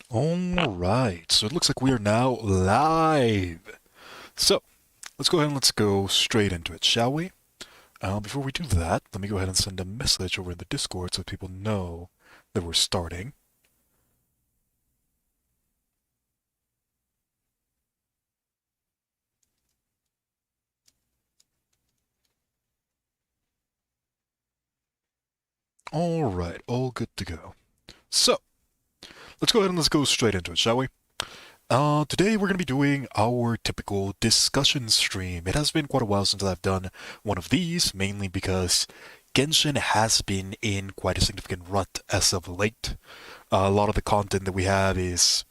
Alright, so it looks like we are now live. So, let's go ahead and let's go straight into it, shall we? Before we do that, let me go ahead and send a message over in the Discord so people know that we're starting. Alright, all good to go. So, let's go ahead and let's go straight into it, shall we? Today we're going to be doing our typical discussion stream. It has been quite a while since I've done one of these, mainly because Genshin has been in quite a significant rut as of late. A lot of the content that we have is,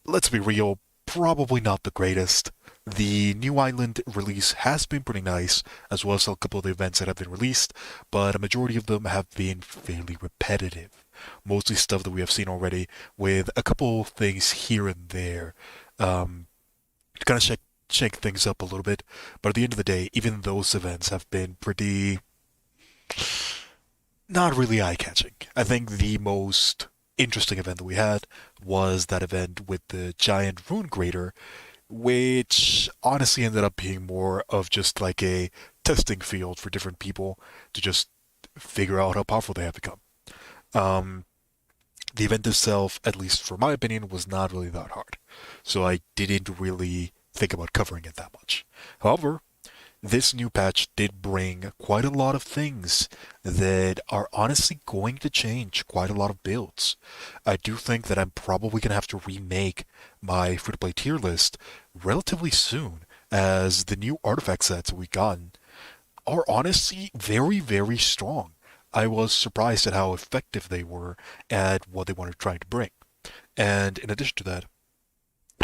let's be real, probably not the greatest. The new island release has been pretty nice, as well as a couple of the events that have been released, but a majority of them have been fairly repetitive. Mostly stuff that we have seen already, with a couple of things here and there to kind of shake things up a little bit. But at the end of the day, even those events have been pretty not really eye-catching. I think the most interesting event that we had was that event with the giant rune grater, which honestly ended up being more of just like a testing field for different people to just figure out how powerful they have become. Um, the event itself, at least for my opinion, was not really that hard, so I didn't really think about covering it that much. However, this new patch did bring quite a lot of things that are honestly going to change quite a lot of builds. I do think that I'm probably going to have to remake my free-to-play tier list relatively soon, as the new artifact sets we've gotten are honestly very, very strong. I was surprised at how effective they were at what they wanted trying to bring. And in addition to that,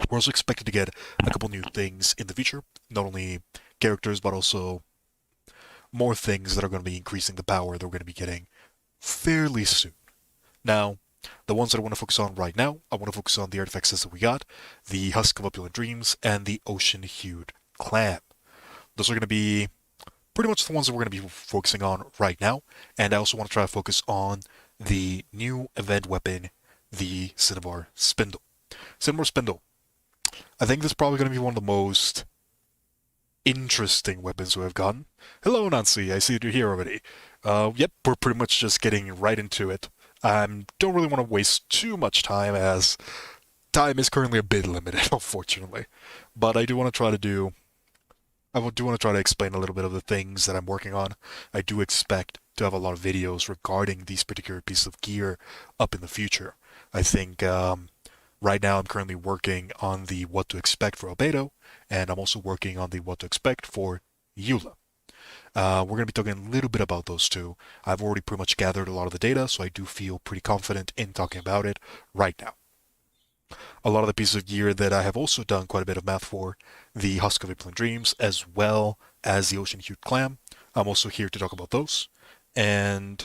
we're also expected to get a couple new things in the future, not only characters, but also more things that are going to be increasing the power that we're going to be getting fairly soon. Now, the ones that I want to focus on right now, I want to focus on the artifacts that we got, the Husk of Opulent Dreams, and the Ocean-Hued Clam. Those are going to be pretty much the ones that we're going to be focusing on right now, and I also want to try to focus on the new event weapon, the Cinnabar Spindle. Cinnabar Spindle. I think this is probably going to be one of the most interesting weapons we have gotten. Hello, Nancy. I see that you're here already. Yep, we're pretty much just getting right into it. I don't really want to waste too much time, as time is currently a bit limited, unfortunately. But I do want to try to do. I do want to try to explain a little bit of the things that I'm working on. I do expect to have a lot of videos regarding these particular pieces of gear up in the future. I think right now I'm currently working on the what to expect for Albedo, and I'm also working on the what to expect for Eula. We're going to be talking a little bit about those two. I've already pretty much gathered a lot of the data, so I do feel pretty confident in talking about it right now. A lot of the pieces of gear that I have also done quite a bit of math for, the Husk of Opulent Dreams, as well as the Ocean-Hued Clam. I'm also here to talk about those, and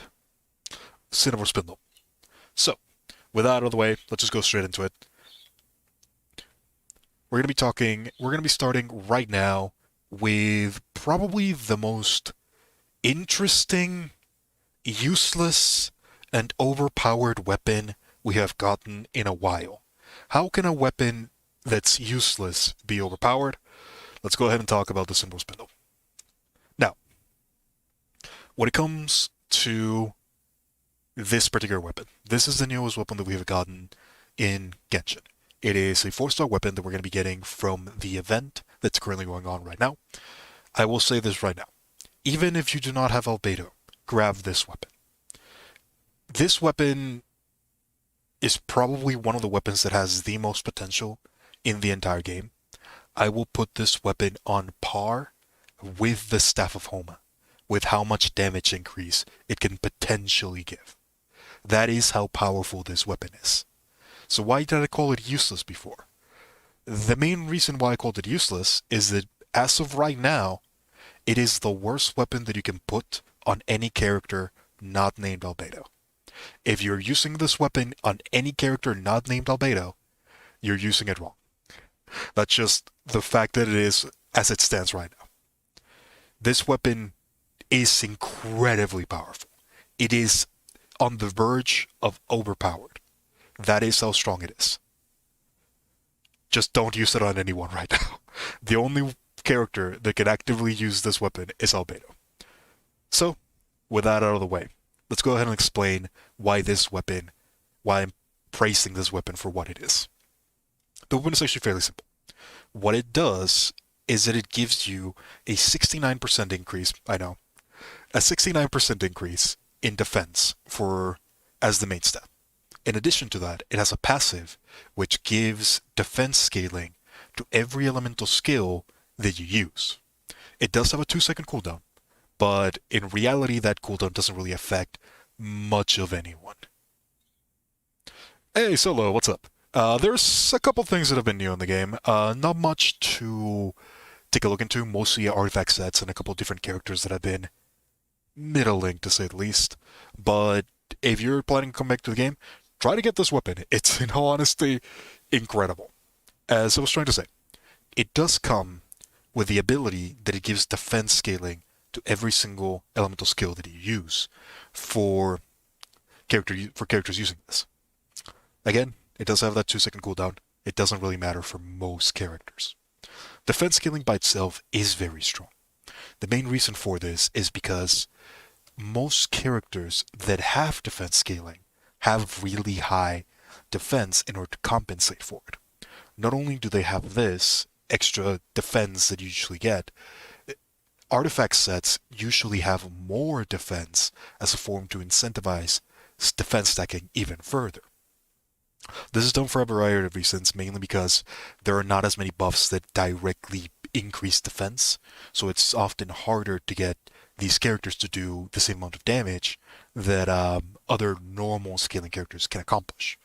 Cinnabar Spindle. So, with that out of the way, let's just go straight into it. We're going to be starting right now with probably the most interesting, useless, and overpowered weapon we have gotten in a while. How can a weapon that's useless be overpowered? Let's go ahead and talk about the Cinnabar Spindle. Now, when it comes to this particular weapon, this is the newest weapon that we have gotten in Genshin. It is a 4-star weapon that we're going to be getting from the event that's currently going on right now. I will say this right now. Even if you do not have Albedo, grab this weapon. This weapon is probably one of the weapons that has the most potential in the entire game. I will put this weapon on par with the Staff of Homa, with how much damage increase it can potentially give. That is how powerful this weapon is. So why did I call it useless before? The main reason why I called it useless is that as of right now, it is the worst weapon that you can put on any character not named Albedo. If you're using this weapon on any character not named Albedo, you're using it wrong. That's just the fact that it is as it stands right now. This weapon is incredibly powerful. It is on the verge of overpowered. That is how strong it is. Just don't use it on anyone right now. The only character that can actively use this weapon is Albedo. So, with that out of the way, let's go ahead and explain why I'm praising this weapon for what it is. The weapon is actually fairly simple. What it does is that it gives you a 69% increase, I know, a 69% increase in defense for as the main stat. In addition to that, it has a passive which gives defense scaling to every elemental skill that you use. It does have a 2-second cooldown, but in reality that cooldown doesn't really affect much of anyone. Hey Solo, what's up? There's a couple things that have been new in the game. Not much to take a look into, mostly artifact sets and a couple different characters that have been middling to say the least. But if you're planning to come back to the game, try to get this weapon. It's, in all honesty, incredible. As I was trying to say, it does come with the ability that it gives defense scaling to every single elemental skill that you use for characters using this. Again, it does have that 2-second cooldown. It doesn't really matter for most characters. Defense scaling by itself is very strong. The main reason for this is because most characters that have defense scaling have really high defense in order to compensate for it. Not only do they have this extra defense that you usually get, artifact sets usually have more defense as a form to incentivize defense stacking even further. This is done for a variety of reasons, mainly because there are not as many buffs that directly increase defense, so it's often harder to get these characters to do the same amount of damage that other normal scaling characters can accomplish.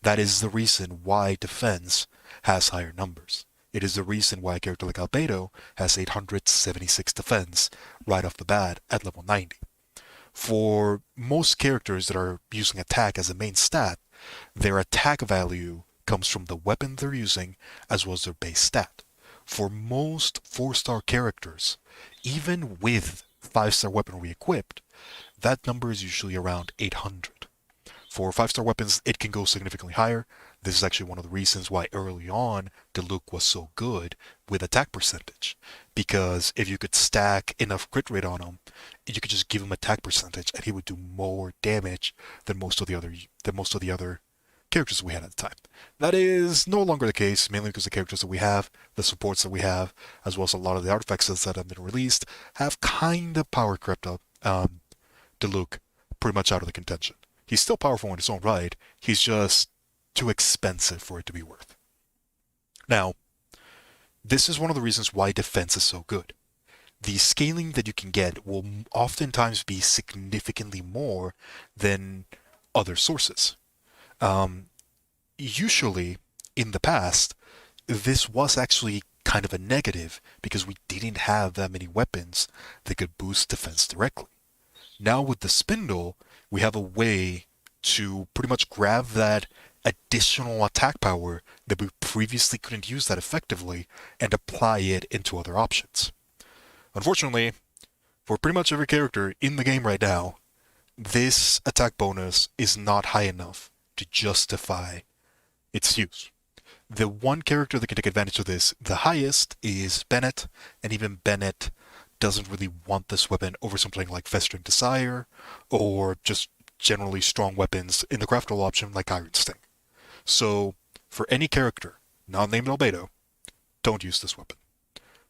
That is the reason why defense has higher numbers. It is the reason why a character like Albedo has 876 defense right off the bat at level 90. For most characters that are using attack as a main stat, their attack value comes from the weapon they're using as well as their base stat. For most 4-star characters, even with 5-star weaponry equipped, that number is usually around 800. For 5-star weapons, it can go significantly higher. This is actually one of the reasons why early on Diluc was so good with attack percentage. Because if you could stack enough crit rate on him, you could just give him attack percentage and he would do more damage than most of the other characters we had at the time. That is no longer the case, mainly because the characters that we have, the supports that we have, as well as a lot of the artifact sets that have been released, have kind of power crept up Diluc pretty much out of the contention. He's still powerful in his own right, he's just too expensive for it to be worth. Now, this is one of the reasons why defense is so good. The scaling that you can get will oftentimes be significantly more than other sources. Usually, in the past, this was actually kind of a negative because we didn't have that many weapons that could boost defense directly. Now with the Spindle, we have a way to pretty much grab that additional attack power that we previously couldn't use that effectively and apply it into other options. Unfortunately, for pretty much every character in the game right now, this attack bonus is not high enough to justify its use. The one character that can take advantage of this the highest is Bennett, and even Bennett doesn't really want this weapon over something like Festering Desire, or just generally strong weapons in the craft roll option like Iron Sting. So, for any character, not named Albedo, don't use this weapon.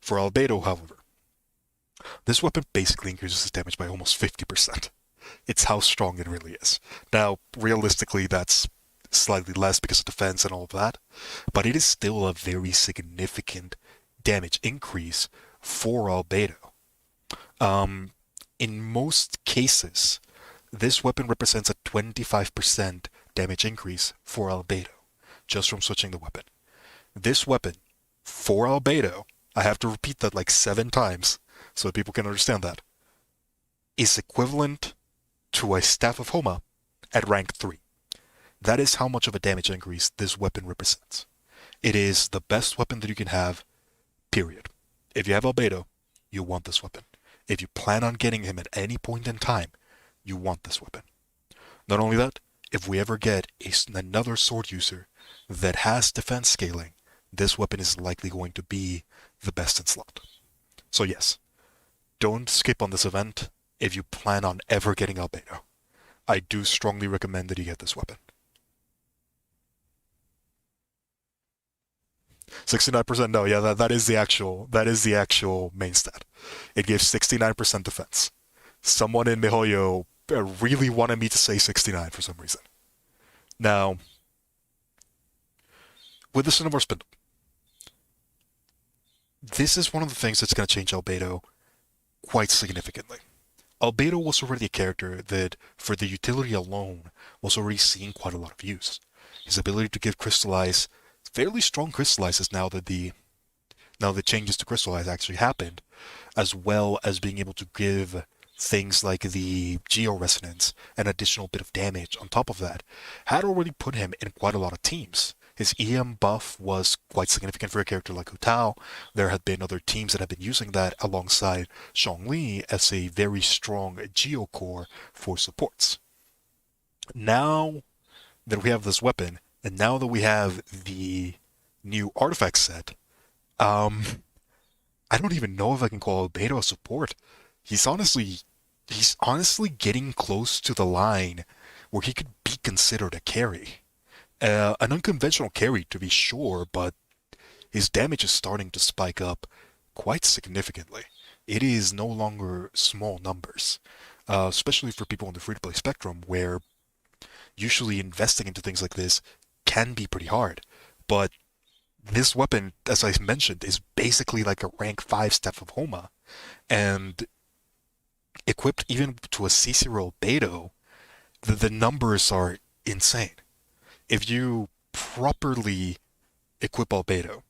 For Albedo, however, this weapon basically increases his damage by almost 50%. It's how strong it really is. Now, realistically, that's slightly less because of defense and all of that, but it is still a very significant damage increase for Albedo. In most cases, this weapon represents a 25% damage increase for Albedo, just from switching the weapon. This weapon, for Albedo, I have to repeat that like 7 times so that people can understand that, is equivalent to a Staff of Homa at rank 3. That is how much of a damage increase this weapon represents. It is the best weapon that you can have, period. If you have Albedo, you want this weapon. If you plan on getting him at any point in time, you want this weapon. Not only that, if we ever get another sword user that has defense scaling, this weapon is likely going to be the best in slot. So yes, don't skip on this event if you plan on ever getting Albedo. I do strongly recommend that you get this weapon. 69%, no, yeah, that is the actual main stat. It gives 69% defense. Someone in MiHoYo really wanted me to say 69 for some reason. Now, with the Cinnabar Spindle, this is one of the things that's going to change Albedo quite significantly. Albedo was already a character that, for the utility alone, was already seeing quite a lot of use. His ability to give Crystallize, fairly strong Crystallizes now the changes to Crystallize actually happened, as well as being able to give things like the Geo Resonance an additional bit of damage on top of that, had already put him in quite a lot of teams. His EM buff was quite significant for a character like Hu Tao. There had been other teams that had been using that alongside Zhongli as a very strong Geo core for supports. Now that we have this weapon, and now that we have the new artifact set, um, I don't even know if I can call Albedo a support. He's honestly, he's honestly getting close to the line where he could be considered a carry. An unconventional carry to be sure, but his damage is starting to spike up quite significantly. It is no longer small numbers, especially for people in the free-to-play spectrum, where usually investing into things like this can be pretty hard. But this weapon, as I mentioned, is basically like a rank 5 Step of Homa, and equipped even to a C0 Albedo, the numbers are insane. If you properly equip Albedo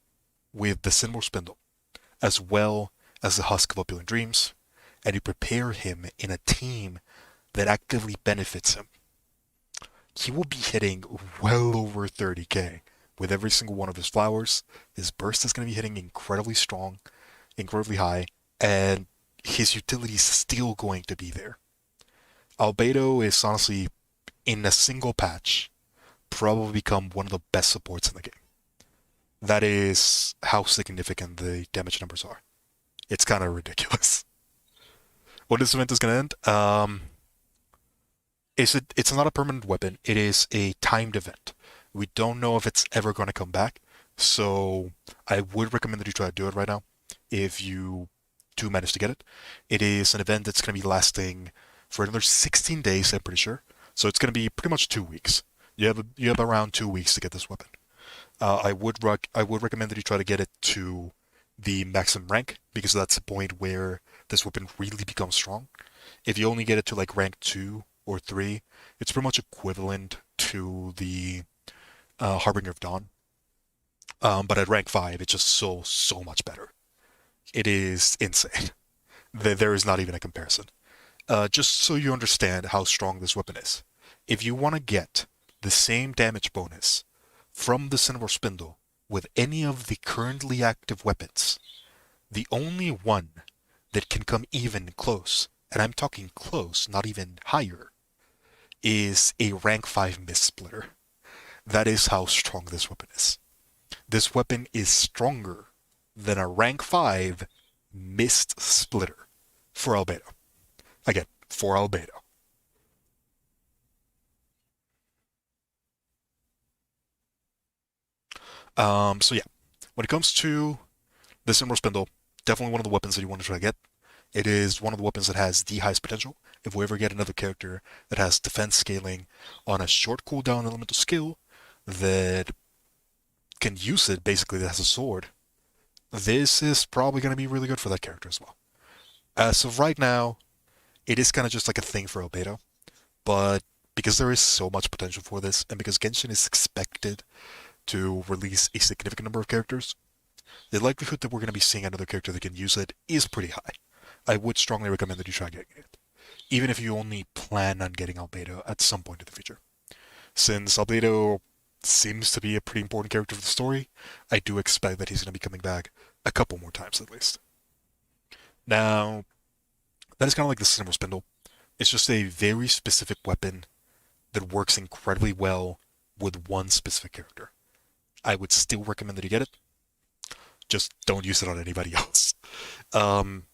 with the Cinnabar Spindle, as well as the Husk of Opulent Dreams, and you prepare him in a team that actively benefits him, he will be hitting well over 30k with every single one of his flowers. His burst is going to be hitting incredibly strong, incredibly high, and his utility is still going to be there. Albedo is honestly, in a single patch, probably become one of the best supports in the game. That is how significant the damage numbers are. It's kind of ridiculous. When this event is going to end, it's not a permanent weapon. It is a timed event. We don't know if it's ever going to come back, so I would recommend that you try to do it right now if you do manage to get it. It is an event that's going to be lasting for another 16 days, I'm pretty sure. So it's going to be pretty much 2 weeks. You have around 2 weeks to get this weapon. I would recommend that you try to get it to the maximum rank, because that's the point where this weapon really becomes strong. If you only get it to like rank 2 or 3, it's pretty much equivalent to the Harbinger of Dawn. But at rank 5, it's just so much better. It is insane. There is not even a comparison. Just so you understand how strong this weapon is. If you want to get the same damage bonus from the Cinnabar Spindle with any of the currently active weapons, the only one that can come even close, and I'm talking close, not even higher, is a rank 5 Mist Splitter. That is how strong this weapon is. This weapon is stronger than a rank 5 Mist Splitter for Albedo. Again, for Albedo. So yeah, when it comes to the Cinnabar Spindle, definitely one of the weapons that you want to try to get. It is one of the weapons that has the highest potential. If we ever get another character that has defense scaling on a short cooldown elemental skill that can use it basically as a sword, this is probably going to be really good for that character as well. So right now, it is kind of just like a thing for Albedo, but because there is so much potential for this, and because Genshin is expected to release a significant number of characters, the likelihood that we're going to be seeing another character that can use it is pretty high. I would strongly recommend that you try getting it, even if you only plan on getting Albedo at some point in the future. Since Albedo seems to be a pretty important character for the story, I do expect that he's going to be coming back a couple more times at least. Now, that is kind of like the Cinnabar Spindle. It's just a very specific weapon that works incredibly well with one specific character. I would still recommend that you get it. Just don't use it on anybody else. Um,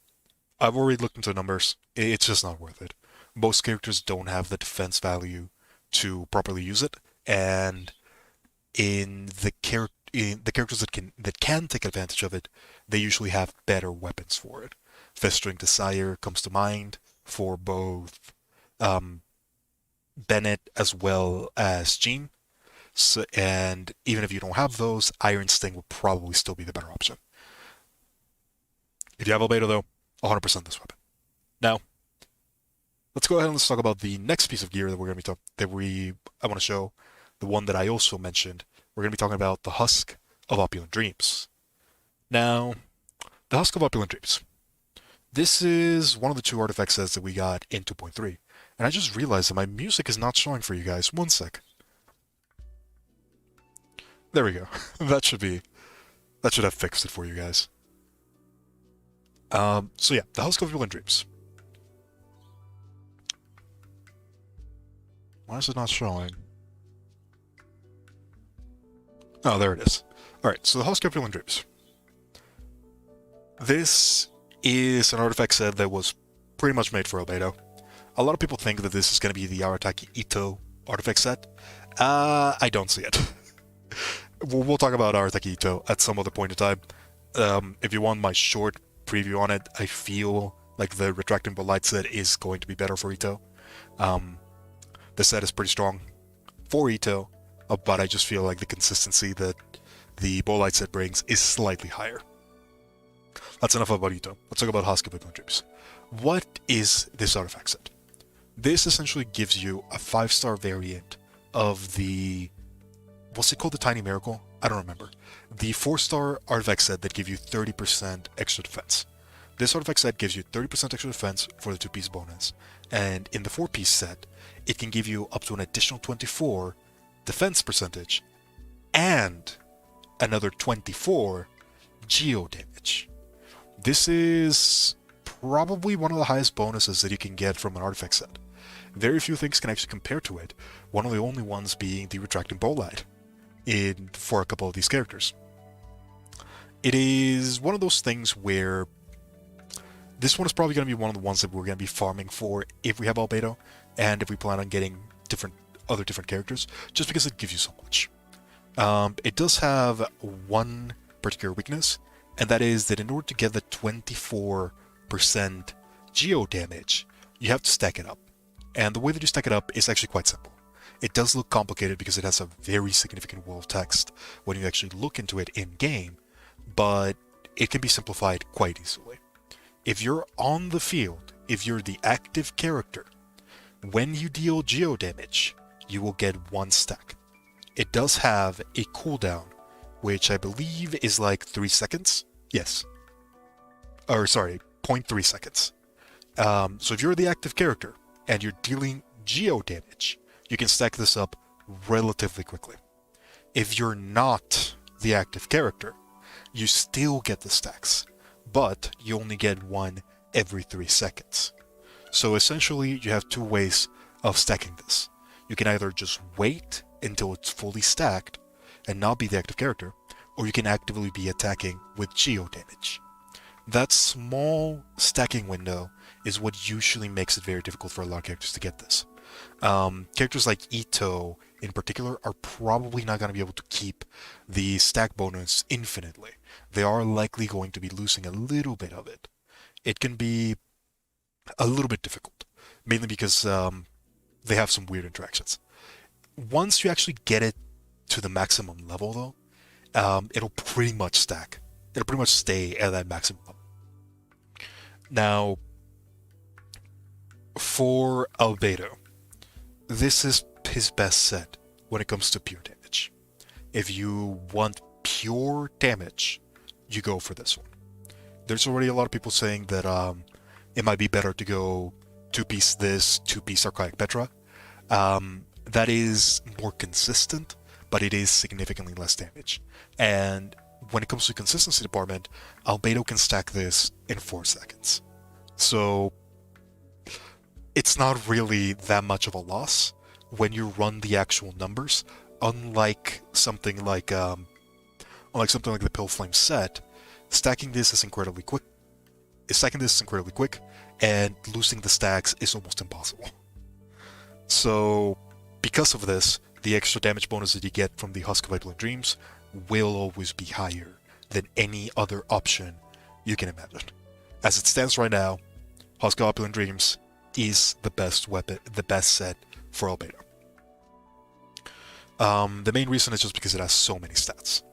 I've already looked into the numbers. It's just not worth it. Most characters don't have the defense value to properly use it, and in the characters that can take advantage of it, they usually have better weapons for it. Festering Desire comes to mind for both um, Bennett as well as Jean. So, and even if you don't have those, Iron Sting would probably still be the better option. If you have Albedo though, 100% this weapon. Now, let's go ahead and let's talk about the next piece of gear that we're going to be I want to show, the one that I also mentioned. We're going to be talking about the Husk of Opulent Dreams. Now, the Husk of Opulent Dreams. This is one of the two artifact sets that we got in 2.3. And I just realized that my music is not showing for you guys. One sec. There we go. that should have fixed it for you guys. So yeah, the Husk of Opulent Dreams. Why is it not showing? Oh, there it is. Alright, so the Husk of Opulent Dreams. This is an artifact set that was pretty much made for Albedo. A lot of people think that this is going to be the Arataki Ito artifact set. I don't see it. We'll talk about Arataki Ito at some other point in time. If you want my short preview on it, I feel like the Retracting Light set is going to be better for Ito. The set is pretty strong for Ito, but I just feel like the consistency that the Light set brings is slightly higher. That's enough about Ito. Let's talk about Husk of Opulent Dreams. What is this artifact set? This essentially gives you a 5-star variant of the... what's it called? The Tiny Miracle? I don't remember. The 4-star artifact set that gives you 30% extra defense. This artifact set gives you 30% extra defense for the 2-piece bonus. And in the 4-piece set, it can give you up to an additional 24 defense percentage and another 24 geo damage. This is probably one of the highest bonuses that you can get from an artifact set. Very few things can actually compare to it, one of the only ones being the Retracting Light for a couple of these characters. It is one of those things where this one is probably going to be one of the ones that we're going to be farming for if we have Albedo, and if we plan on getting other different characters, just because it gives you so much. It does have one particular weakness, and that is that in order to get the 24% geo damage, you have to stack it up. And the way that you stack it up is actually quite simple. It does look complicated because it has a very significant wall of text when you actually look into it in-game, but it can be simplified quite easily. If you're on the field, if you're the active character, when you deal geo damage, you will get 1 stack. It does have a cooldown, which I believe is like 3 seconds. Yes. Or sorry, 0.3 seconds. So if you're the active character and you're dealing geo damage, you can stack this up relatively quickly. If you're not the active character, you still get the stacks, but you only get 1 every 3 seconds. So essentially, you have 2 ways of stacking this. You can either just wait until it's fully stacked and not be the active character, or you can actively be attacking with geo damage. That small stacking window is what usually makes it very difficult for a lot of characters to get this. Characters like Ito, in particular, are probably not going to be able to keep the stack bonus infinitely. They are likely going to be losing a little bit of it. It can be a little bit difficult, mainly because they have some weird interactions. Once you actually get it to the maximum level, though, it'll pretty much stack. It'll pretty much stay at that maximum level. Now, for Albedo, this is his best set when it comes to pure damage. If you want pure damage, you go for this one. There's already a lot of people saying that it might be better to go 2-piece this, 2-piece Archaic Petra. That is more consistent, but it is significantly less damage. And when it comes to the consistency department, Albedo can stack this in 4 seconds. So it's not really that much of a loss when you run the actual numbers, unlike something like the Pill Flame set, stacking this is incredibly quick. Stacking this is incredibly quick, and losing the stacks is almost impossible. So, because of this, the extra damage bonus that you get from the Husk of Opulent Dreams will always be higher than any other option you can imagine. As it stands right now, Husk of Opulent Dreams is the best weapon, the best set for Albedo. The main reason is just because it has so many stats.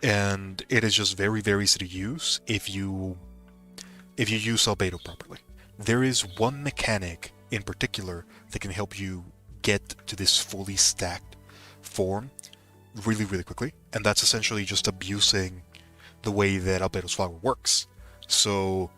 And it is just very, very easy to use if you use Albedo properly. There is one mechanic in particular that can help you get to this fully stacked form really, really quickly, and that's essentially just abusing the way that Albedo's Flower works. So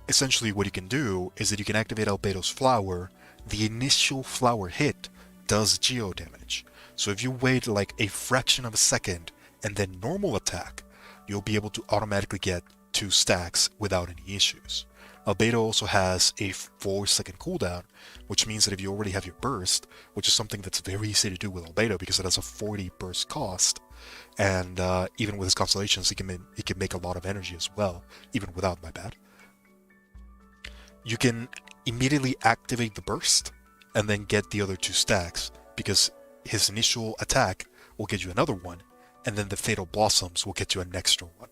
essentially what you can do is that you can activate Albedo's Flower. The initial flower hit does geo damage. So if you wait like a fraction of a second and then normal attack, you'll be able to automatically get 2 stacks without any issues. Albedo also has a 4-second cooldown, which means that if you already have your burst, which is something that's very easy to do with Albedo because it has a 40 burst cost, and even with his constellations, he can make a lot of energy as well, even without my bad. You can immediately activate the burst and then get the other 2 stacks because his initial attack will get you another one, and then the Fatal Blossoms will get you an extra one.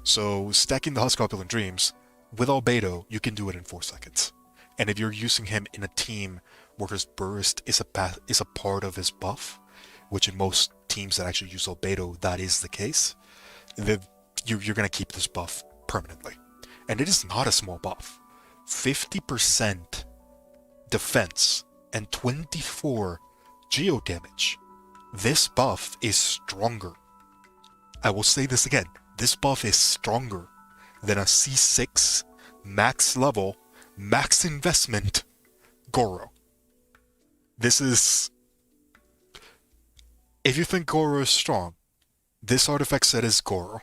So stacking the Husk of Opulent Dreams, with Albedo, you can do it in 4 seconds. And if you're using him in a team where his burst is a part of his buff, which in most teams that actually use Albedo, that is the case, you're going to keep this buff permanently. And it is not a small buff. 50% defense and 24 geo damage. This buff is stronger. I will say this again. This buff is stronger than a C6 max level, max investment Goro. This is... If you think Goro is strong, this artifact set is Goro.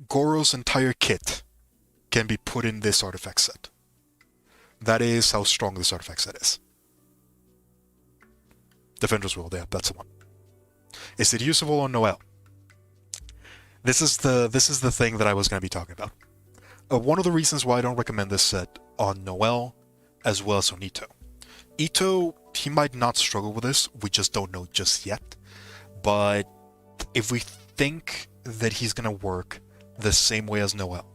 Goro's entire kit can be put in this artifact set. That is how strong this artifact set is. Defender's Will, yeah, that's the one. Is it usable on Noelle? This is the thing that I was going to be talking about. One of the reasons why I don't recommend this set on Noelle as well as on Ito. Ito, he might not struggle with this, we just don't know just yet. But if we think that he's going to work the same way as Noelle,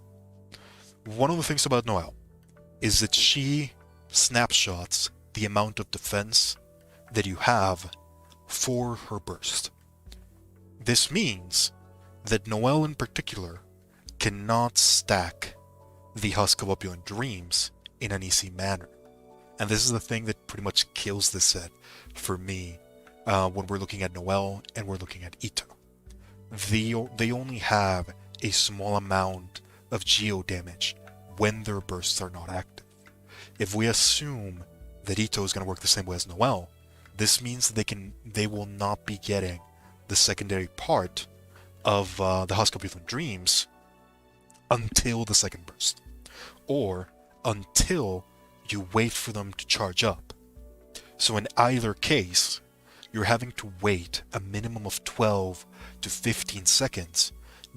one of the things about Noelle is that she snapshots the amount of defense that you have for her burst. This means that Noelle in particular cannot stack the Husk of Opulent Dreams in an easy manner. And this is the thing that pretty much kills this set for me when we're looking at Noelle and we're looking at Ito. They only have a small amount of geo damage when their bursts are not active. If we assume that Ito is going to work the same way as Noelle, this means that they will not be getting the secondary part of the Husk of Opulent Dreams until the second burst, or until you wait for them to charge up. So in either case, you're having to wait a minimum of 12 to 15 seconds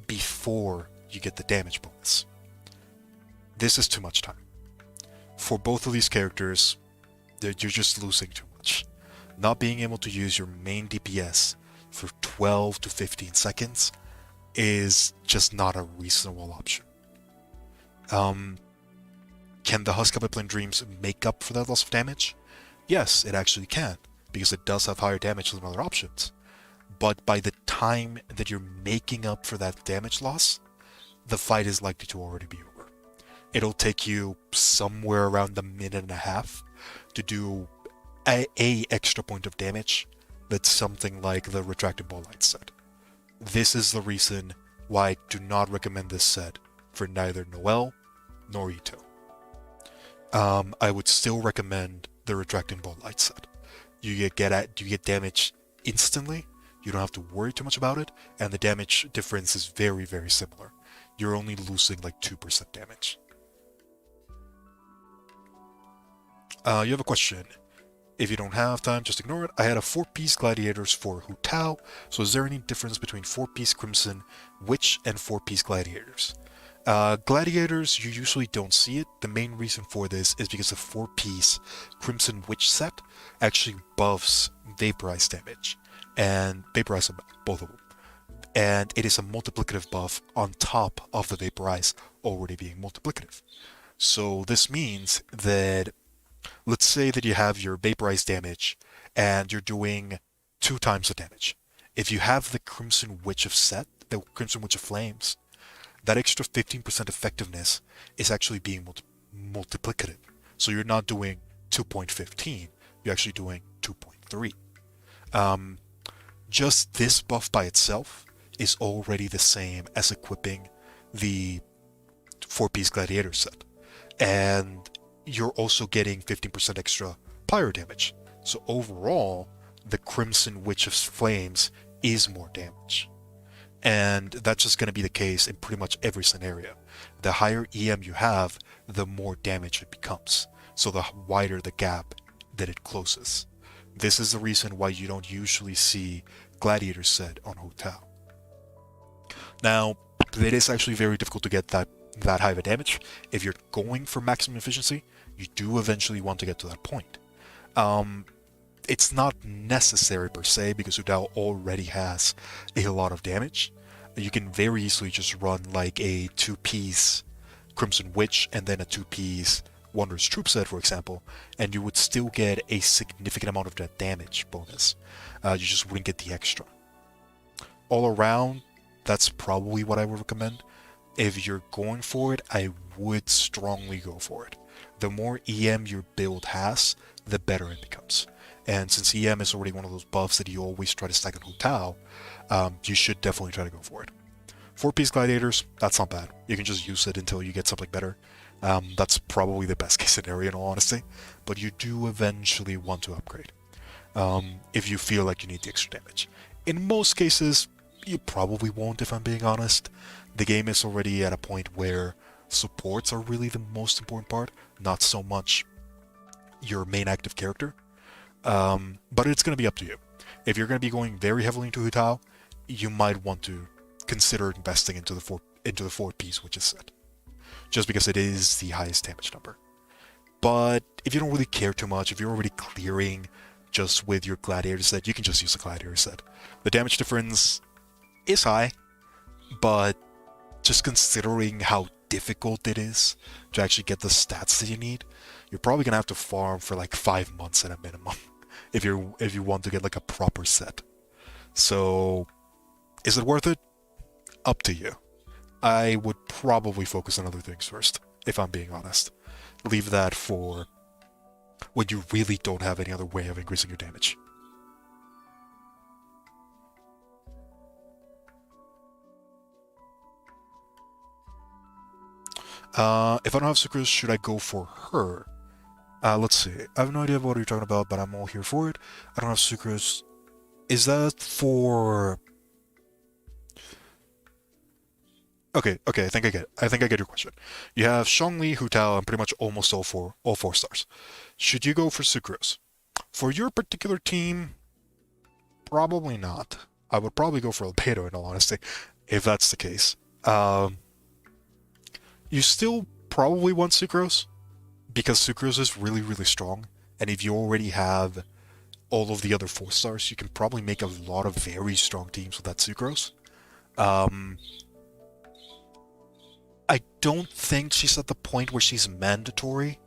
before you get the damage bonus. This is too much time. For both of these characters, you're just losing too much. Not being able to use your main DPS for 12 to 15 seconds is just not a reasonable option. Can the Husk of Opulent Dreams make up for that loss of damage? Yes, it actually can, because it does have higher damage than other options. But by the time that you're making up for that damage loss, the fight is likely to already be over. It'll take you somewhere around a minute and a half to do a extra point of damage that's something like the Retracted Ball Light set. This is the reason why I do not recommend this set for neither Noelle nor Ito. I would still recommend the Retracting Ball Light set. You get damage instantly, you don't have to worry too much about it, and the damage difference is very, very similar. You're only losing like 2% damage. You have a question. If you don't have time, just ignore it. I had a 4-piece Gladiators for Hu Tao, so is there any difference between 4-piece Crimson Witch and 4-piece Gladiators? Gladiators, you usually don't see it. The main reason for this is because the 4-piece Crimson Witch set actually buffs Vaporize damage, and Vaporize both of them. And it is a multiplicative buff on top of the Vaporize already being multiplicative. So this means that, let's say that you have your Vaporize damage, and you're doing 2 times the damage. If you have the Crimson Witch of set, the Crimson Witch of Flames, that extra 15% effectiveness is actually being multiplicative. So you're not doing 2.15, you're actually doing 2.3. Just this buff by itself is already the same as equipping the 4-piece Gladiator set. And you're also getting 15% extra pyro damage. So overall, the Crimson Witch of Flames is more damage. And that's just going to be the case in pretty much every scenario. The higher EM you have, the more damage it becomes. So the wider the gap that it closes. This is the reason why you don't usually see Gladiator set on Hu Tao. Now, it is actually very difficult to get that high of a damage. If you're going for maximum efficiency, you do eventually want to get to that point. It's not necessary per se because Hu Tao already has a lot of damage. You can very easily just run like a 2-piece Crimson Witch and then a 2-piece Wondrous Troop set, for example, and you would still get a significant amount of that damage bonus. You just wouldn't get the extra. All around, that's probably what I would recommend. If you're going for it, I would strongly go for it. The more EM your build has, the better it becomes. And since EM is already one of those buffs that you always try to stack on Hu Tao, you should definitely try to go for it. 4-piece Gladiators, that's not bad. You can just use it until you get something better. That's probably the best case scenario in all honesty, but you do eventually want to upgrade if you feel like you need the extra damage. In most cases, you probably won't, if I'm being honest. The game is already at a point where supports are really the most important part, not so much your main active character. But it's going to be up to you. If you're going to be going very heavily into Hu Tao, you might want to consider investing into the 4-piece Witches set, just because it is the highest damage number. But if you don't really care too much, if you're already clearing just with your Gladiator set, you can just use the Gladiator set. The damage difference is high, but just considering how difficult it is to actually get the stats that you need, you're probably gonna have to farm for like 5 months at a minimum if you want to get like a proper set. So is it worth it? Up to you. I would probably focus on other things first, if I'm being honest. Leave that for when you really don't have any other way of increasing your damage. If I don't have Sucrose, should I go for her? Let's see. I have no idea what you're talking about, but I'm all here for it. I don't have Sucrose. Is that for... Okay, I think I get it. I think I get your question. You have Zhongli, Hu Tao, and pretty much almost all four stars. Should you go for Sucrose? For your particular team, probably not. I would probably go for Albedo, in all honesty, if that's the case. You still probably want Sucrose, because Sucrose is really, really strong, and if you already have all of the other 4 stars, you can probably make a lot of very strong teams with that Sucrose. I don't think she's at the point where she's mandatory,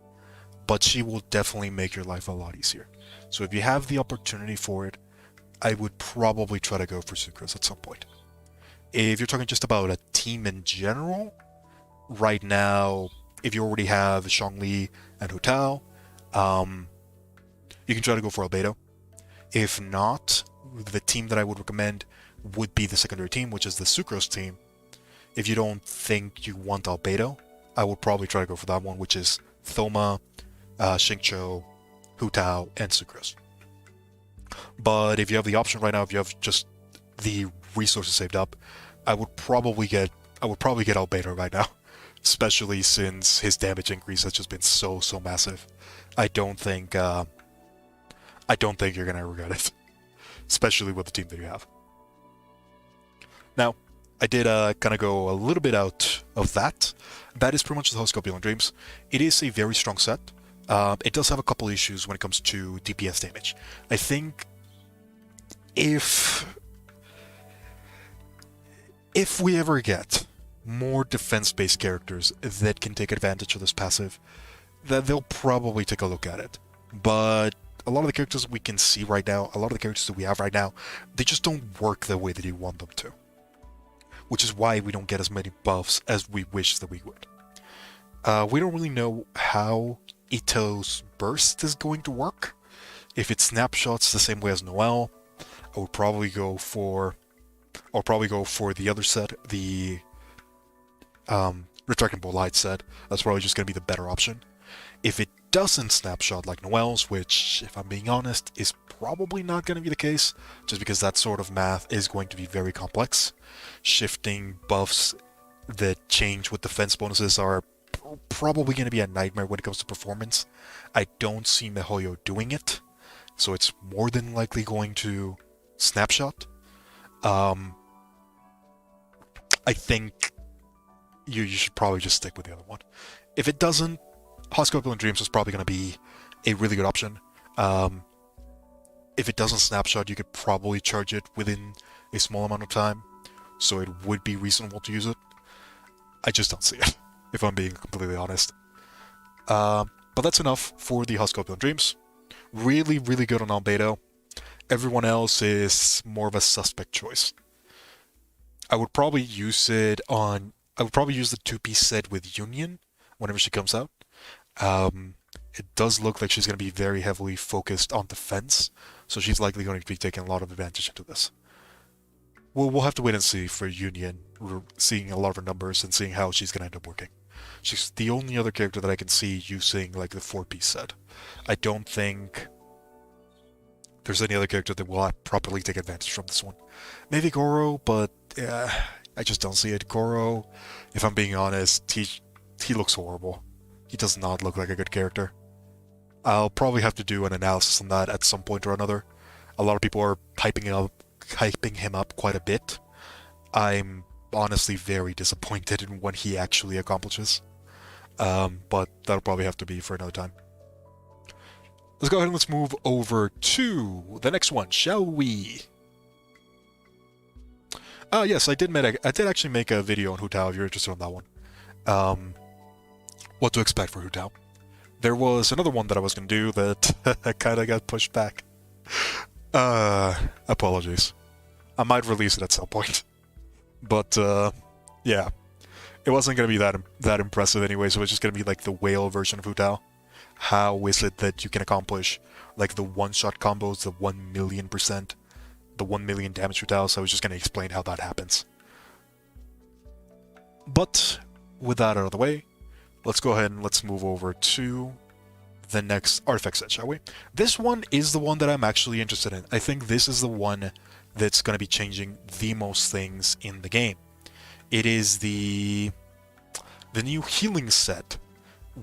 but she will definitely make your life a lot easier. So if you have the opportunity for it, I would probably try to go for Sucrose at some point. If you're talking just about a team in general, right now, if you already have Zhongli and Hu Tao, you can try to go for Albedo. If not, the team that I would recommend would be the secondary team, which is the Sucrose team. If you don't think you want Albedo, I would probably try to go for that one, which is Thoma, Xingqiu, Hu Tao, and Sucrose. But if you have the option right now, if you have just the resources saved up, I would probably get Albedo right now, especially since his damage increase has just been so massive. I don't think I don't think you're going to regret it, especially with the team that you have. Now, I did kind of go a little bit out of that. That is pretty much the whole Scorpion Dreams. It is a very strong set. It does have a couple issues when it comes to DPS damage. I think if we ever get more defense-based characters that can take advantage of this passive, then they'll probably take a look at it. But a lot of the characters we can see right now, a lot of the characters that we have right now, they just don't work the way that you want them to. Which is why we don't get as many buffs as we wish that we would. We don't really know how Ito's burst is going to work. If it snapshots the same way as Noelle, I would probably go for... I'll probably go for the other set, the Retractable Light set. That's probably just going to be the better option. If it doesn't snapshot like Noelle's, which, if I'm being honest, is probably not going to be the case, just because that sort of math is going to be very complex. Shifting buffs that change with defense bonuses are probably going to be a nightmare when it comes to performance. I don't see MiHoYo doing it, so it's more than likely going to snapshot. I think you should probably just stick with the other one. If it doesn't, Scorpion Dreams is probably going to be a really good option. If it doesn't snapshot, you could probably charge it within a small amount of time, so it would be reasonable to use it. I just don't see it, if I'm being completely honest. But that's enough for the Scorpion Dreams. Really, really good on Albedo. Everyone else is more of a suspect choice. I would probably use it on... I would probably use the 2-piece set with Union whenever she comes out. It does look like she's going to be very heavily focused on defense, so she's likely going to be taking a lot of advantage into this. We'll have to wait and see for Union, seeing a lot of her numbers and seeing how she's going to end up working. She's the only other character that I can see using like the 4-piece set. I don't think there's any other character that will properly take advantage from this one. Maybe Goro, but I just don't see it. Goro, if I'm being honest, he looks horrible. He does not look like a good character. I'll probably have to do an analysis on that at some point or another. A lot of people are hyping him up quite a bit. I'm honestly very disappointed in what he actually accomplishes. But that'll probably have to be for another time. Let's go ahead and let's move over to the next one, shall we? Yes, I did actually make a video on Hu Tao if you're interested in that one. What to expect for Hu Tao. There was another one that I was going to do that kind of got pushed back. Apologies. I might release it at some point. But, yeah. It wasn't going to be that impressive anyway, so it's just going to be like the whale version of Hu Tao. How is it that you can accomplish like the one-shot combos, the 1,000,000%, the 1 million damage Hu Tao, so I was just going to explain how that happens. But, with that out of the way, let's go ahead and let's move over to the next artifact set, shall we? This one is the one that I'm actually interested in. I think this is the one that's going to be changing the most things in the game. It is the new healing set,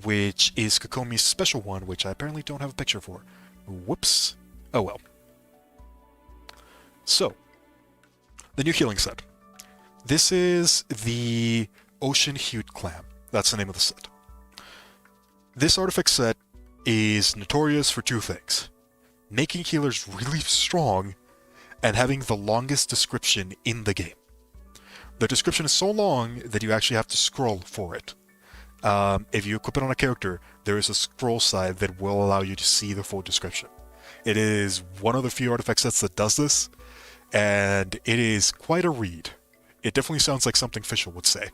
which is Kokomi's special one, which I apparently don't have a picture for. Whoops. Oh well. So, the new healing set. This is the Ocean-Hued Clam. That's the name of the set. This artifact set is notorious for two things: making healers really strong and having the longest description in the game. The description is so long that you actually have to scroll for it. If you equip it on a character, there is a scroll side that will allow you to see the full description. It is one of the few artifact sets that does this, and it is quite a read. It definitely sounds like something Fischl would say.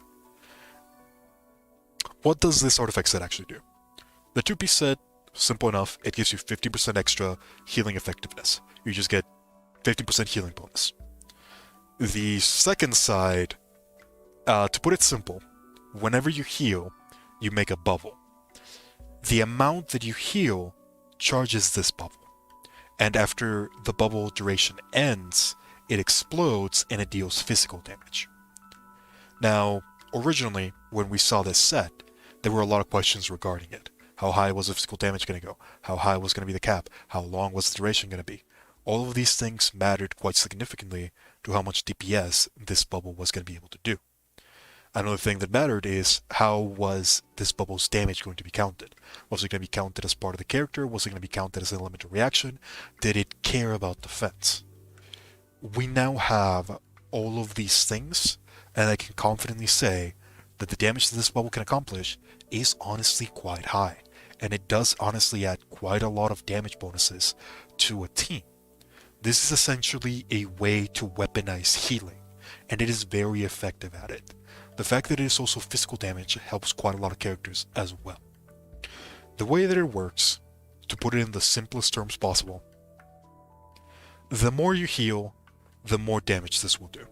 What does this artifact set actually do? The 2-piece set, simple enough, it gives you 50% extra healing effectiveness. You just get 50% healing bonus. The second side, to put it simple, whenever you heal, you make a bubble. The amount that you heal charges this bubble, and after the bubble duration ends, it explodes and it deals physical damage. Now, originally, when we saw this set, there were a lot of questions regarding it. How high was the physical damage going to go? How high was going to be the cap? How long was the duration going to be? All of these things mattered quite significantly to how much DPS this bubble was going to be able to do. Another thing that mattered is how was this bubble's damage going to be counted? Was it going to be counted as part of the character? Was it going to be counted as an elemental reaction? Did it care about defense? We now have all of these things, and I can confidently say that the damage that this bubble can accomplish is honestly quite high, and it does honestly add quite a lot of damage bonuses to a team. This is essentially a way to weaponize healing, and it is very effective at it. The fact that it is also physical damage helps quite a lot of characters as well. The way that it works, to put it in the simplest terms possible, the more you heal, the more damage this will do.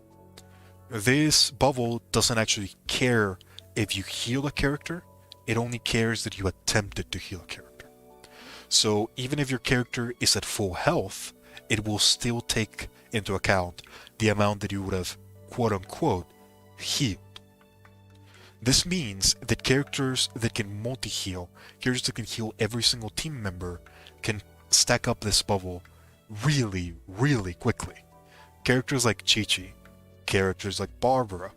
This bubble doesn't actually care if you heal a character, it only cares that you attempted to heal a character. So even if your character is at full health, it will still take into account the amount that you would have quote-unquote healed. This means that characters that can multi-heal, characters that can heal every single team member, can stack up this bubble really, really quickly. Characters like Chi-Chi, characters like Barbara,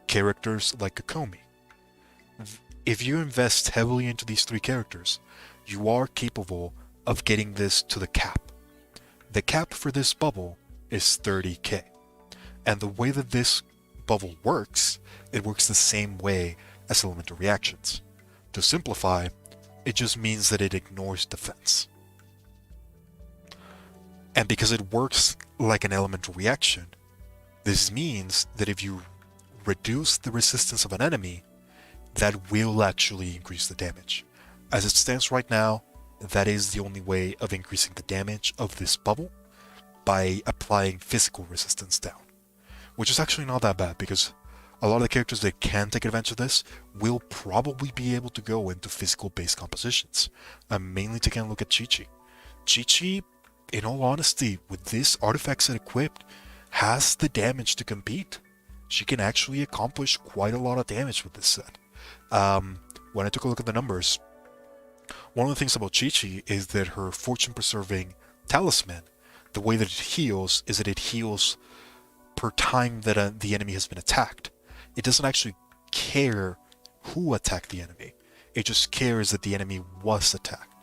characters like Kokomi. If you invest heavily into these three characters, you are capable of getting this to the cap. The cap for this bubble is 30k. And the way that this bubble works, it works the same way as elemental reactions. To simplify, it just means that it ignores defense. And because it works like an elemental reaction, this means that if you reduce the resistance of an enemy, that will actually increase the damage. As it stands right now, that is the only way of increasing the damage of this bubble, by applying physical resistance down. Which is actually not that bad, because a lot of the characters that can take advantage of this will probably be able to go into physical-based compositions. I'm mainly taking a look at Chi-Chi. Chi-Chi, in all honesty, with this artifact set equipped, has the damage to compete. She can actually accomplish quite a lot of damage with this set. When I took a look at the numbers, one of the things about Chi-Chi is that her fortune-preserving talisman, the way that it heals is that it heals per time that the enemy has been attacked. It doesn't actually care who attacked the enemy. It just cares that the enemy was attacked.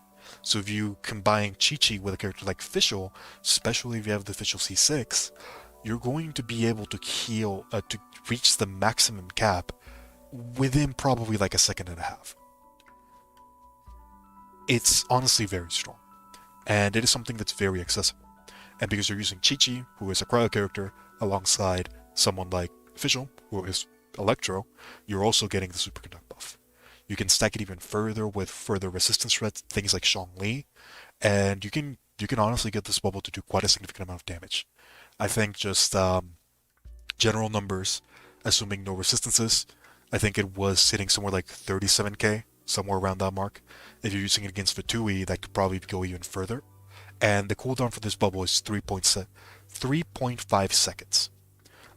So if you combine Chi-Chi with a character like Fischl, especially if you have the Fischl C6, you're going to be able to heal, to reach the maximum cap within probably like a second and a half. It's honestly very strong, and it is something that's very accessible. And because you're using Chi-Chi, who is a cryo character, alongside someone like Fischl, who is Electro, you're also getting the superconduct buff. You can stack it even further with further resistance threats, things like Zhongli, and you can honestly get this bubble to do quite a significant amount of damage. I think just general numbers, assuming no resistances, I think it was sitting somewhere like 37k, somewhere around that mark. If you're using it against Fatui, that could probably go even further. And the cooldown for this bubble is 3.5 seconds.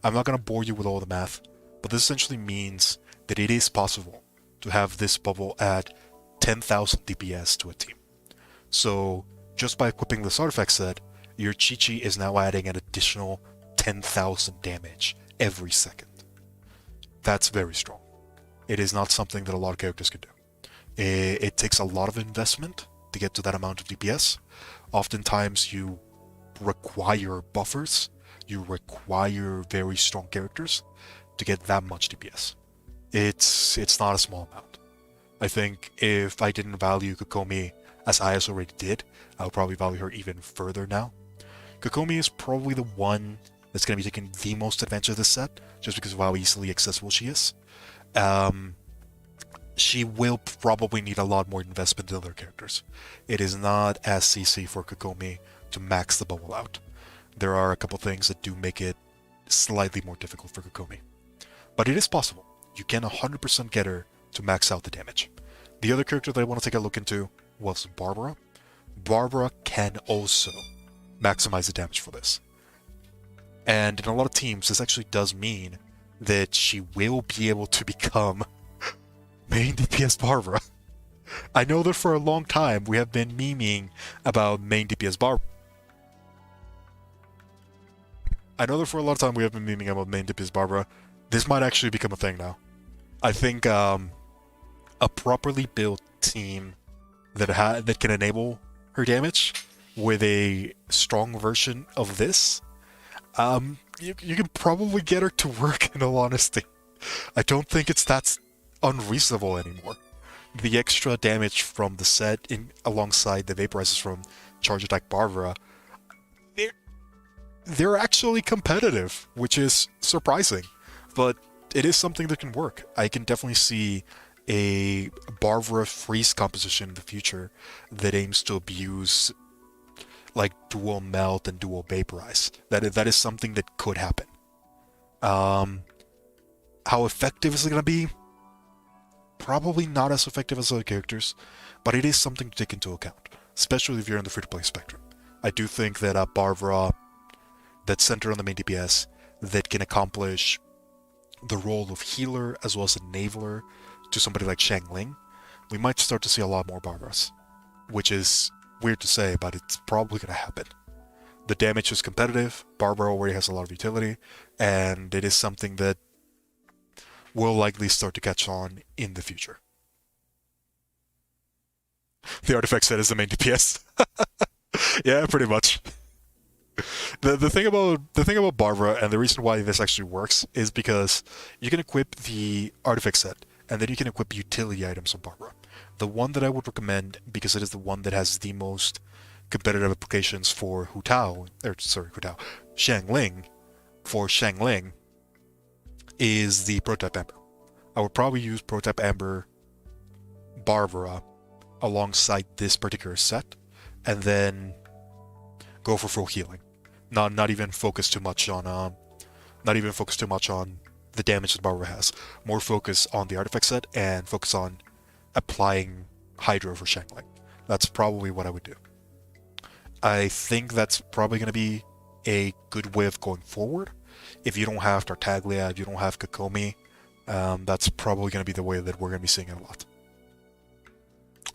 I'm not going to bore you with all the math, but this essentially means that it is possible to have this bubble add 10,000 DPS to a team. So just by equipping this artifact set, your Chi-Chi is now adding an additional 10,000 damage every second. That's very strong. It is not something that a lot of characters can do. It takes a lot of investment to get to that amount of DPS. Oftentimes you require buffers, you require very strong characters to get that much DPS. It's not a small amount. I think if I didn't value Kokomi as high as I already did, I would probably value her even further now. Kokomi is probably the one that's going to be taking the most advantage of this set, just because of how easily accessible she is. She will probably need a lot more investment than other characters. It is not as CC for Kokomi to max the bubble out. There are a couple things that do make it slightly more difficult for Kokomi. But it is possible. You can 100% get her to max out the damage. The other character that I want to take a look into was Barbara. Barbara can also maximize the damage for this. And in a lot of teams, this actually does mean that she will be able to become main DPS Barbara. I know that for a long time we have been memeing about main DPS Barbara. I know that for a lot of time we have been memeing about main DPS Barbara. This might actually become a thing now. I think a properly built team that can enable her damage with a strong version of this, you can probably get her to work. In all honesty, I don't think it's that unreasonable anymore. The extra damage from the set alongside the vaporizers from Charge Attack Barbara, they're they're actually competitive, which is surprising, but it is something that can work. I can definitely see a Barbara freeze composition in the future that aims to abuse like dual melt and dual vaporize. That is something that could happen. How effective is it going to be? Probably not as effective as other characters, but it is something to take into account, especially if you're in the free-to-play spectrum. I do think that a Barbara that's centered on the main DPS that can accomplish the role of healer as well as enabler to somebody like Shang Ling, we might start to see a lot more Barbaras, which is weird to say, but it's probably going to happen. The damage is competitive, Barbara already has a lot of utility, and it is something that will likely start to catch on in the future. The artifact set is the main DPS. Yeah, pretty much. The thing about Barbara and the reason why this actually works is because you can equip the artifact set and then you can equip utility items on Barbara. The one that I would recommend, because it is the one that has the most competitive applications for Shang Ling, for Shang Ling, is the Prototype Amber. I would probably use Prototype Amber Barbara alongside this particular set, and then go for full healing. Not even focus too much on the damage that Barbara has. More focus on the artifact set and focus on applying Hydro for Shang Ling. That's probably what I would do. I think that's probably going to be a good way of going forward. If you don't have Tartaglia, if you don't have Kokomi, that's probably going to be the way that we're going to be seeing it a lot.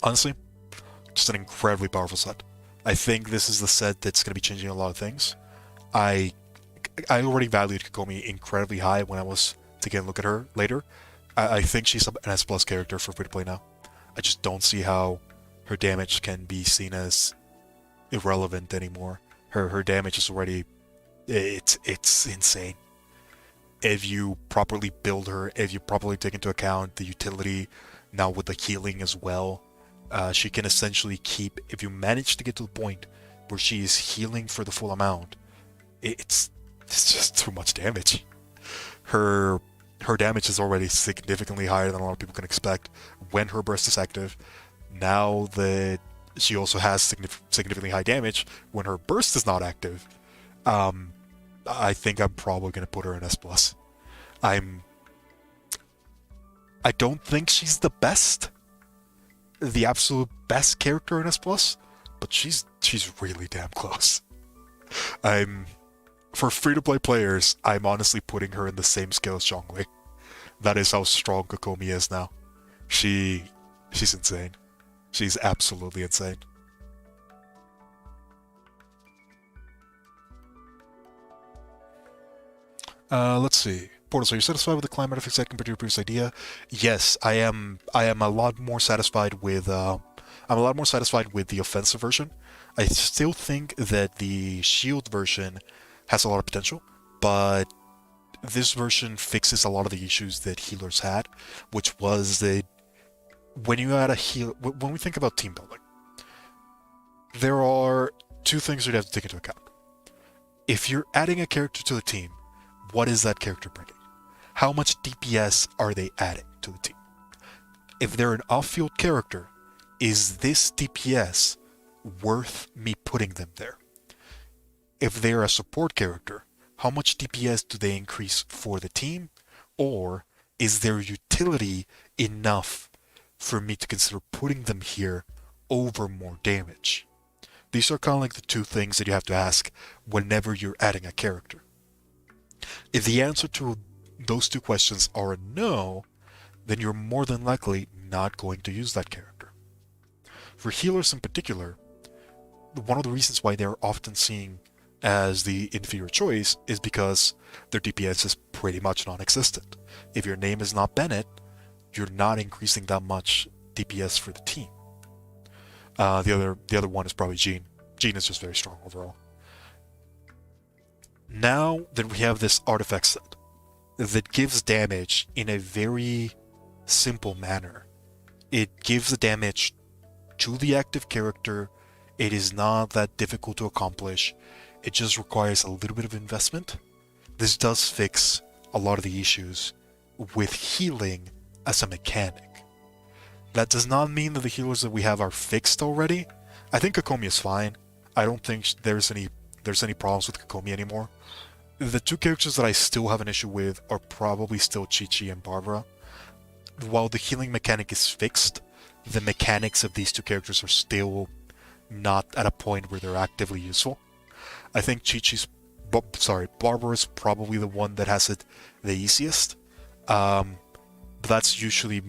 Honestly, just an incredibly powerful set. I think this is the set that's going to be changing a lot of things. I already valued Kokomi incredibly high when I was taking a look at her later. I think she's an S+ character for free to play now. I just don't see how her damage can be seen as irrelevant anymore. Her damage is already it's insane. If you properly build her, if you properly take into account the utility now with the healing as well, she can essentially keep, if you manage to get to the point where she is healing for the full amount, it's just too much damage. Her damage is already significantly higher than a lot of people can expect when her burst is active. Now that she also has significantly high damage when her burst is not active, I think I'm probably going to put her in S+. I don't think she's the best, the absolute best character in S+, but she's really damn close. For free-to-play players, I'm honestly putting her in the same scale as Zhongli. That is how strong Kokomi is now. She's insane. She's absolutely insane. Let's see. Portals, are you satisfied with the climate effect set compared to your previous idea? Yes, I am. I am a lot more satisfied with. I'm a lot more satisfied with the offensive version. I still think that the shield version has a lot of potential, but this version fixes a lot of the issues that healers had, which was that when you add a heal, when we think about team building, there are two things you have to take into account. If you're adding a character to the team, what is that character bringing? How much DPS are they adding to the team? If they're an off-field character, is this DPS worth me putting them there? If they're a support character, how much DPS do they increase for the team? Or is their utility enough for me to consider putting them here over more damage? These are kind of like the two things that you have to ask whenever you're adding a character. If the answer to those two questions are no, then you're more than likely not going to use that character. for healers in particular, one of the reasons why they're often seen as the inferior choice is because their DPS is pretty much non-existent. If your name is not Bennett, you're not increasing that much DPS for the team. The other one is probably Jean. Jean is just very strong overall. Now that we have this artifact set that gives damage in a very simple manner, it gives the damage to the active character. It is not that difficult to accomplish. It just requires a little bit of investment. This does fix a lot of the issues with healing as a mechanic. That does not mean that the healers that we have are fixed already. I think Kokomi is fine. I don't think there's any problems with Kokomi anymore. The two characters that I still have an issue with are probably still Chi-Chi and Barbara. While the healing mechanic is fixed, the mechanics of these two characters are still not at a point where they're actively useful. I think Barbara's probably the one that has it the easiest. But that's usually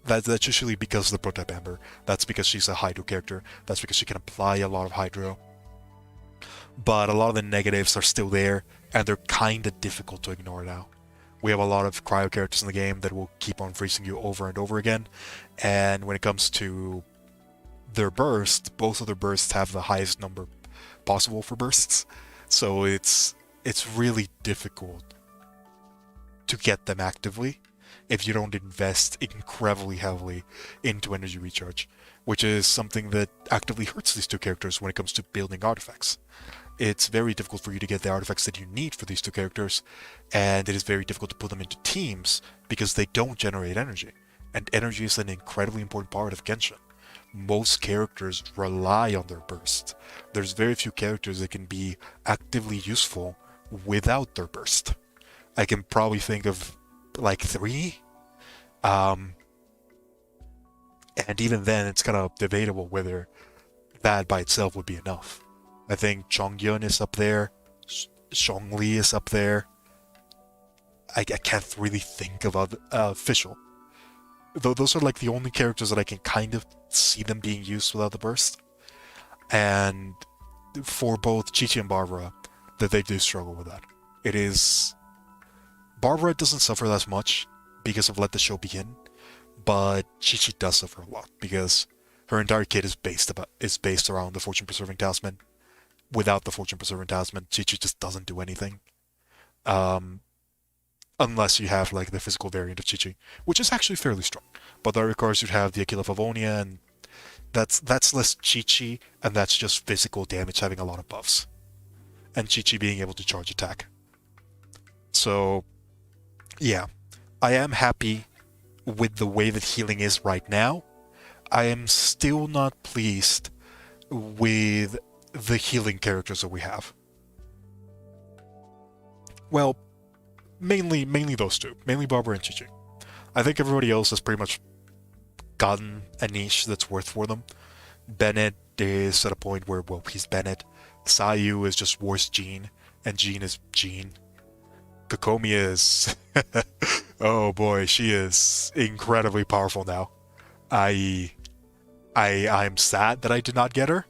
that's usually because of the prototype Amber. That's because she's a Hydro character. That's because she can apply a lot of Hydro. But a lot of the negatives are still there, and they're kinda difficult to ignore now. We have a lot of cryo characters in the game that will keep on freezing you over and over again, and when it comes to their burst, both of their bursts have the highest number possible for bursts, so it's really difficult to get them actively if you don't invest incredibly heavily into energy recharge, which is something that actively hurts these two characters when it comes to building artifacts. It's very difficult for you to get the artifacts that you need for these two characters, and it is very difficult to put them into teams because they don't generate energy, and energy is an incredibly important part of Genshin. Most characters rely on their burst. There's very few characters that can be actively useful without their burst. I can probably think of like 3. And even then, it's kind of debatable whether that by itself would be enough. I think Chongyun is up there. Zhongli is up there. I can't really think of other official. Though those are like the only characters that I can kind of see them being used without the burst. And for both Chi-Chi and Barbara, that they do struggle with that. It is... Barbara doesn't suffer as much because of Let the Show Begin, but Chi-Chi does suffer a lot because her entire kit is based around the Fortune Preserving Talisman. Without the Fortune Preserving Talisman, Chi-Chi just doesn't do anything. Unless you have like the physical variant of Chi-Chi, which is actually fairly strong. But that requires you to have the Aquila Favonia, and that's less Chi-Chi, and that's just physical damage having a lot of buffs. And Chi-Chi being able to charge attack. So, yeah. I am happy with the way that healing is right now. I am still not pleased with the healing characters that we have. Well, mainly those two. Mainly Barbara and Chi-Chi. I think everybody else has pretty much gotten a niche that's worth for them. Bennett is at a point where, well, he's Bennett. Sayu is just worse Jean, and Jean is Jean. Kokomi is... oh boy, she is incredibly powerful now. I'm sad that I did not get her,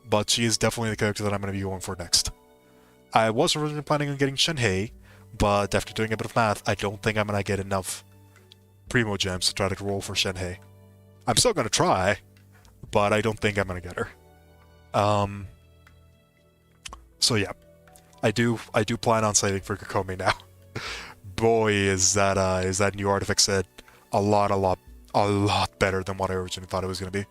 but she is definitely the character that I'm going to be going for next. I was originally planning on getting Shenhei, but after doing a bit of math, I don't think I'm going to get enough Primo Gems to try to roll for Shenhei. I'm still going to try, but I don't think I'm going to get her. So yeah, I do plan on saving for Kokomi now. Boy, is that new artifact set a lot better than what I originally thought it was going to be.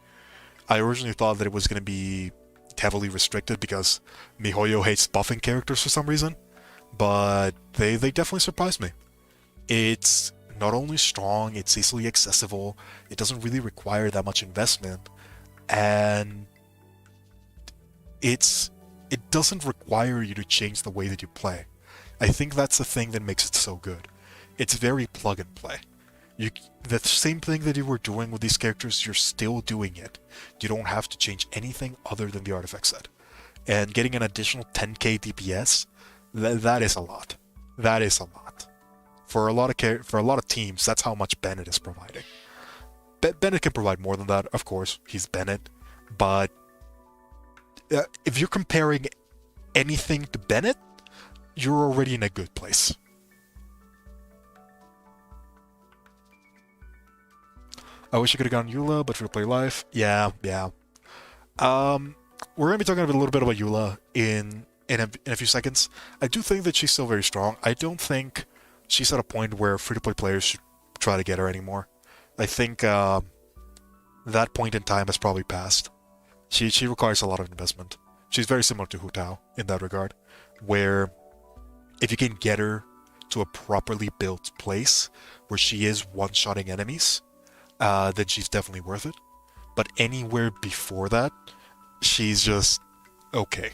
I originally thought that it was going to be heavily restricted because MiHoYo hates buffing characters for some reason, but they definitely surprised me. It's not only strong, it's easily accessible, it doesn't really require that much investment, and it doesn't require you to change the way that you play. I think that's the thing that makes it so good. It's very plug and play. The same thing that you were doing with these characters, you're still doing it. You don't have to change anything other than the artifact set. And getting an additional 10k DPS, that is a lot. That is a lot. For a lot of teams, that's how much Bennett is providing. Bennett can provide more than that, of course. He's Bennett. But if you're comparing anything to Bennett, you're already in a good place. I wish I could have gone Eula, but for play life, yeah. We're gonna be talking a little bit about Eula in a few seconds. I do think that she's still very strong. I don't think she's at a point where free-to-play players should try to get her anymore. I think that point in time has probably passed. She requires a lot of investment. She's very similar to Hu Tao in that regard, where if you can get her to a properly built place where she is one-shotting enemies, then she's definitely worth it. But anywhere before that, she's just okay.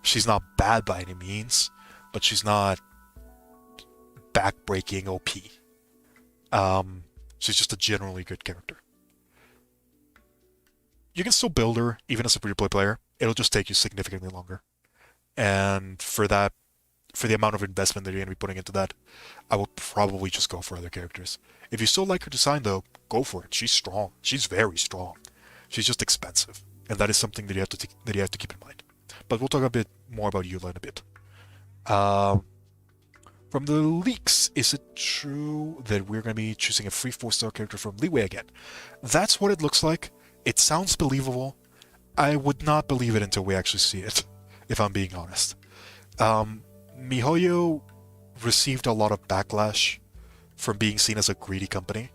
She's not bad by any means, but she's not back-breaking OP. She's just a generally good character. You can still build her, even as a free-to-play player. It'll just take you significantly longer. And for the amount of investment that you're going to be putting into that, I will probably just go for other characters. If you still like her design, though, go for it. She's strong. She's very strong. She's just expensive, and that is something that you have to keep in mind. But we'll talk a bit more about Eula in a bit. From the leaks, is it true that we're going to be choosing a free 4-star character from Leeway again? That's what it looks like. It sounds believable. I would not believe it until we actually see it, if I'm being honest. MiHoYo received a lot of backlash from being seen as a greedy company,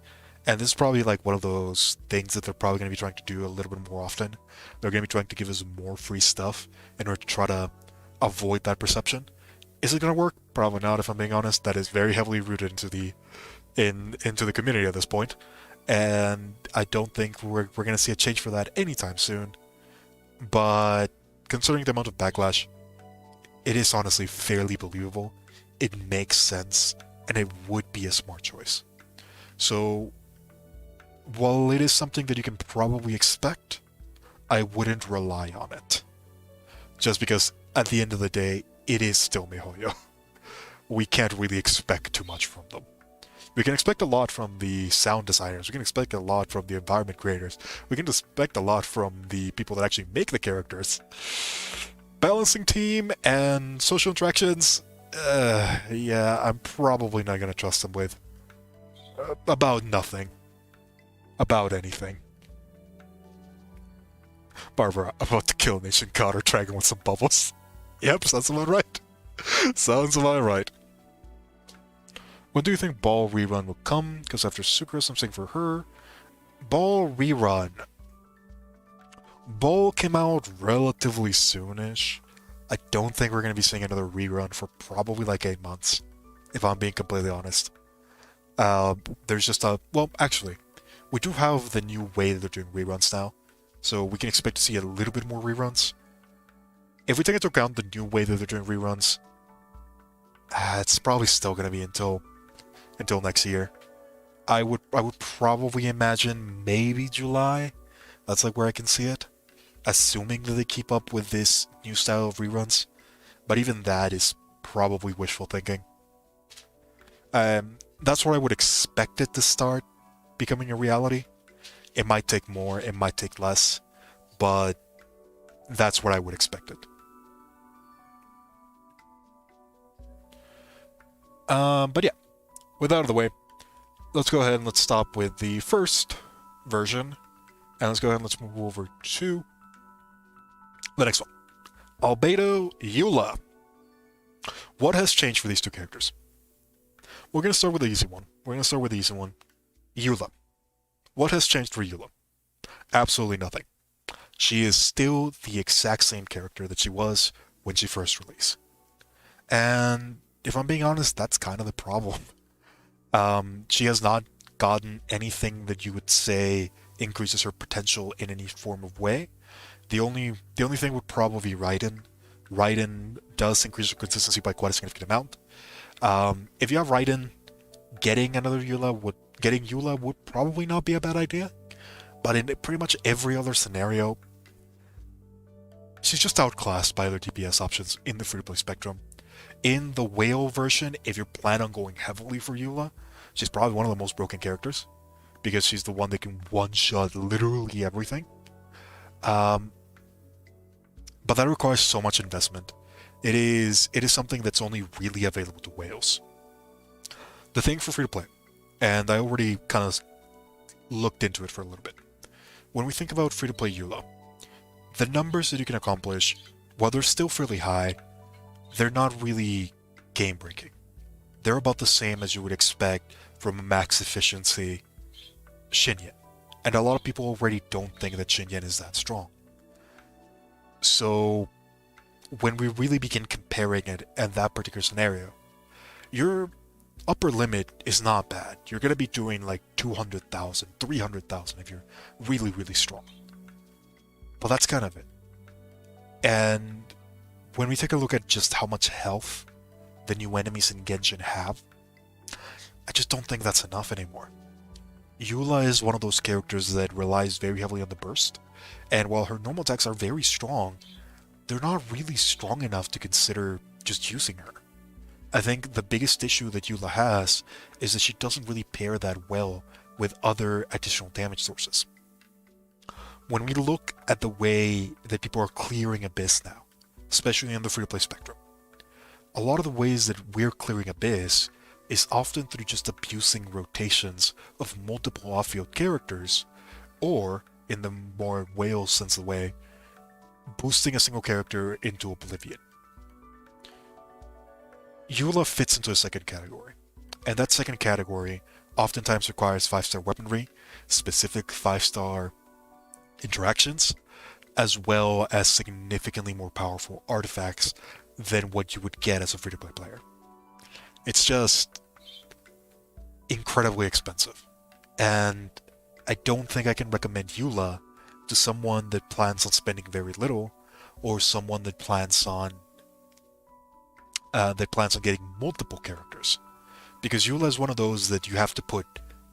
and this is probably like one of those things that they're probably going to be trying to do a little bit more often. They're going to be trying to give us more free stuff in order to try to avoid that perception. Is it going to work? Probably not, if I'm being honest. That is very heavily rooted into the community at this point, and I don't think we're going to see a change for that anytime soon. But considering the amount of backlash, it is honestly fairly believable. It makes sense, and it would be a smart choice. So, while it is something that you can probably expect, I wouldn't rely on it. Just because, at the end of the day, it is still MiHoYo. We can't really expect too much from them. We can expect a lot from the sound designers, we can expect a lot from the environment creators, we can expect a lot from the people that actually make the characters. Balancing team and social interactions, yeah, I'm probably not going to trust them with about nothing. About anything. Barbara, about to kill Nation Cotter Dragon with some bubbles. Yep, sounds about right. Sounds about right. When do you think Ball Rerun will come? Because after Sucrose, I'm saying for her. Ball Rerun. Ball came out relatively soonish. I don't think we're going to be seeing another rerun for probably like 8 months, if I'm being completely honest. There's just well, actually, we do have the new way that they're doing reruns now, so we can expect to see a little bit more reruns. If we take into account the new way that they're doing reruns, it's probably still going to be until next year. I would probably imagine maybe July. That's like where I can see it, assuming that they keep up with this new style of reruns. But even that is probably wishful thinking. That's where I would expect it to start becoming a reality. It might take more, it might take less, but that's what I would expect it. But yeah, with that out of the way, let's go ahead and let's stop with the first version, and let's go ahead and let's move over to the next one. Albedo Eula. What has changed for these two characters? We're going to start with the easy one. Eula. What has changed for Eula? Absolutely nothing. She is still the exact same character that she was when she first released. And if I'm being honest, that's kind of the problem. She has not gotten anything that you would say increases her potential in any form of way. The only thing would probably be Raiden. Raiden does increase her consistency by quite a significant amount. If you have Raiden, getting Eula would probably not be a bad idea. But in pretty much every other scenario, she's just outclassed by other DPS options in the free-to-play spectrum. In the whale version, if you plan on going heavily for Eula, she's probably one of the most broken characters, because she's the one that can one-shot literally everything. Um, but that requires so much investment. It is something that's only really available to whales. The thing for free to play, and I already kind of looked into it for a little bit. When we think about free to play Eula, the numbers that you can accomplish, while they're still fairly high, they're not really game breaking. They're about the same as you would expect from a max efficiency Shinyan. And a lot of people already don't think that Shinyan is that strong. So when we really begin comparing it in that particular scenario, your upper limit is not bad. You're going to be doing like 200,000, 300,000 if you're really, really strong. But that's kind of it. And when we take a look at just how much health the new enemies in Genshin have, I just don't think that's enough anymore. Eula is one of those characters that relies very heavily on the burst, and while her normal attacks are very strong, they're not really strong enough to consider just using her. I think the biggest issue that Eula has is that she doesn't really pair that well with other additional damage sources. When we look at the way that people are clearing Abyss now, especially in the free-to-play spectrum, a lot of the ways that we're clearing Abyss is often through just abusing rotations of multiple off-field characters, or, in the more whale sense of the way, boosting a single character into oblivion. Eula fits into a second category, and that second category oftentimes requires 5-star weaponry, specific 5-star interactions, as well as significantly more powerful artifacts than what you would get as a free-to-play player. It's just incredibly expensive, and I don't think I can recommend Eula to someone that plans on spending very little, or someone that plans on getting multiple characters, because Eula is one of those that you have to put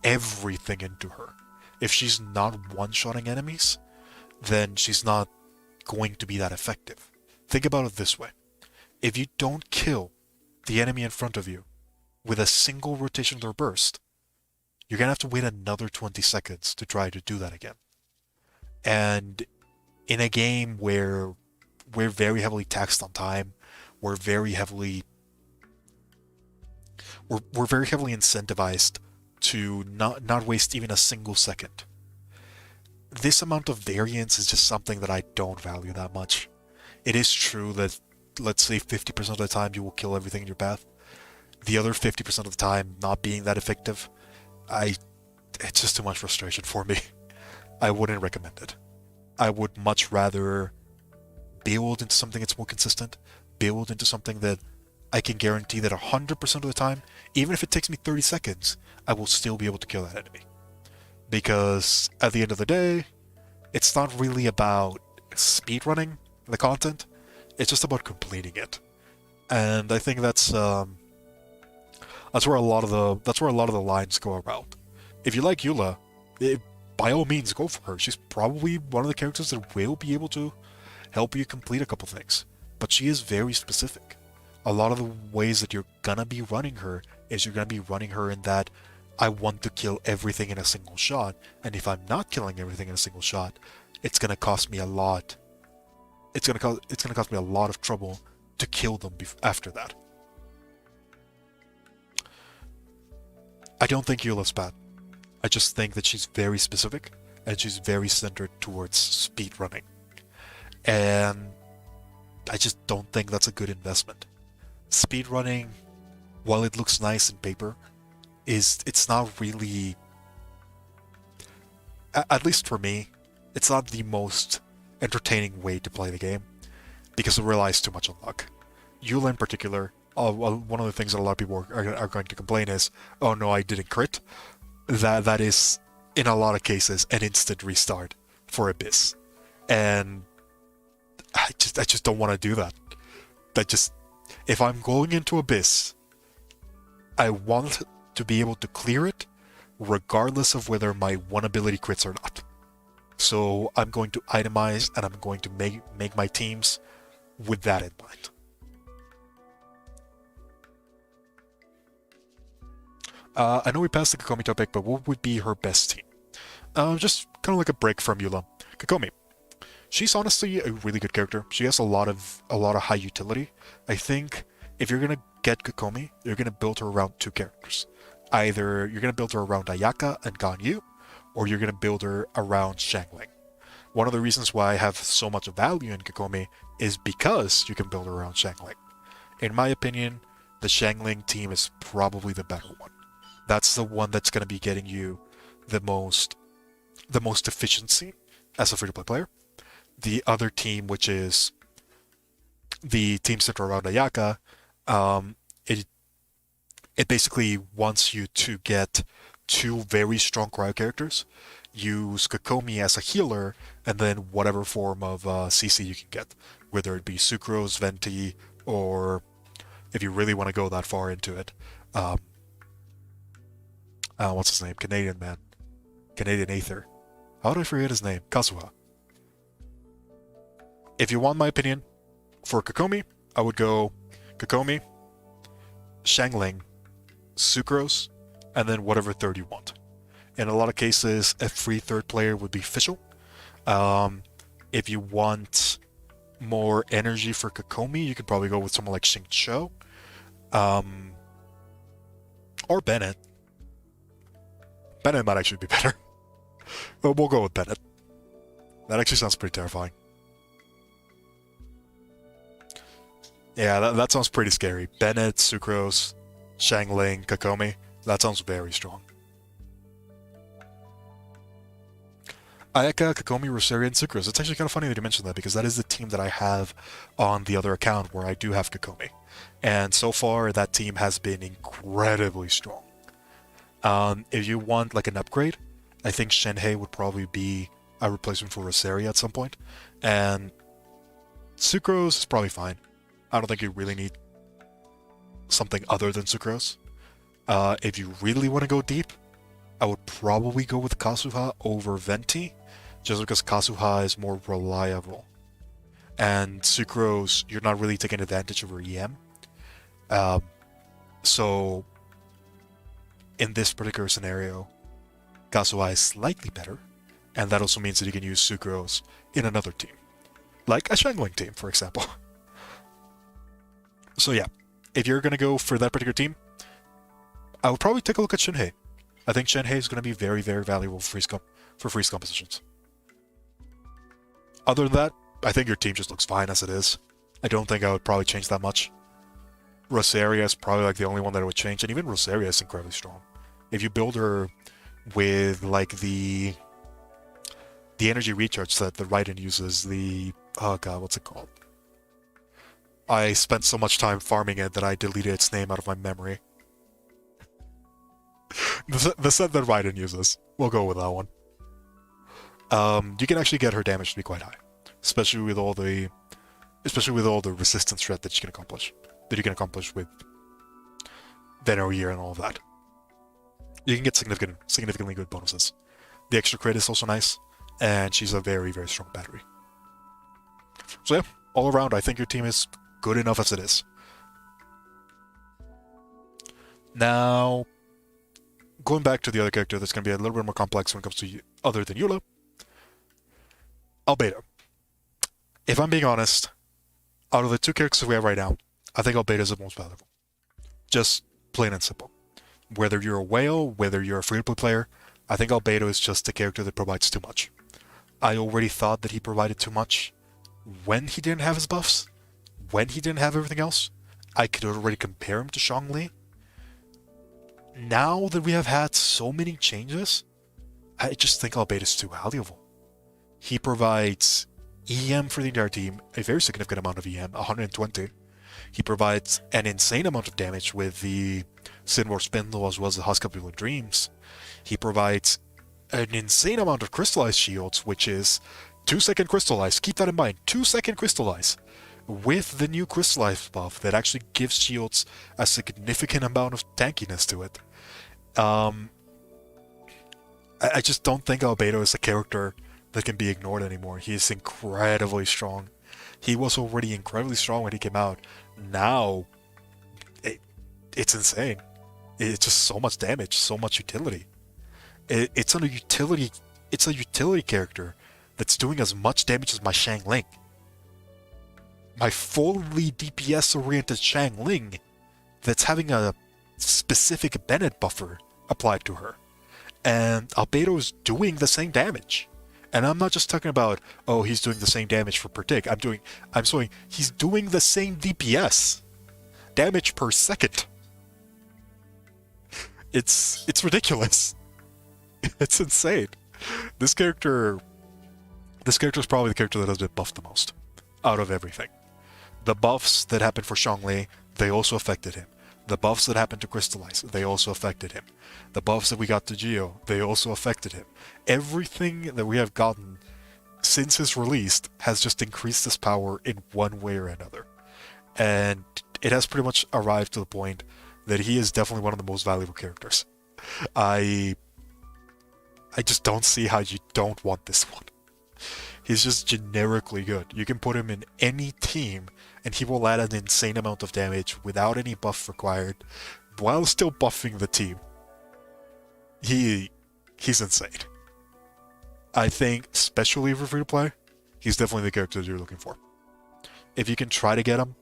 everything into her. If she's not one-shotting enemies, then she's not going to be that effective. Think about it this way. If you don't kill the enemy in front of you with a single rotation or burst, you're going to have to wait another 20 seconds to try to do that again. And in a game where we're very heavily taxed on time, we're very heavily incentivized to not waste even a single second. This amount of variance is just something that I don't value that much. It is true that, let's say 50% of the time you will kill everything in your path. The other 50% of the time not being that effective, it's just too much frustration for me. I wouldn't recommend it. I would much rather build into something that's more consistent, build into something that I can guarantee that 100% of the time, even if it takes me 30 seconds, I will still be able to kill that enemy. Because at the end of the day, it's not really about speedrunning the content, it's just about completing it. And I think that's where a lot of the lines go around. If you like Eula, by all means go for her. She's probably one of the characters that will be able to help you complete a couple things. But she is very specific. A lot of the ways that you're gonna be running her is you're gonna be running her in that I want to kill everything in a single shot, and if I'm not killing everything in a single shot, it's gonna cost me a lot. It's gonna cost me a lot of trouble to kill them after that. I don't think Eula's bad. I just think that she's very specific, and she's very centered towards speed running. And I just don't think that's a good investment. Speed running, while it looks nice in paper, it's not really, at least for me, it's not the most entertaining way to play the game, because it relies too much on luck. Eula in particular, one of the things that a lot of people are going to complain is, oh no, I didn't crit. That is, in a lot of cases, an instant restart for Abyss. And I just don't want to do that. If I'm going into Abyss, I want to be able to clear it regardless of whether my one ability crits or not. So I'm going to itemize, and I'm going to make my teams with that in mind. I know we passed the Kokomi topic, but what would be her best team? Just kind of like a break from Eula. Kokomi, She's honestly a really good character. She has a lot of high utility. I think if you're gonna get Kokomi, you're gonna build her around two characters. Either you're gonna build her around Ayaka and Ganyu, or you're gonna build her around Xiangling. One of the reasons why I have so much value in Kokomi is because you can build her around Xiangling. In my opinion, the Xiangling team is probably the better one. That's the one that's gonna be getting you the most efficiency as a free-to-play player. The other team, which is the team centered around Ayaka, it basically wants you to get two very strong cryo characters, use Kokomi as a healer, and then whatever form of CC you can get, whether it be Sucrose, Venti, or if you really want to go that far into it, what's his name? Canadian man. Canadian Aether. How did I forget his name? Kazuha. If you want my opinion, for Kokomi, I would go Kokomi, Xiangling, Sucrose, and then whatever third you want. In a lot of cases, a free third player would be Fischl. If you want more energy for Kokomi, you could probably go with someone like Xingqiu, or Bennett. Bennett might actually be better. But we'll go with Bennett. That actually sounds pretty terrifying. Yeah, that sounds pretty scary. Bennett, Sucrose, Xiangling, Kokomi. That sounds very strong. Ayaka, Kokomi, Rosaria, and Sucrose. It's actually kind of funny that you mentioned that because that is the team that I have on the other account where I do have Kokomi. And so far, that team has been incredibly strong. If you want like an upgrade, I think Shenhei would probably be a replacement for Rosaria at some point. And Sucrose is probably fine. I don't think you really need something other than Sucrose. If you really want to go deep, I would probably go with Kazuha over Venti, just because Kazuha is more reliable. And Sucrose, you're not really taking advantage over EM. So, in this particular scenario, Kazuha is slightly better, and that also means that you can use Sucrose in another team. Like a Xiangling team, for example. So yeah, if you're going to go for that particular team, I would probably take a look at Shenhei. I think Shenhei is going to be very, very valuable for freeze compositions. Other than that, I think your team just looks fine as it is. I don't think I would probably change that much. Rosaria is probably like the only one that I would change, and even Rosaria is incredibly strong. If you build her with like the energy recharge set that Raiden uses, oh god, what's it called? I spent so much time farming it that I deleted its name out of my memory. The set that Raiden uses. We'll go with that one. You can actually get her damage to be quite high, especially with all the resistance threat that you can accomplish with Venom and all of that. You can get significantly good bonuses. The extra crit is also nice, and she's a very, very strong battery. So yeah, all around, I think your team is good enough as it is. Now, going back to the other character that's going to be a little bit more complex when it comes to other than Eula, Albedo. If I'm being honest, out of the two characters we have right now, I think Albedo is the most valuable. Just plain and simple. Whether you're a whale, whether you're a free-to-play player, I think Albedo is just a character that provides too much. I already thought that he provided too much when he didn't have his buffs, when he didn't have everything else. I could already compare him to Zhongli. Now that we have had so many changes, I just think Albedo is too valuable. He provides EM for the entire team, a very significant amount of EM, 120. He provides an insane amount of damage with the Sinwar Spindle as well as the Huskabula Dreams. He provides an insane amount of crystallized shields, which is 2-second crystallize. Keep that in mind, 2-second crystallize. With the new crystallize buff that actually gives shields a significant amount of tankiness to it. I just don't think Albedo is a character that can be ignored anymore. He is incredibly strong. He was already incredibly strong when he came out. Now, it's insane. It's just so much damage, so much utility. It's a utility character that's doing as much damage as my Xiangling. My fully DPS-oriented Xiangling that's having a specific Bennett buffer applied to her. And Albedo's doing the same damage. And I'm not just talking about, oh, he's doing the same damage for per tick. I'm saying he's doing the same DPS. Damage per second. It's ridiculous. It's insane. This character is probably the character that has been buffed the most out of everything. The buffs that happened for Zhongli, they also affected him. The buffs that happened to Crystallize, they also affected him. The buffs that we got to Geo, they also affected him. Everything that we have gotten since his release has just increased his power in one way or another. And it has pretty much arrived to the point that he is definitely one of the most valuable characters. I just don't see how you don't want this one. He's just generically good. You can put him in any team and he will add an insane amount of damage without any buff required, while still buffing the team. He's insane. I think, especially for free-to-play, he's definitely the character that you're looking for. If you can try to get him,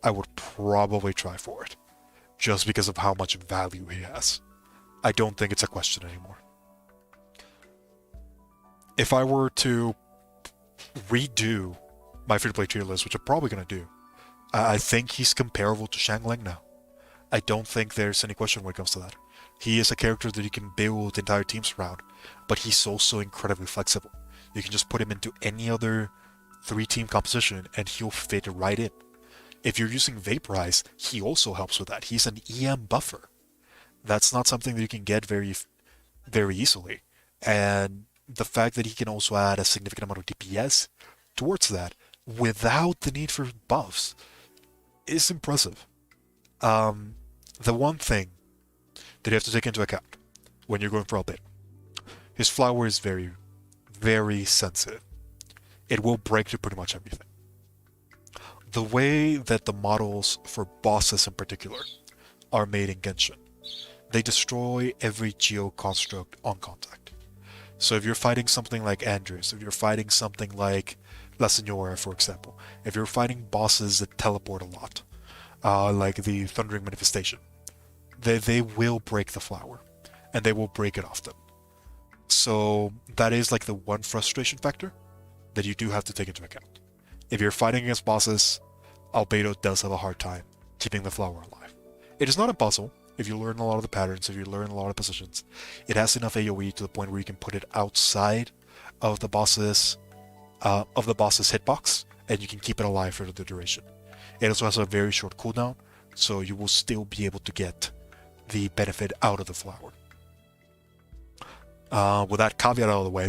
I would probably try for it, just because of how much value he has. I don't think it's a question anymore. If I were to redo my free-to-play tier list, which I'm probably going to do, I think he's comparable to Xiangling now. I don't think there's any question when it comes to that. He is a character that you can build entire teams around, but he's also incredibly flexible. You can just put him into any other 3-team composition and he'll fit right in. If you're using Vaporize, he also helps with that. He's an EM buffer. That's not something that you can get very easily. And the fact that he can also add a significant amount of DPS towards that without the need for buffs is impressive. The one thing that you have to take into account when you're going for Albedo, his flower is very, very sensitive. It will break to pretty much everything. The way that the models for bosses in particular are made in Genshin, they destroy every Geo construct on contact. So if you're fighting something like Andrews, if you're fighting something like La Senora, for example, if you're fighting bosses that teleport a lot, like the Thundering Manifestation, they will break the flower, and they will break it often. So that is like the one frustration factor that you do have to take into account. If you're fighting against bosses, Albedo does have a hard time keeping the flower alive. It is not impossible. If you learn a lot of the patterns, if you learn a lot of positions, it has enough AoE to the point where you can put it outside of the boss's hitbox, and you can keep it alive for the duration. It also has a very short cooldown, so you will still be able to get the benefit out of the flower. With that caveat out of the way,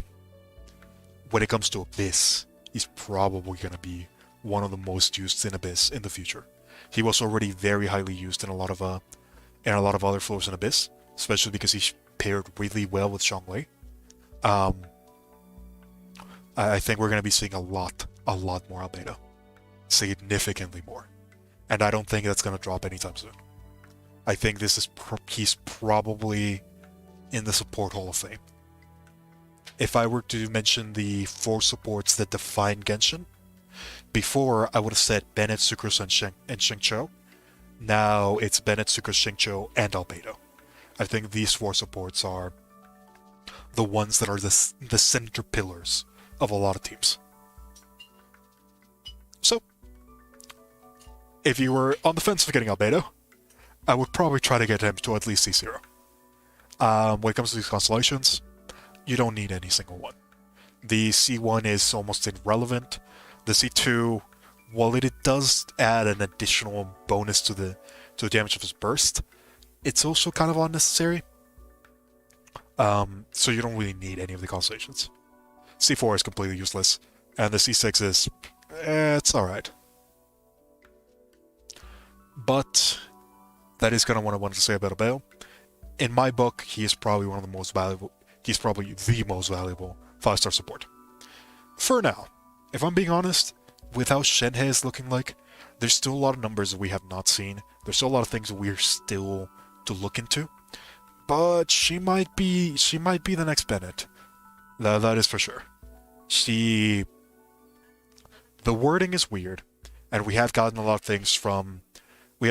when it comes to Abyss, he's probably going to be one of the most used in Abyss in the future. He was already very highly used in a lot of other floors in Abyss, especially because he paired really well with Zhongli. I think we're going to be seeing a lot more Albedo. Significantly more. And I don't think that's going to drop anytime soon. I think he's probably in the support Hall of Fame. If I were to mention the 4 supports that define Genshin, before I would have said Bennett, Sucrose, and Xingqiu. Now it's Bennett, Sucrose, Xingqiu, and Albedo. I think these 4 supports are the ones that are the center pillars of a lot of teams. So, if you were on the fence of getting Albedo, I would probably try to get him to at least C0. When it comes to these constellations, you don't need any single one. The C1 is almost irrelevant. The C2, while it does add an additional bonus to the damage of his burst, it's also kind of unnecessary. So you don't really need any of the constellations. C4 is completely useless, and the C6 is, it's alright. But that is kind of what I wanted to say about Albedo. In my book, he is probably one of the most valuable. He's probably the most valuable 5-star support. For now, if I'm being honest, with how Shenhe is looking like, there's still a lot of numbers that we have not seen. There's still a lot of things that we're still to look into. But she might be the next Bennett. That is for sure. She, the wording is weird, and we have gotten a lot of things from, the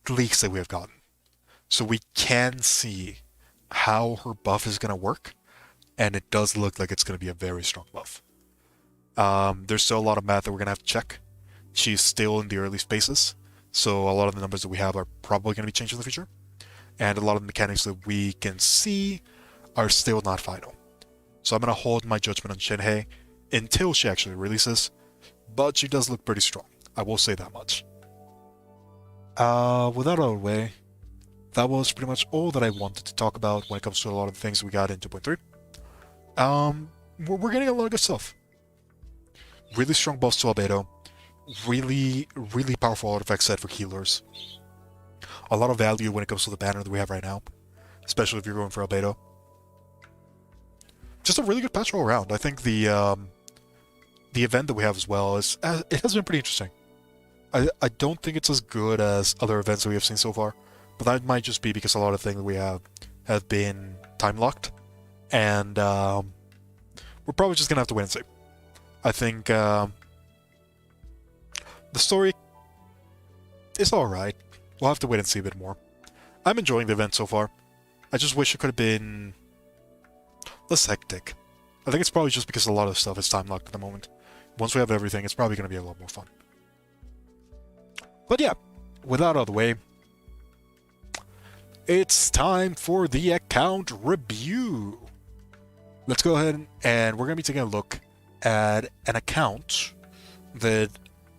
leaks that we have gotten. So we can see how her buff is going to work, and it does look like it's going to be a very strong buff. There's still a lot of math that we're going to have to check. She's still in the early spaces, so a lot of the numbers that we have are probably going to be changed in the future. And a lot of the mechanics that we can see are still not final. So I'm going to hold my judgment on Shenhei until she actually releases, but she does look pretty strong. I will say that much. With that out of the way, that was pretty much all that I wanted to talk about when it comes to a lot of the things we got in 2.3. We're getting a lot of good stuff. Really strong buffs to Albedo. Really, really powerful artifact set for healers. A lot of value when it comes to the banner that we have right now, especially if you're going for Albedo. Just a really good patch all around. I think the event that we have as well it has been pretty interesting. I don't think it's as good as other events that we have seen so far, but that might just be because a lot of things that we have been time locked, and we're probably just gonna have to wait and see. I think the story is alright. We'll have to wait and see a bit more. I'm enjoying the event so far. I just wish it could have been less hectic. I think it's probably just because a lot of stuff is time locked at the moment. Once we have everything, it's probably going to be a lot more fun. But yeah, with that out of the way, it's time for the account review. Let's go ahead and we're going to be taking a look at an account that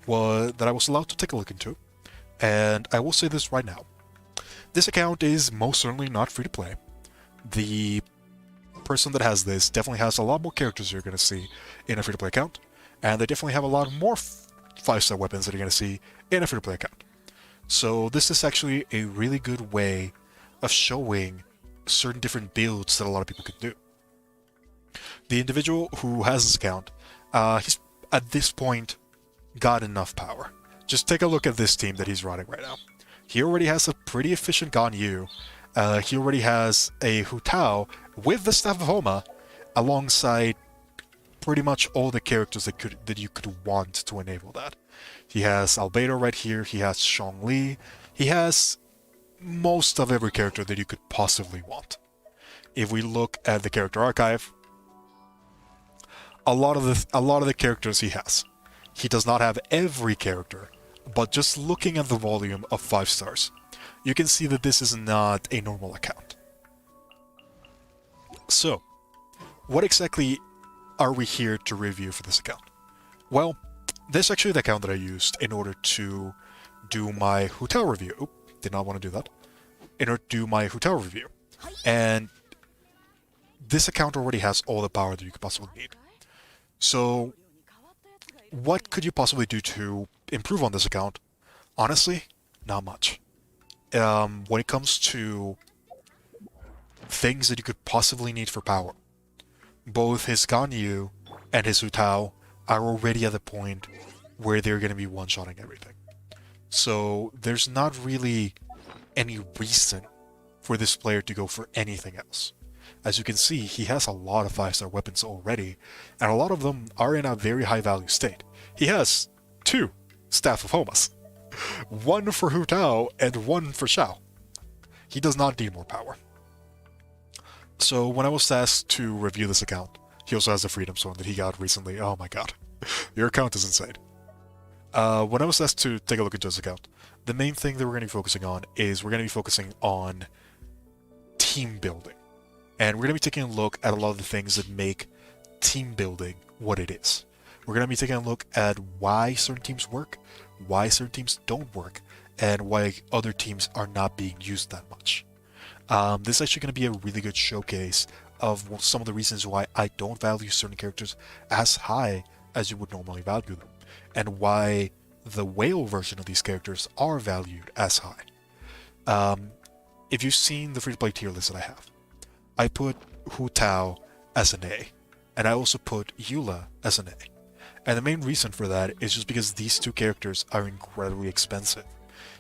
I was allowed to take a look into. And I will say this right now. This account is most certainly not free to play. The person that has this definitely has a lot more characters you're going to see in a free to play account. And they definitely have a lot more 5-star weapons that you're going to see in a free to play account. So this is actually a really good way of showing certain different builds that a lot of people can do. The individual who has this account, he's at this point got enough power. Just take a look at this team that he's running right now. He already has a pretty efficient Ganyu. He already has a Hu Tao with the Staff of Homa, alongside pretty much all the characters that you could want to enable that. He has Albedo right here. He has Zhongli. He has most of every character that you could possibly want. If we look at the character archive, a lot of the characters he has. He does not have every character, but just looking at the volume of 5 stars, you can see that this is not a normal account. So, what exactly are we here to review for this account? Well, this is actually the account that I used in order to do my Hu Tao review. Oop, did not want to do that. In order to do my Hu Tao review. And this account already has all the power that you could possibly need. So, what could you possibly do to improve on this account? Honestly, not much. When it comes to things that you could possibly need for power, both his Ganyu and his Hu Tao are already at the point where they're going to be one-shotting everything. So there's not really any reason for this player to go for anything else. As you can see, he has a lot of 5-star weapons already, and a lot of them are in a very high value state. He has 2 Staff of Homas. 1 for Hu Tao and 1 for Xiao. He does not need more power. So when I was asked to review this account, he also has a Freedom Stone that he got recently. Oh my god. Your account is insane. When I was asked to take a look into this account, the main thing that we're going to be focusing on is we're going to be focusing on team building. And we're going to be taking a look at a lot of the things that make team building what it is. We're going to be taking a look at why certain teams work, why certain teams don't work, and why other teams are not being used that much. This is actually going to be a really good showcase of some of the reasons why I don't value certain characters as high as you would normally value them, and why the whale version of these characters are valued as high. If you've seen the free-to-play tier list that I have, I put Hu Tao as an A, and I also put Eula as an A. And the main reason for that is just because these 2 characters are incredibly expensive.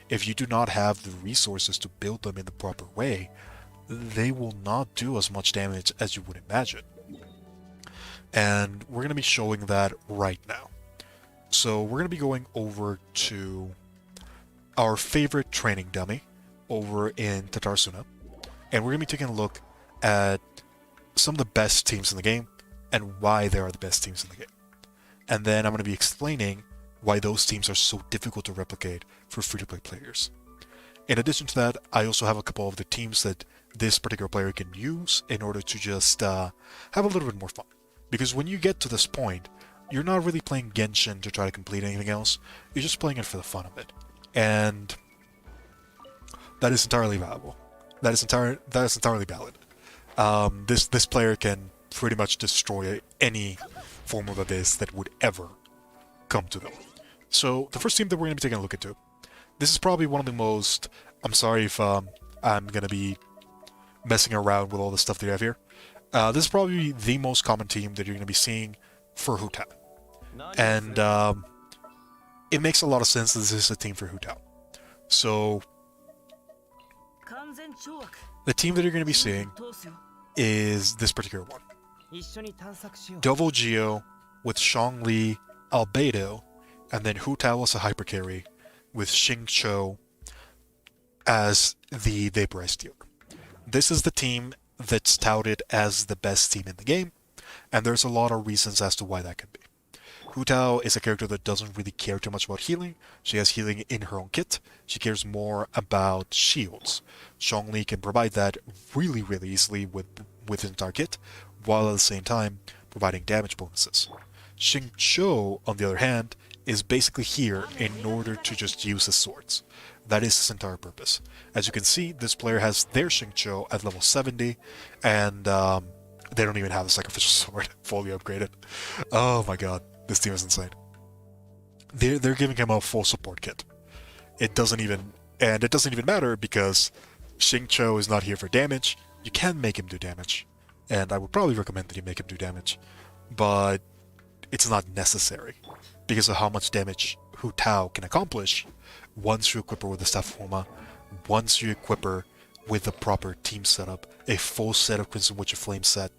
If you do not have the resources to build them in the proper way, they will not do as much damage as you would imagine. And we're going to be showing that right now. So we're going to be going over to our favorite training dummy over in Tatarsuna, and we're going to be taking a look at some of the best teams in the game and why they are the best teams in the game. And then I'm going to be explaining why those teams are so difficult to replicate for free-to-play players. In addition to that, I also have a couple of the teams that this particular player can use in order to just have a little bit more fun. Because when you get to this point, you're not really playing Genshin to try to complete anything else, you're just playing it for the fun of it. And that is entirely valuable. That is entirely valid. This player can pretty much destroy any form of abyss that would ever come to them. So the first team that we're going to be taking a look into, this is probably one of the most, I'm sorry if I'm going to be messing around with all the stuff that you have here. This is probably the most common team that you're going to be seeing for Hu Tao. And it makes a lot of sense that this is a team for Hu Tao. So the team that you're going to be seeing is this particular one. Double Geo with Zhongli, Albedo, and then Hu Tao as a hyper carry with Xingqiu as the vaporized dealer. This is the team that's touted as the best team in the game, and there's a lot of reasons as to why that can be. Hu Tao is a character that doesn't really care too much about healing. She has healing in her own kit. She cares more about shields. Zhongli can provide that really easily with an entire kit, while at the same time providing damage bonuses. Xingqiu, on the other hand, is basically here in order to just use his swords. That is his entire purpose. As you can see, this player has their Xingqiu at level 70, and they don't even have the sacrificial sword fully upgraded. Oh my god, this team is insane. They're giving him a full support kit. It doesn't even matter because Xingqiu is not here for damage. You can make him do damage, and I would probably recommend that you make him do damage, but it's not necessary because of how much damage Hu Tao can accomplish once you equip her with the Staff of Homa, once you equip her with the proper team setup, a full set of Crimson Witch of Flame set,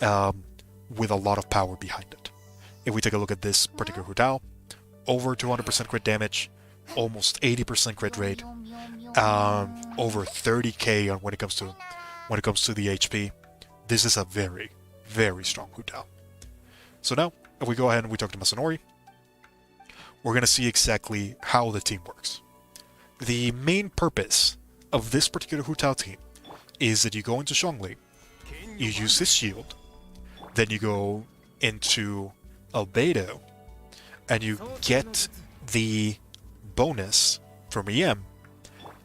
with a lot of power behind it. If we take a look at this particular Hu Tao, over 200% crit damage, almost 80% crit rate, over 30k on when it comes to the HP. This is a very strong Hu Tao. So now, if we go ahead and we talk to Masonry, we're going to see exactly how the team works. The main purpose of this particular Hu Tao team is that you go into Zhongli, you use his shield, then you go into Albedo, and you get the bonus from EM.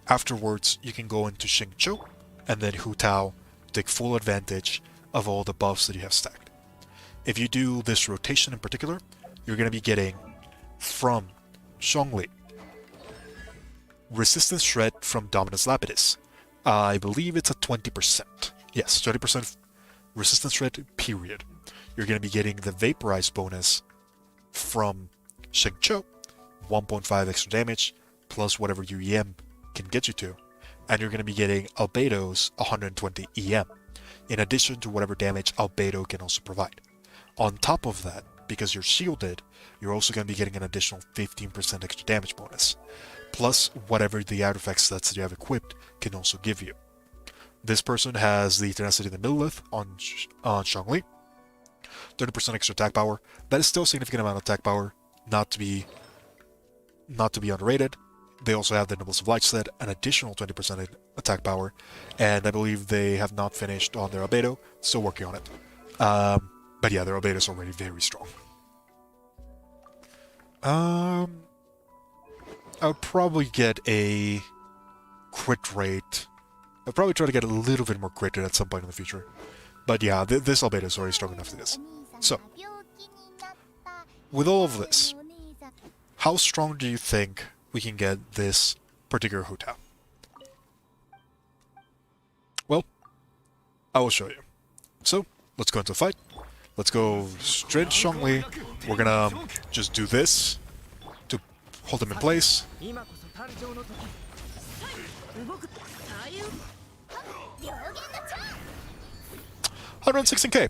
Afterwards, you can go into Xingqiu, and then Hu Tao take full advantage of all the buffs that you have stacked. If you do this rotation in particular, you're going to be getting from Zhongli Resistance Shred from Dominus Lapidus. I believe it's a 20%. Yes, 20% Resistance Shred, period. You're going to be getting the Vaporized bonus from Xingqiu, 1.5 extra damage, plus whatever your EM can get you to. And you're going to be getting Albedo's 120 EM, in addition to whatever damage Albedo can also provide. On top of that, because you're shielded, you're also going to be getting an additional 15% extra damage bonus, plus whatever the artifact stats that you have equipped can also give you. This person has the Tenacity of the Millilith on Zhongli, 30% extra attack power. That is still a significant amount of attack power, not to be underrated. They also have the Nobles of Light set, an additional 20% attack power, and I believe they have not finished on their Albedo, still working on it. But yeah, their Albedo is already very strong. I would probably get a crit rate. I'll probably try to get a little bit more crit rate at some point in the future. But yeah, this Albedo is already strong enough for this. So, with all of this, how strong do you think we can get this particular Hu Tao? Well, I will show you. So, let's go into a fight. Let's go straight to Zhongli. We're gonna just do this to hold him in place. 116k.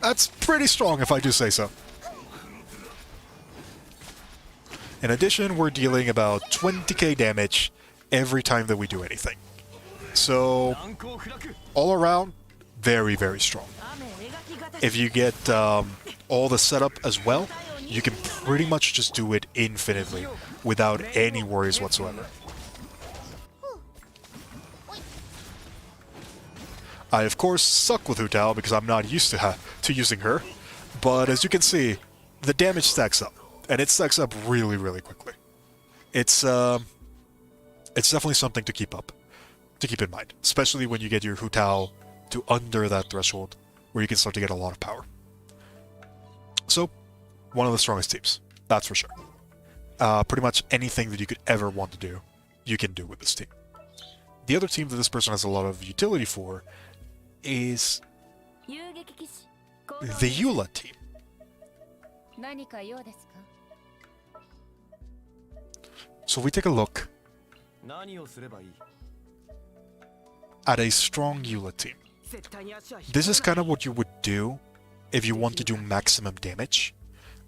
That's pretty strong if I do say so. In addition, we're dealing about 20k damage every time that we do anything. So, all around, very, very strong. If you get all the setup as well, you can pretty much just do it infinitely without any worries whatsoever. I, of course, suck with Hu Tao because I'm not used to using her, but as you can see, the damage stacks up, and it stacks up really, really quickly. It's definitely something to keep in mind, especially when you get your Hu Tao to under that threshold, where you can start to get a lot of power. So, one of the strongest teams, that's for sure. Pretty much anything that you could ever want to do, you can do with this team. The other team that this person has a lot of utility for is the Eula team. So if we take a look at a strong Eula team, this is kind of what you would do if you want to do maximum damage.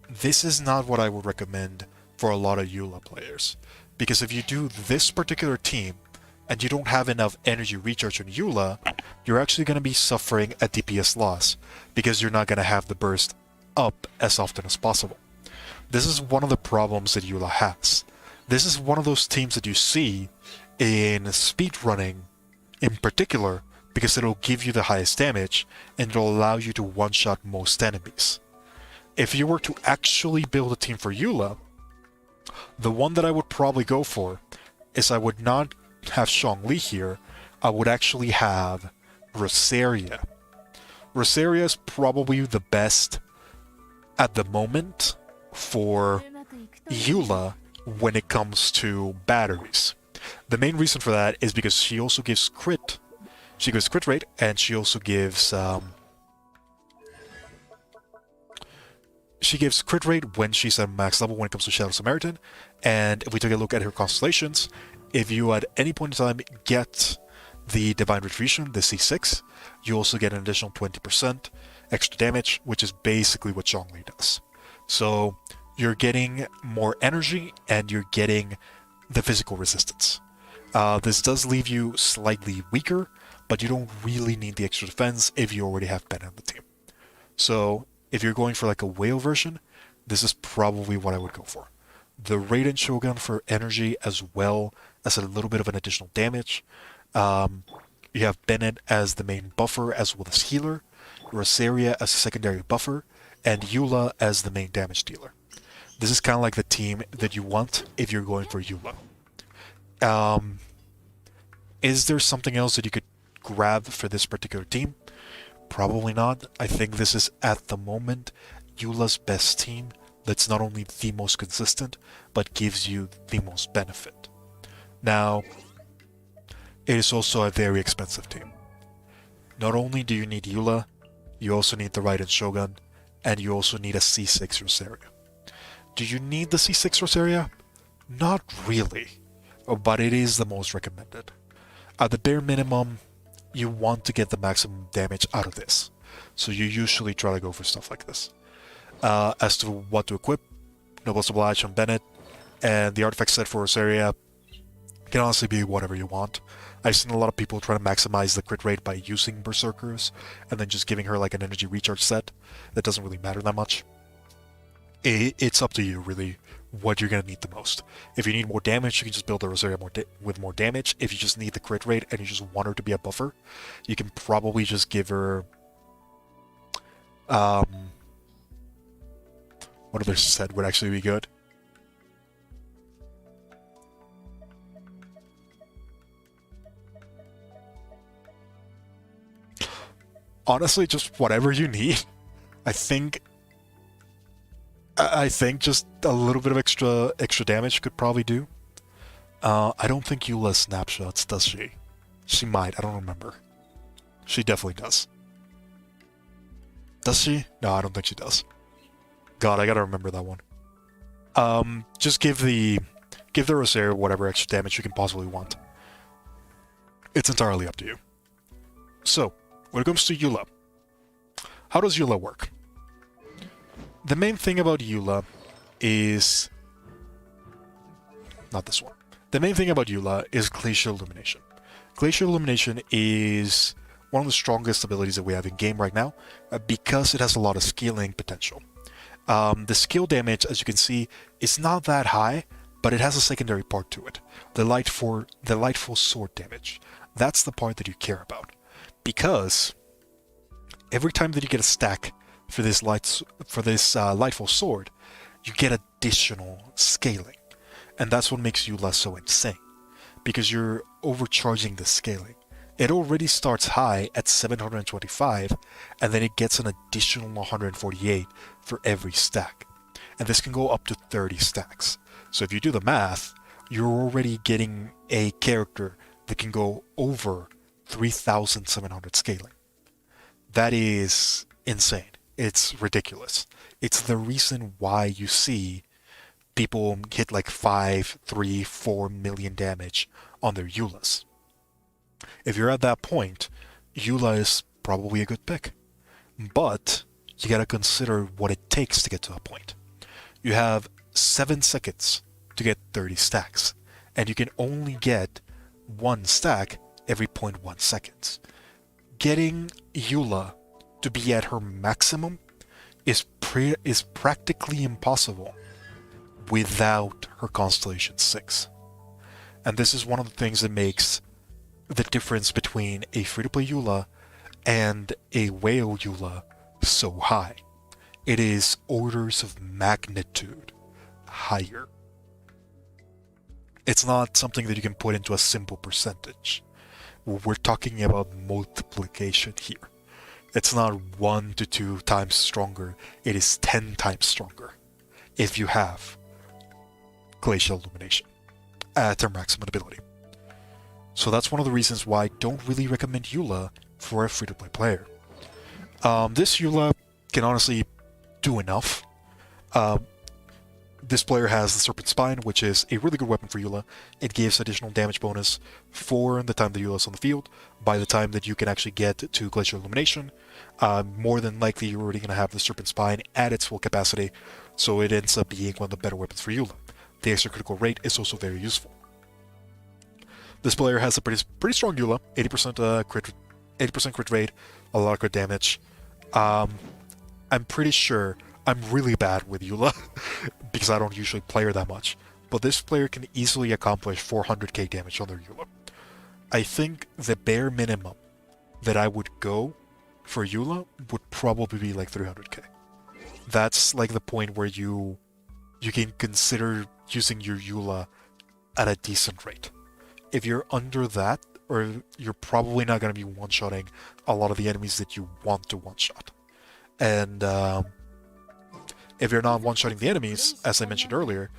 This is not what I would recommend for a lot of Eula players, because if you do this particular team and you don't have enough energy recharge on Eula, you're actually going to be suffering a DPS loss because you're not going to have the burst up as often as possible. This is one of the problems that Eula has. This is one of those teams that you see in speedrunning in particular, because it'll give you the highest damage and it'll allow you to one-shot most enemies. If you were to actually build a team for Eula, the one that I would probably go for is I would not have Zhongli here, I would actually have Rosaria. Rosaria is probably the best at the moment for Eula when it comes to batteries. The main reason for that is because she also gives crit. She gives crit rate, and she also gives she gives crit rate when she's at max level when it comes to Shadow Samaritan. And if we take a look at her constellations, if you at any point in time get the Divine Retribution, the C6, you also get an additional 20% extra damage, which is basically what Zhongli does. So you're getting more energy and you're getting the physical resistance. This does leave you slightly weaker, but you don't really need the extra defense if you already have Ben on the team. So if you're going for like a whale version, this is probably what I would go for. The Raiden Shogun for energy as well as a little bit of an additional damage. You have Bennett as the main buffer as well as healer, Rosaria as a secondary buffer, and Eula as the main damage dealer. This is kind of like the team that you want if you're going for Eula. Is there something else that you could grab for this particular team? Probably not. I think this is, at the moment, Eula's best team that's not only the most consistent, but gives you the most benefit. Now, it is also a very expensive team. Not only do you need Eula, you also need the Raiden Shogun, and you also need a C6 Rosaria. Do you need the C6 Rosaria? Not really, but it is the most recommended. At the bare minimum, you want to get the maximum damage out of this, so you usually try to go for stuff like this. As to what to equip, Noble Oblige on Bennett, and the artifact set for Rosaria can honestly be whatever you want. I've seen a lot of people try to maximize the crit rate by using Berserkers, and then just giving her like an energy recharge set. That doesn't really matter that much. It's up to you, really, what you're going to need the most. If you need more damage, you can just build the Rosaria with more damage. If you just need the crit rate and you just want her to be a buffer, you can probably just give her... what other set would actually be good? Honestly, just whatever you need. I think just a little bit of extra damage could probably do. I don't think Eula snapshots, does she? She might, I don't remember. She definitely does. Does she? No, I don't think she does. God, I gotta remember that one. Just give the Rosaria whatever extra damage you can possibly want. It's entirely up to you. So, when it comes to Eula, how does Eula work? The main thing about Eula is... not this one. The main thing about Eula is Glacial Illumination. Glacial Illumination is one of the strongest abilities that we have in game right now because it has a lot of scaling potential. The skill damage, as you can see, is not that high, but it has a secondary part to it. The Lightful Sword damage. That's the part that you care about. Because every time that you get a stack for this Lightful Sword, you get additional scaling. And that's what makes Eula so insane. Because you're overcharging the scaling. It already starts high at 725, and then it gets an additional 148 for every stack. And this can go up to 30 stacks. So if you do the math, you're already getting a character that can go over 3,700 scaling. That is insane. It's ridiculous. It's the reason why you see people hit like 5, 3, 4 million damage on their Eulas. If you're at that point, Eula is probably a good pick. But you gotta consider what it takes to get to that point. You have 7 seconds to get 30 stacks, and you can only get 1 stack every 0.1 seconds. Getting Eula to be at her maximum is practically impossible without her Constellation 6. And this is one of the things that makes the difference between a free-to-play Eula and a whale Eula so high. It is orders of magnitude higher. It's not something that you can put into a simple percentage. We're talking about multiplication here. It's not 1 to 2 times stronger, it is 10 times stronger if you have Glacial Illumination at her maximum ability. So that's one of the reasons why I don't really recommend Eula for a free-to-play player. This Eula can honestly do enough. This player has the Serpent Spine, which is a really good weapon for Eula. It gives additional damage bonus for the time that Eula is on the field. By the time that you can actually get to Glacial Illumination, more than likely you're already going to have the Serpent Spine at its full capacity, so it ends up being one of the better weapons for Eula. The extra critical rate is also very useful. This player has a pretty strong Eula, 80% crit rate, a lot of crit damage. I'm pretty sure I'm really bad with Eula because I don't usually play her that much, but this player can easily accomplish 400k damage on their Eula. I think the bare minimum that I would go for Eula would probably be like 300k. That's like the point where you can consider using your Eula at a decent rate. If you're under that, or you're probably not going to be one-shotting a lot of the enemies that you want to one-shot. And if you're not one-shotting the enemies, as I mentioned earlier,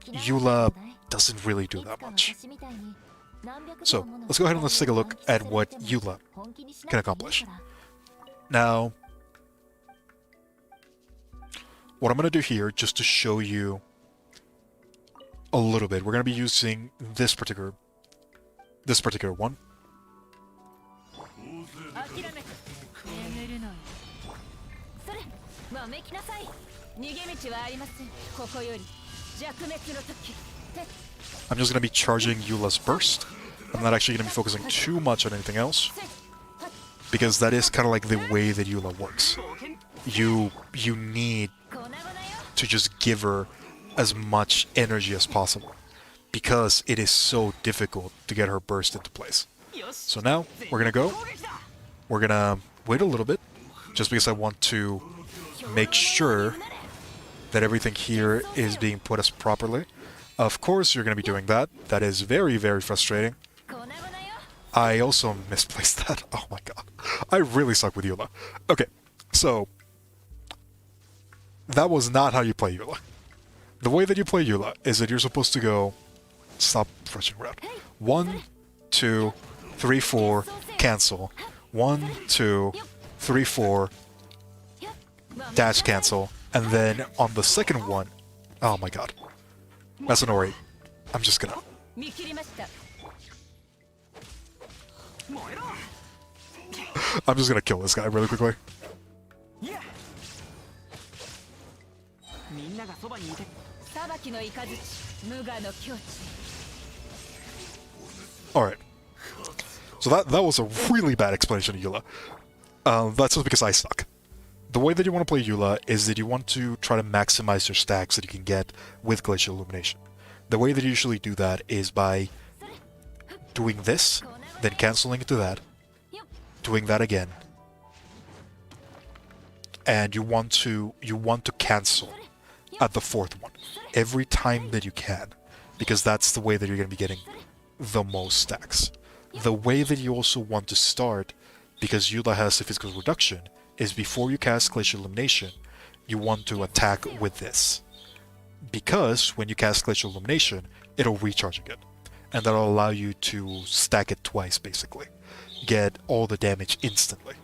Eula doesn't really do that much. So, let's go ahead and let's take a look at what Eula can accomplish. Now, what I'm going to do here, just to show you a little bit, we're going to be using this particular one. I'm just going to be charging Eula's burst. I'm not actually going to be focusing too much on anything else, because that is kind of like the way that Eula works. You need to just give her as much energy as possible, because it is so difficult to get her burst into place. So now, we're going to go. We're going to wait a little bit, just because I want to make sure that everything here is being put as properly. Of course you're going to be doing that. That is very, very frustrating. I also misplaced that. Oh my god. I really suck with Eula. Okay, so that was not how you play Eula. The way that you play Eula is that you're supposed to go... Stop rushing around. 1, 2, 3, 4, cancel. 1, 2, 3, 4, dash cancel. And then on the second one... Oh my god. Masonry. I'm just gonna... I'm just gonna kill this guy really quickly. Alright. So that was a really bad explanation of Eula. That's just because I suck. The way that you want to play Eula is that you want to try to maximize your stacks that you can get with Glacial Illumination. The way that you usually do that is by doing this, then cancelling into that, doing that again, and you want to cancel at the fourth one every time that you can, because that's the way that you're going to be getting the most stacks. The way that you also want to start, because Eula has the physical reduction, is before you cast Glacial Illumination, you want to attack with this. Because when you cast Glacial Illumination, it'll recharge again. And that'll allow you to stack it twice, basically. Get all the damage instantly.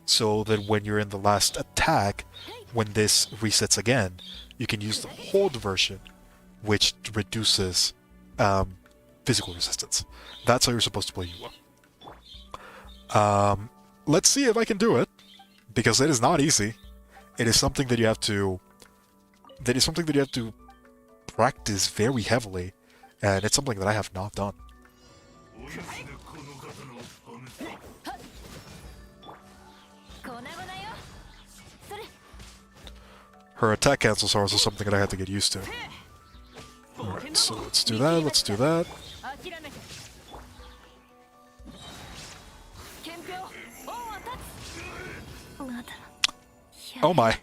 So that when you're in the last attack, when this resets again, you can use the hold version, which reduces physical resistance. That's how you're supposed to play Eula. Let's see if I can do it, because it is not easy. It is something that you have to practice very heavily, and it's something that I have not done. Her attack cancels are also something that I have to get used to. Alright, so let's do that. Oh my.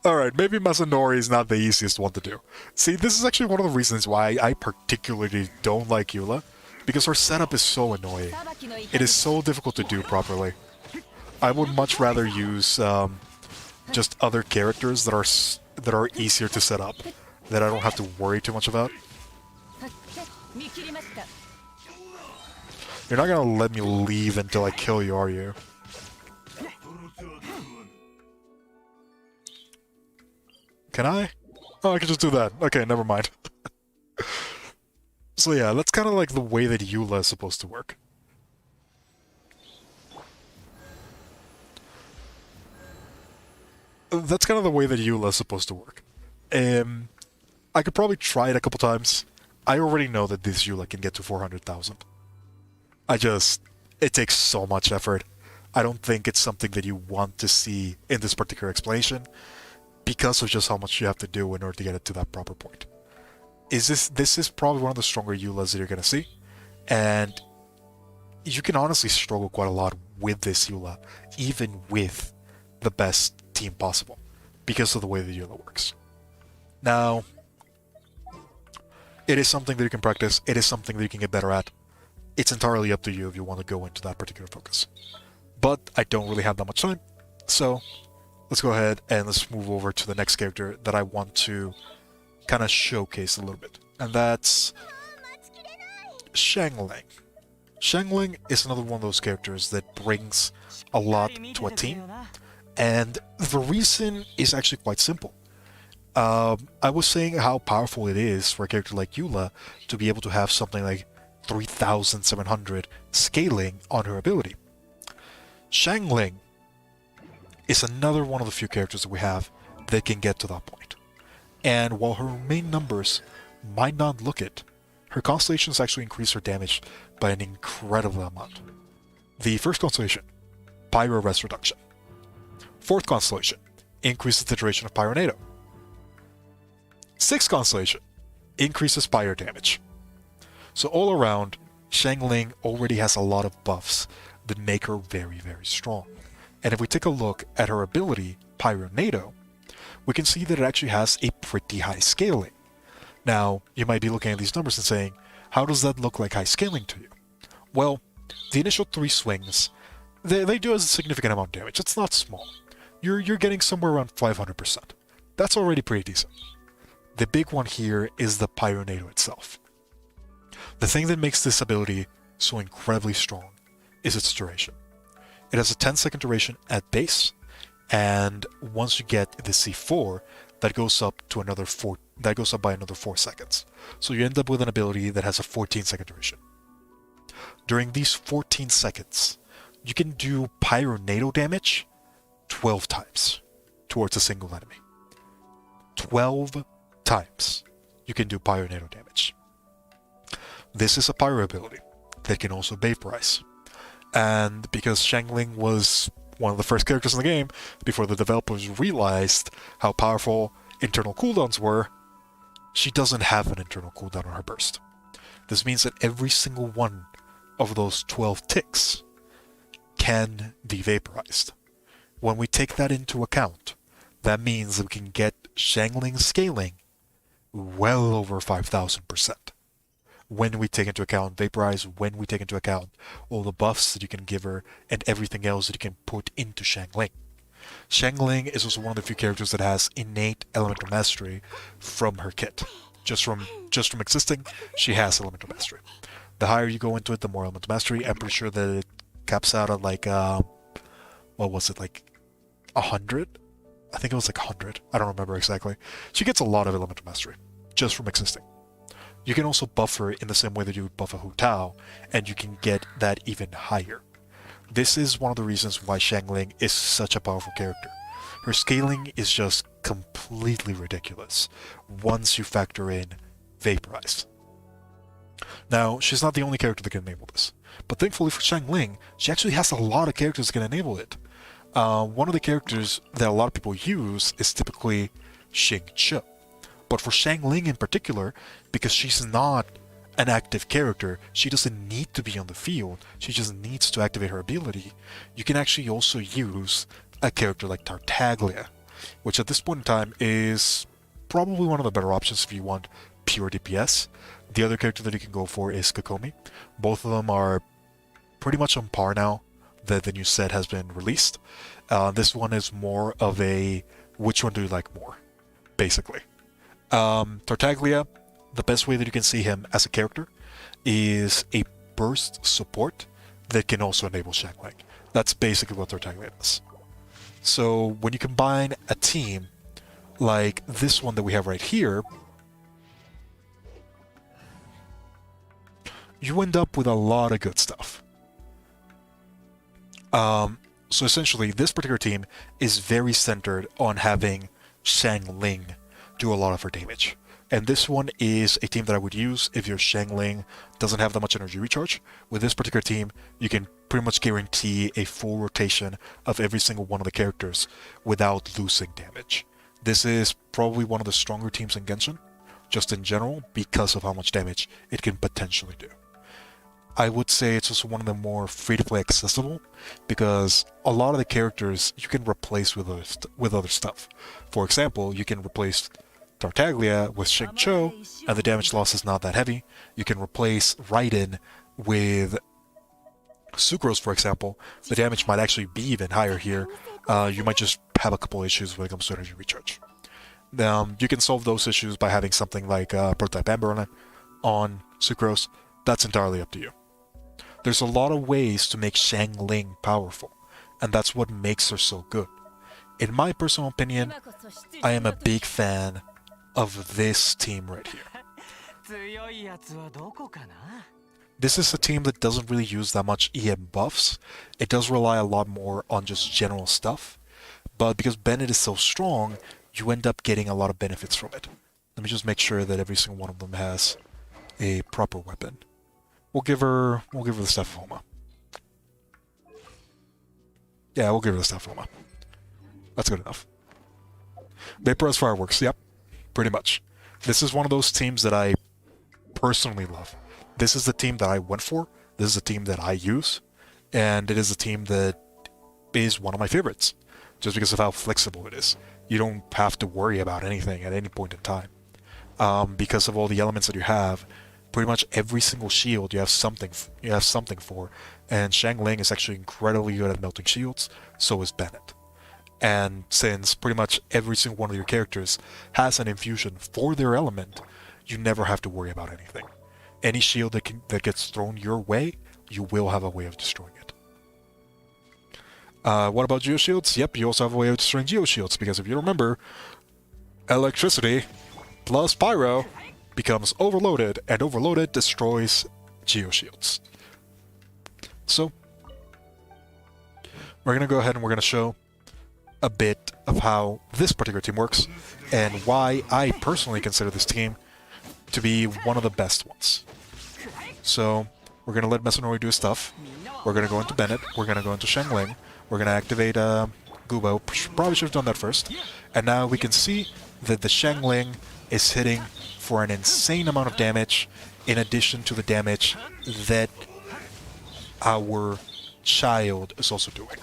Alright, maybe Masonry is not the easiest one to do. See, this is actually one of the reasons why I particularly don't like Eula, because her setup is so annoying. It is so difficult to do properly. I would much rather use just other characters that are easier to set up, that I don't have to worry too much about. You're not gonna let me leave until I kill you, are you? Can I? Oh, I can just do that. Okay, never mind. So yeah, that's kind of like the way that Eula is supposed to work. That's kind of the way that Eula is supposed to work. I could probably try it a couple times. I already know that this Eula can get to 400,000. It takes so much effort. I don't think it's something that you want to see in this particular explanation, because of just how much you have to do in order to get it to that proper point. This is probably one of the stronger Eulas that you're going to see, and you can honestly struggle quite a lot with this Eula, even with the best team possible, because of the way the Eula works. Now, it is something that you can practice, it is something that you can get better at. It's entirely up to you if you want to go into that particular focus. But I don't really have that much time, so let's go ahead and let's move over to the next character that I want to kind of showcase a little bit. And that's Xiangling. Xiangling is another one of those characters that brings a lot to a team. And the reason is actually quite simple. I was saying how powerful it is for a character like Eula to be able to have something like 3,700 scaling on her ability. Xiangling is another one of the few characters that we have that can get to that point. And while her main numbers might not look it, her constellations actually increase her damage by an incredible amount. The first constellation, Pyro Rest Reduction. Fourth constellation, increases the duration of Pyronado. Sixth constellation, increases Pyro damage. So all around, Xiangling already has a lot of buffs that make her very, very strong. And if we take a look at her ability, Pyronado, we can see that it actually has a pretty high scaling. Now, you might be looking at these numbers and saying, how does that look like high scaling to you? Well, the initial 3 swings, they do a significant amount of damage. It's not small. You're getting somewhere around 500%. That's already pretty decent. The big one here is the Pyronado itself. The thing that makes this ability so incredibly strong is its duration. It has a 10-second duration at base, and once you get the C4, that goes up to another 4. That goes up by another 4 seconds. So you end up with an ability that has a 14-second duration. During these 14 seconds, you can do pyronado damage 12 times towards a single enemy. 12 times you can do pyronado damage. This is a pyro ability that can also vaporize. And because Xiangling was one of the first characters in the game, before the developers realized how powerful internal cooldowns were, she doesn't have an internal cooldown on her burst. This means that every single one of those 12 ticks can be vaporized. When we take that into account, that means that we can get Xiangling's scaling well over 5,000%. When we take into account Vaporize, when we take into account all the buffs that you can give her, and everything else that you can put into Xiangling. Xiangling is also one of the few characters that has innate elemental mastery from her kit. Just from existing, she has elemental mastery. The higher you go into it, the more elemental mastery. I'm pretty sure that it caps out at like, what was it, like 100? I think it was like 100. I don't remember exactly. She gets a lot of elemental mastery just from existing. You can also buff her in the same way that you would buff a Hu Tao, and you can get that even higher. This is one of the reasons why Xiangling is such a powerful character. Her scaling is just completely ridiculous once you factor in Vaporize. Now, she's not the only character that can enable this, but thankfully for Xiangling, she actually has a lot of characters that can enable it. One of the characters that a lot of people use is typically Xingqiu. But for Xiangling in particular, because she's not an active character, she doesn't need to be on the field, she just needs to activate her ability, you can actually also use a character like Tartaglia, which at this point in time is probably one of the better options if you want pure DPS. The other character that you can go for is Kokomi. Both of them are pretty much on par now that the new set has been released. This one is more of a which one do you like more, basically. Tartaglia, the best way that you can see him as a character is a burst support that can also enable Xiangling. That's basically what Tartaglia does. So when you combine a team like this one that we have right here, you end up with a lot of good stuff. So essentially, this particular team is very centered on having Xiangling do a lot of her damage. And this one is a team that I would use if your Xiangling doesn't have that much energy recharge. With this particular team, you can pretty much guarantee a full rotation of every single one of the characters without losing damage. This is probably one of the stronger teams in Genshin, just in general, because of how much damage it can potentially do. I would say it's also one of the more free-to-play accessible, because a lot of the characters you can replace with other stuff. For example, you can replace Tartaglia with Xingqiu, and the damage loss is not that heavy. You can replace Raiden with Sucrose, for example. The damage might actually be even higher here. You might just have a couple issues when it comes to energy recharge. You can solve those issues by having something like Prototype Amber on Sucrose. That's entirely up to you. There's a lot of ways to make Xiangling powerful, and that's what makes her so good. In my personal opinion, I am a big fan of this team right here. This is a team that doesn't really use that much EM buffs. It does rely a lot more on just general stuff, but because Bennett is so strong, you end up getting a lot of benefits from it. Let me just make sure that every single one of them has a proper weapon. We'll give her the Staff of Homa. Yeah, we'll give her the Staff of Homa. That's good enough. Vaporize Fireworks, yep, pretty much. This is one of those teams that I personally love. This is the team that I went for. This is the team that I use. And it is a team that is one of my favorites, just because of how flexible it is. You don't have to worry about anything at any point in time. Because of all the elements that you have, pretty much every single shield you have something for, and Xiangling is actually incredibly good at melting shields, so is Bennett. And since pretty much every single one of your characters has an infusion for their element, you never have to worry about anything. Any shield that gets thrown your way, you will have a way of destroying it. What about Geoshields? Yep, you also have a way of destroying Geoshields, because if you remember, electricity plus pyro becomes overloaded, and overloaded destroys Geoshields. So, we're gonna go ahead and we're gonna show a bit of how this particular team works and why I personally consider this team to be one of the best ones. So we're gonna let Masonry do his stuff. We're gonna go into Bennett. We're gonna go into Shangling. We're gonna activate Gubo. Probably should have done that first. And now we can see that the Shangling is hitting for an insane amount of damage in addition to the damage that our child is also doing.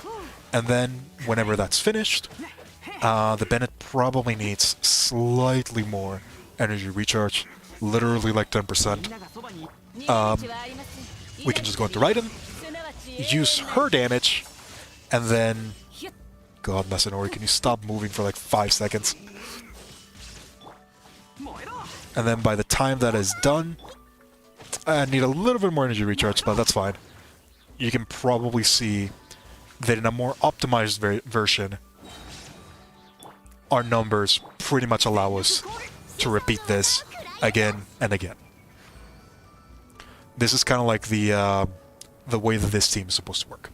And then, whenever that's finished, the Bennett probably needs slightly more energy recharge, literally like 10%. We can just go into Raiden, use her damage, and then... God, Masonry, can you stop moving for like 5 seconds? And then by the time that is done, I need a little bit more energy recharge, but that's fine. You can probably see that in a more optimized version, our numbers pretty much allow us to repeat this again and again. This is kind of like the way that this team is supposed to work.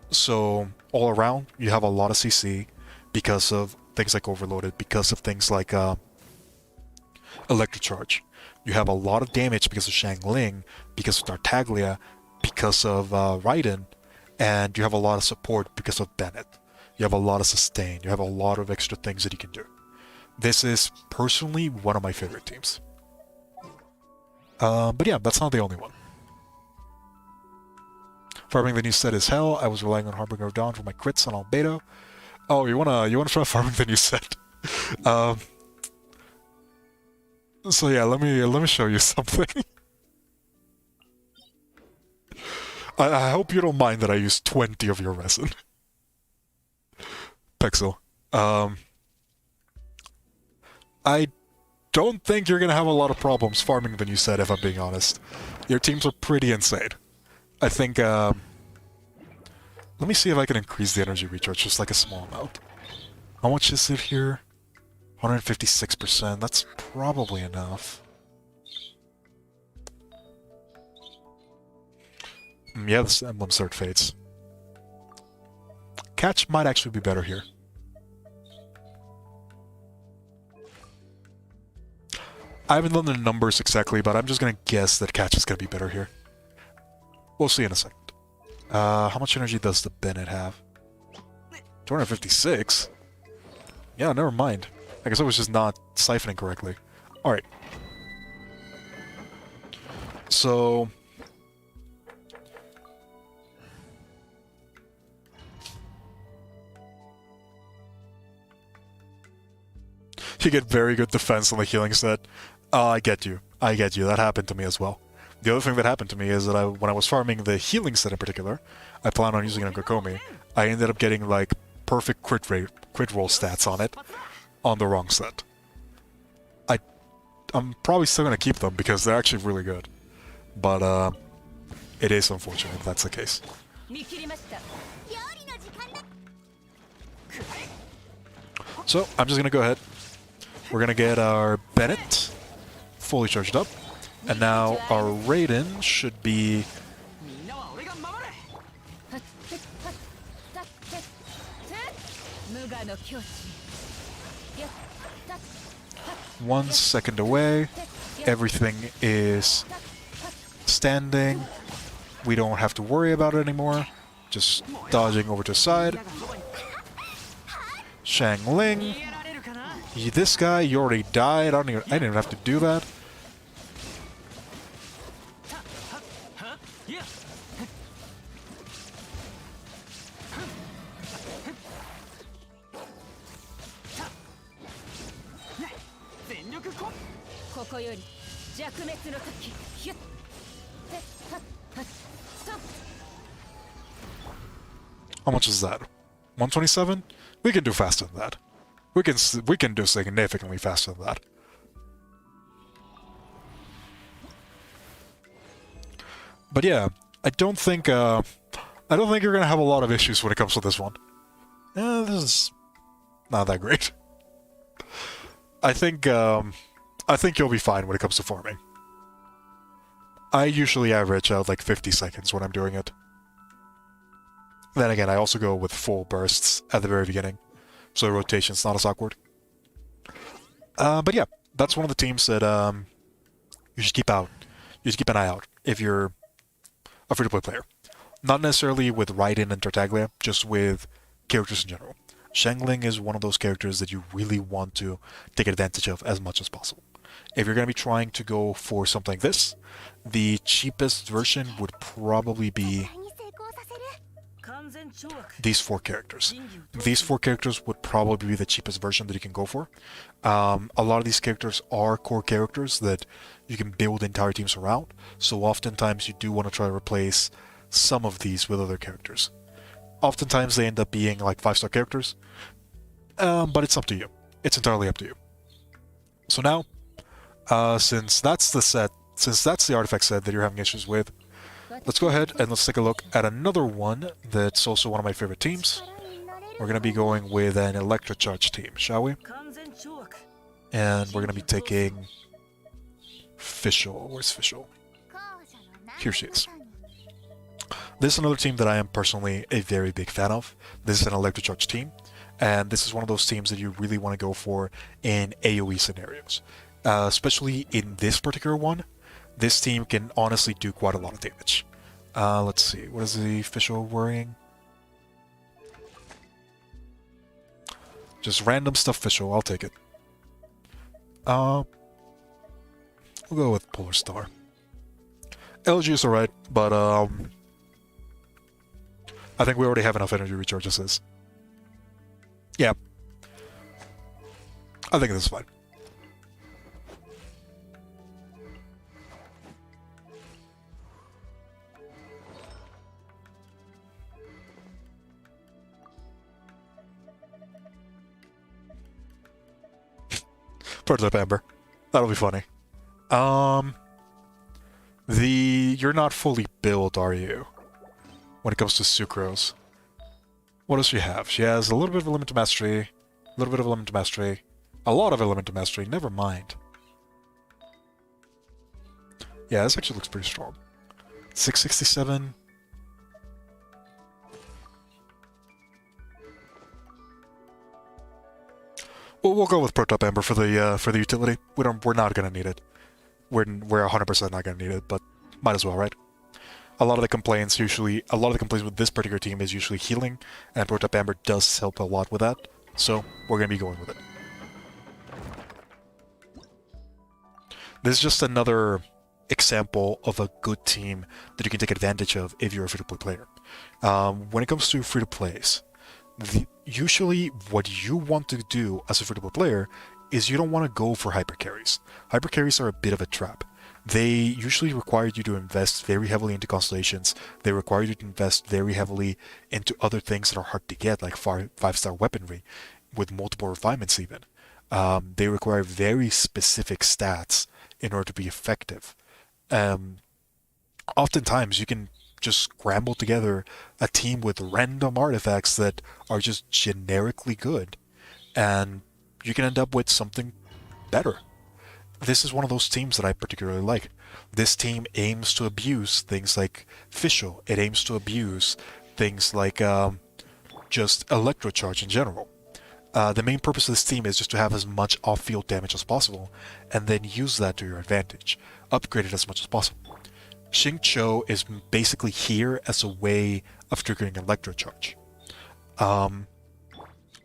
So all around, you have a lot of CC because of things like Overloaded, because of things like Electro Charge. You have a lot of damage because of Shangling, because of Tartaglia, because of Raiden, and you have a lot of support because of Bennett. You have a lot of sustain. You have a lot of extra things that you can do. This is personally one of my favorite teams. But yeah, that's not the only one. Farming the new set is hell. I was relying on Harbinger of Dawn for my crits on Albedo. Oh, you wanna try farming the new set? So yeah, let me show you something. I hope you don't mind that I used 20 of your resin. Pixel. I don't think you're gonna have a lot of problems farming the new set, if I'm being honest. Your teams are pretty insane. I think, let me see if I can increase the energy recharge just like a small amount. How much is it here? 156%. That's probably enough. Yeah, this emblem cert fades. Catch might actually be better here. I haven't done the numbers exactly, but I'm just gonna guess that catch is gonna be better here. We'll see in a second. How much energy does the Bennett have? 256? Yeah, never mind. I guess I was just not siphoning correctly. Alright. So... you get very good defense on the healing set. I get you. I get you. That happened to me as well. The other thing that happened to me is that when I was farming the healing set in particular, I planned on using it on Kokomi. I ended up getting like perfect crit roll stats on it on the wrong set. I'm probably still gonna keep them because they're actually really good. But it is unfortunate if that's the case. So I'm just gonna go ahead. We're gonna get our Bennett fully charged up, and now our Raiden should be... One second away. Everything is standing. We don't have to worry about it anymore. Just dodging over to the side. Shangling. This guy, you already died. I didn't even have to do that. How much is that? 127? We can do faster than that. We can do significantly faster than that. But yeah, I don't think you're gonna have a lot of issues when it comes to this one. This is not that great. I think you'll be fine when it comes to farming. I usually average out like 50 seconds when I'm doing it. Then again, I also go with full bursts at the very beginning, so the rotation's not as awkward. But yeah, that's one of the teams that you should keep out. You should keep an eye out if you're a free-to-play player. Not necessarily with Raiden and Tartaglia, just with characters in general. Shangling is one of those characters that you really want to take advantage of as much as possible. If you're going to be trying to go for something like this, the cheapest version would probably be these four characters. These four characters would probably be the cheapest version that you can go for. A lot of these characters are core characters that you can build entire teams around, so oftentimes you do want to try to replace some of these with other characters. Oftentimes they end up being like 5-star characters, but it's up to you. It's entirely up to you. So now, since that's the artifact set that you're having issues with, let's go ahead and let's take a look at another one that's also one of my favorite teams. We're going to be going with an Electro Charge team, shall we? And we're going to be taking Fischl. Where's Fischl? Here she is. This is another team that I am personally a very big fan of. This is an Electro Charge team, and this is one of those teams that you really want to go for in AoE scenarios. Especially in this particular one, this team can honestly do quite a lot of damage. Let's see, what is the Fischl wearing? Just random stuff Fischl, I'll take it. We'll go with Polar Star. LG is alright, but I think we already have enough energy recharges. Yeah. I think this is fine. Prototype Amber. That'll be funny. You're not fully built, are you? When it comes to Sucrose. What does she have? She has a little bit of Elemental Mastery, a little bit of Elemental Mastery, a lot of Elemental Mastery, never mind. Yeah, this actually looks pretty strong. 667. Well, we'll go with Prototype Amber for the utility. We're not gonna need it. We're 100% not gonna need it, but might as well, right? A lot of the complaints with this particular team is usually healing, and Prototype Amber does help a lot with that, so we're going to be going with it. This is just another example of a good team that you can take advantage of if you're a free-to-play player. When it comes to free-to-plays, usually what you want to do as a free-to-play player is you don't want to go for hypercarries. Hypercarries are a bit of a trap. They usually require you to invest very heavily into constellations. They require you to invest very heavily into other things that are hard to get, like 5-star weaponry, with multiple refinements even. They require very specific stats in order to be effective. Oftentimes, you can just scramble together a team with random artifacts that are just generically good, and you can end up with something better. This is one of those teams that I particularly like. This team aims to abuse things like Fischl. It aims to abuse things like just Electro Charge in general. The main purpose of this team is just to have as much off-field damage as possible, and then use that to your advantage. Upgrade it as much as possible. Xingqiu is basically here as a way of triggering Electro Charge.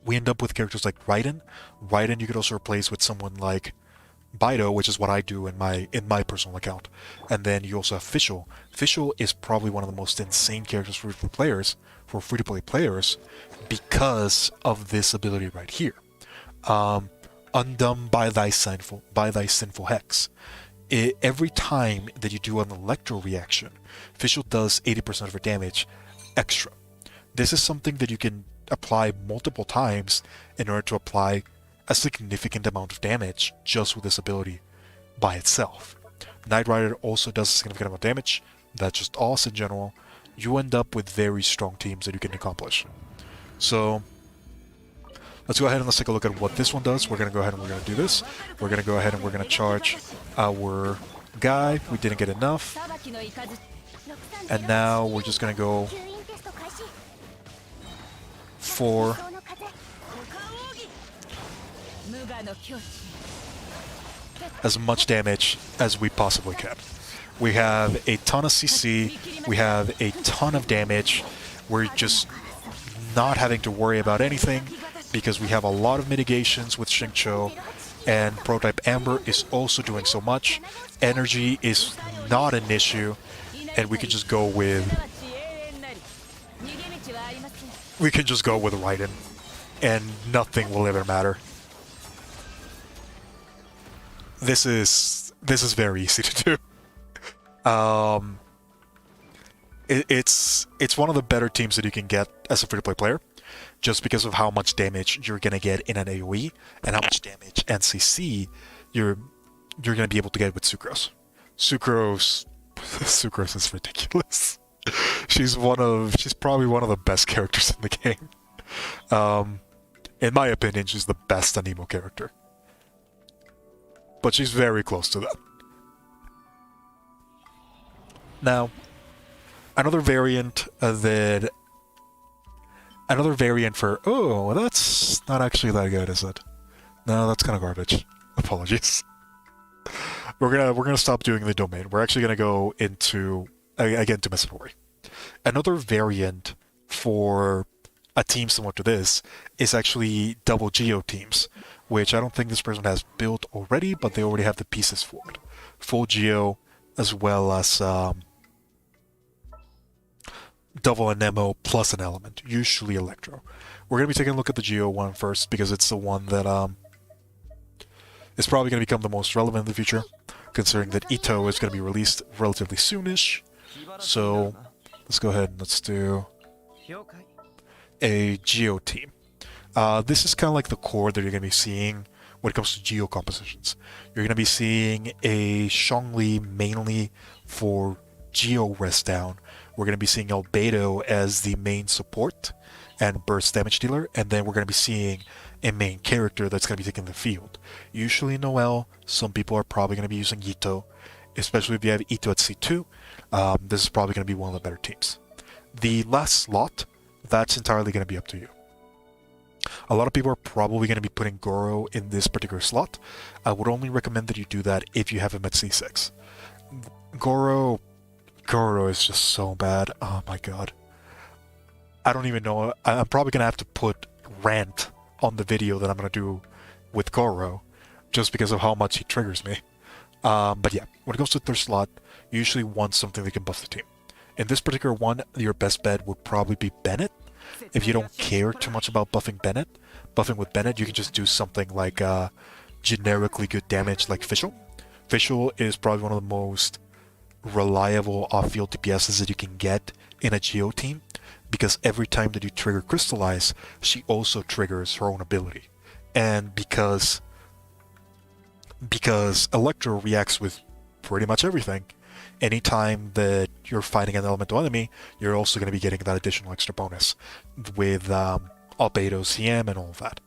We end up with characters like Raiden. Raiden you could also replace with someone like Albedo, which is what I do in my personal account. And then you also have Fischl. Fischl is probably one of the most insane characters for free-to-play players because of this ability right here. Undone by thy sinful hex. Every time that you do an Electro reaction, Fischl does 80% of her damage extra. This is something that you can apply multiple times in order to apply a significant amount of damage just with this ability by itself. Knight Rider also does a significant amount of damage. That's just awesome in general. You end up with very strong teams that you can accomplish. So let's go ahead and let's take a look at what this one does. We're going to go ahead and we're going to do this. We're going to go ahead and we're going to charge our guy. We didn't get enough. And now we're just going to go for as much damage as we possibly can. We have a ton of CC, we have a ton of damage, we're just not having to worry about anything because we have a lot of mitigations with Xingqiu, and Prototype Amber is also doing so much. Energy is not an issue, and we can just go with Raiden, and nothing will ever matter. This is very easy to do. It's one of the better teams that you can get as a free-to-play player, just because of how much damage you're gonna get in an AoE and how much damage and CC you're gonna be able to get with Sucrose. Sucrose is ridiculous. She's probably one of the best characters in the game. In my opinion, she's the best Enemo character. But she's very close to that. Now, another variant for... Oh, that's not actually that good, is it? No, that's kind of garbage. Apologies. We're gonna stop doing the domain. We're actually gonna go into again to Masonry. Another variant for a team similar to this is actually double Geo Teams, which I don't think this person has built already, but they already have the pieces for it. Full Geo, as well as double Enemo plus an element, usually Electro. We're going to be taking a look at the Geo one first, because it's the one that is probably going to become the most relevant in the future, considering that Ito is going to be released relatively soonish. So let's go ahead and let's do a Geo team. This is kind of like the core that you're going to be seeing when it comes to Geo compositions. You're going to be seeing a Zhongli mainly for Geo rest down. We're going to be seeing Albedo as the main support and burst damage dealer, and then we're going to be seeing a main character that's going to be taking the field. Usually Noel, some people are probably going to be using Ito, especially if you have Ito at C2. This is probably going to be one of the better teams. The last slot, that's entirely going to be up to you. A lot of people are probably going to be putting Goro in this particular slot. I would only recommend that you do that if you have him at C6. Goro is just so bad. Oh my god. I don't even know. I'm probably going to have to put rant on the video that I'm going to do with Goro, just because of how much he triggers me. But yeah, when it comes to third slot, you usually want something that can buff the team. In this particular one, your best bet would probably be Bennett. If you don't care too much about buffing with Bennett, you can just do something like generically good damage like Fischl. Fischl is probably one of the most reliable off-field DPSs that you can get in a Geo team, because every time that you trigger Crystallize, she also triggers her own ability. And because Electro reacts with pretty much everything, anytime that you're fighting an elemental enemy, you're also going to be getting that additional extra bonus with Albedo, CM, and all of that.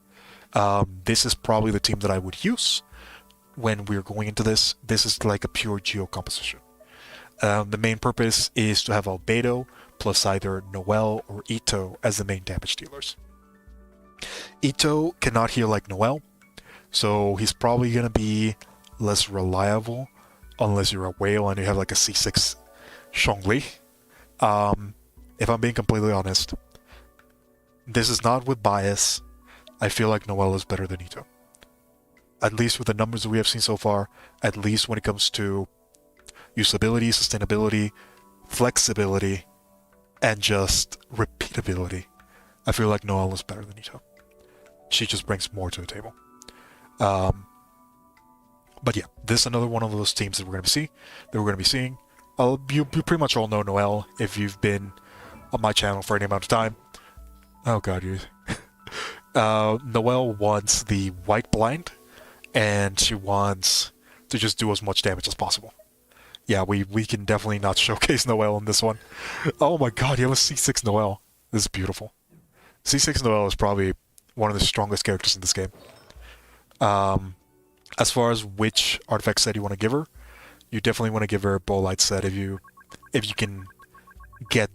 This is probably the team that I would use when we're going into this. This is like a pure Geo composition. The main purpose is to have Albedo plus either Noel or Ito as the main damage dealers. Ito cannot heal like Noel, so he's probably going to be less reliable unless you're a whale and you have like a C6 Zhongli. If I'm being completely honest, this is not with bias. I feel like Noel is better than Ito. At least with the numbers that we have seen so far, at least when it comes to usability, sustainability, flexibility, and just repeatability. I feel like Noel is better than Ito. She just brings more to the table. But yeah, this is another one of those teams that we're going to be seeing. You pretty much all know Noel if you've been on my channel for any amount of time. Oh god, you. Noel wants the white blind, and she wants to just do as much damage as possible. Yeah, we can definitely not showcase Noel in this one. Oh my god, you have a C6 Noel. This is beautiful. C6 Noel is probably one of the strongest characters in this game. As far as which artifact set you want to give her, you definitely want to give her a Bolite set if you can get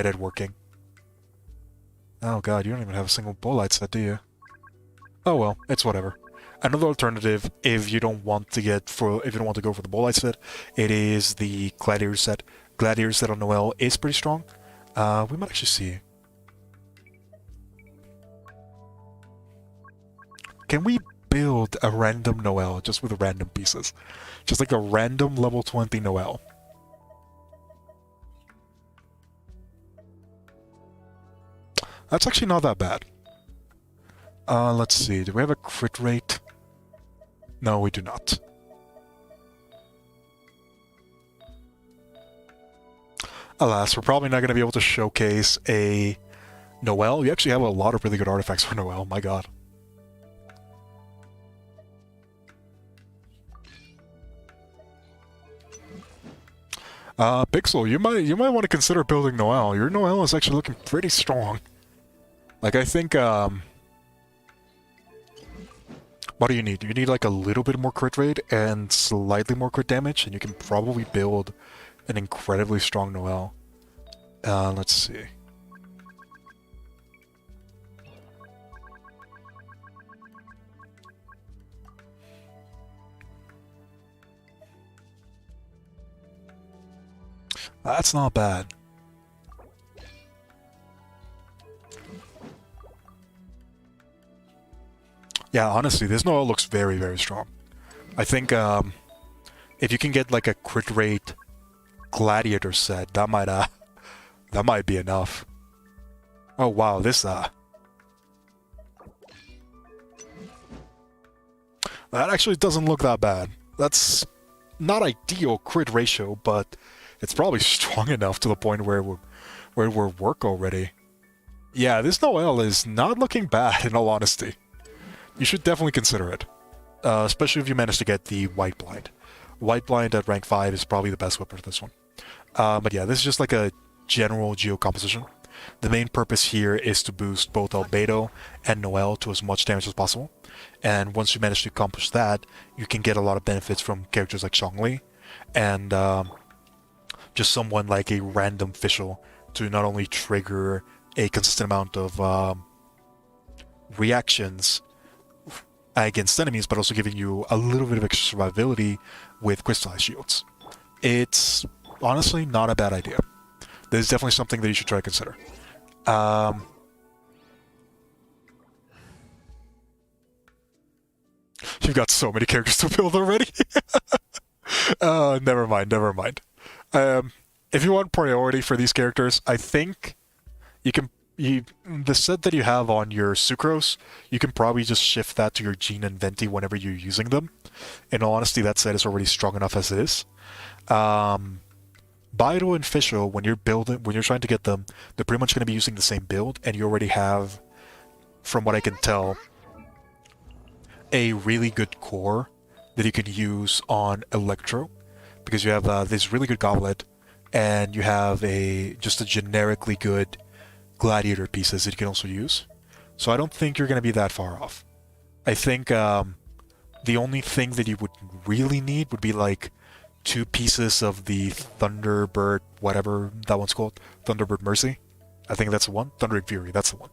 it working. Oh god, you don't even have a single bow light set, do you? Oh well, it's whatever. Another alternative, if you don't want to go for the bow light set, it is the gladiator set. Gladiator set on Noel is pretty strong. We might actually see. Can we build a random Noel just with random pieces? Just like a random level 20 Noel. That's actually not that bad. Let's see. Do we have a crit rate? No, we do not. Alas, we're probably not going to be able to showcase a Noel. We actually have a lot of really good artifacts for Noel, my god. Pixel, you might want to consider building Noel. Your Noel is actually looking pretty strong. Like, I think, what do you need? You need like a little bit more crit rate and slightly more crit damage, and you can probably build an incredibly strong Noel. Let's see. That's not bad. Yeah, honestly, this Noel looks very, very strong. I think if you can get like a crit rate gladiator set, that might be enough. Oh wow, this that actually doesn't look that bad. That's not ideal crit ratio, but it's probably strong enough to the point where it would work already. Yeah, this Noel is not looking bad, in all honesty. You should definitely consider it, especially if you manage to get the White Blind. White Blind at rank 5 is probably the best weapon for this one. But yeah, this is just like a general geo composition. The main purpose here is to boost both Albedo and Noel to as much damage as possible. And once you manage to accomplish that, you can get a lot of benefits from characters like Zhongli and just someone like a random official to not only trigger a consistent amount of reactions against enemies, but also giving you a little bit of extra survivability with crystallized shields. It's honestly not a bad idea. This is definitely something that you should try to consider. You've got so many characters to build already. Never mind, never mind. If you want priority for these characters, I think the set that you have on your Sucrose, you can probably just shift that to your Gene and Venti whenever you're using them. In all honesty, that set is already strong enough as it is. Bido and Fischl, when you're trying to get them, they're pretty much going to be using the same build, and you already have, from what I can tell, a really good core that you can use on Electro, because you have this really good goblet, and you have just a generically good gladiator pieces that you can also use. So I don't think you're going to be that far off. I think the only thing that you would really need would be like 2 pieces of the Thunderbird, whatever that one's called, Thunderbird Mercy. I think that's the one. Thundering Fury, that's the one.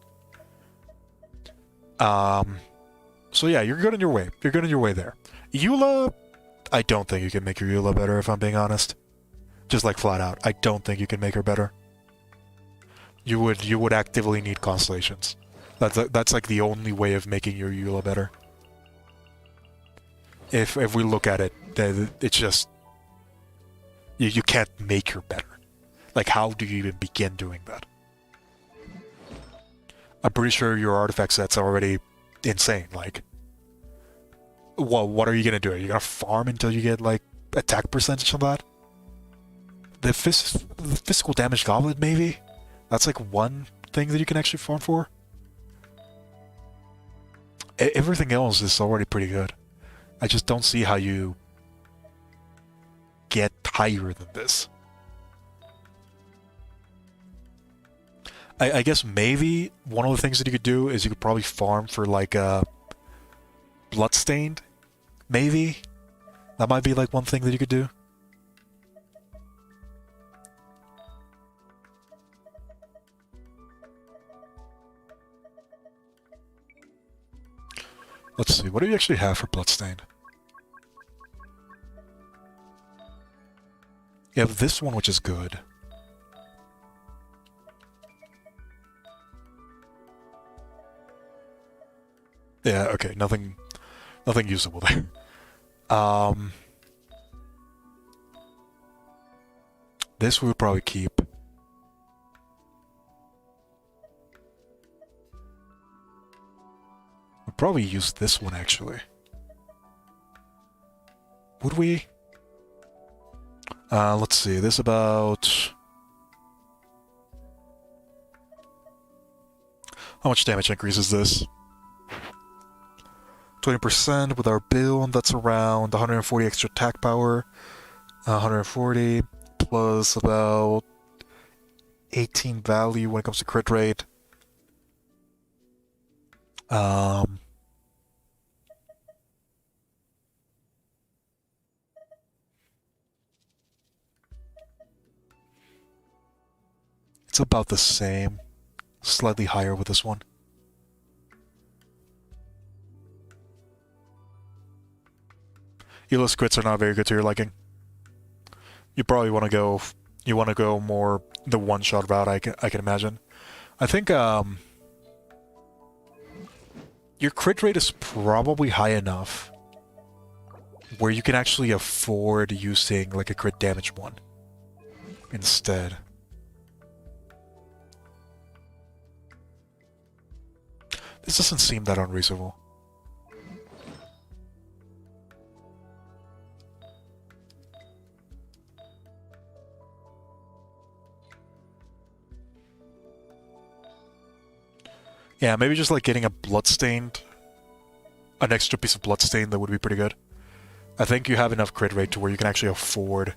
So yeah, you're good on your way. You're good on your way there. Eula, I don't think you can make your Eula better, if I'm being honest. Just like flat out, I don't think you can make her better. You would actively need constellations. That's like the only way of making your Eula better. If we look at it, it's just you can't make her better. Like, how do you even begin doing that? I'm pretty sure your artifact set's already insane. Like, well, what are you gonna do? Are you gonna farm until you get like attack percentage on that? The physical damage goblet, maybe? That's like one thing that you can actually farm for. Everything else is already pretty good. I just don't see how you get higher than this. I guess maybe one of the things that you could do is you could probably farm for like a Bloodstained, maybe? That might be like one thing that you could do. Let's see, what do you actually have for Bloodstained? You have this one, which is good. Yeah, okay, nothing usable there. This we would probably keep. We'd probably use this one, actually. Would we? Let's see, this about... How much damage increase is this? 20% with our build, that's around 140 extra attack power. 140 plus about 18 value when it comes to crit rate. It's about the same. Slightly higher with this one. Eula's crits are not very good to your liking. You probably want to go... You want to go more the one-shot route, I can imagine. I think, your crit rate is probably high enough where you can actually afford using, like, a crit damage one instead. This doesn't seem that unreasonable. Yeah, maybe just like getting a Bloodstained, an extra piece of Bloodstained, that would be pretty good. I think you have enough crit rate to where you can actually afford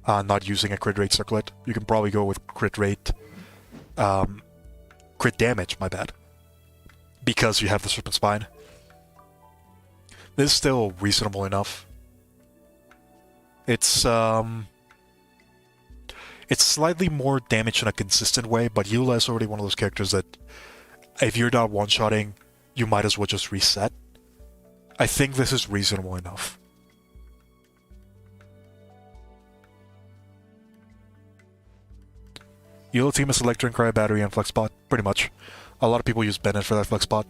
not using a crit rate circlet. You can probably go with crit rate, crit damage, my bad. Because you have the Serpent Spine. This is still reasonable enough. It's slightly more damage in a consistent way, but Eula is already one of those characters that if you're not one-shotting, you might as well just reset. I think this is reasonable enough. Eula team is Electro and Cryo Battery and Flex Spot, pretty much. A lot of people use Bennett for that Flex Spot.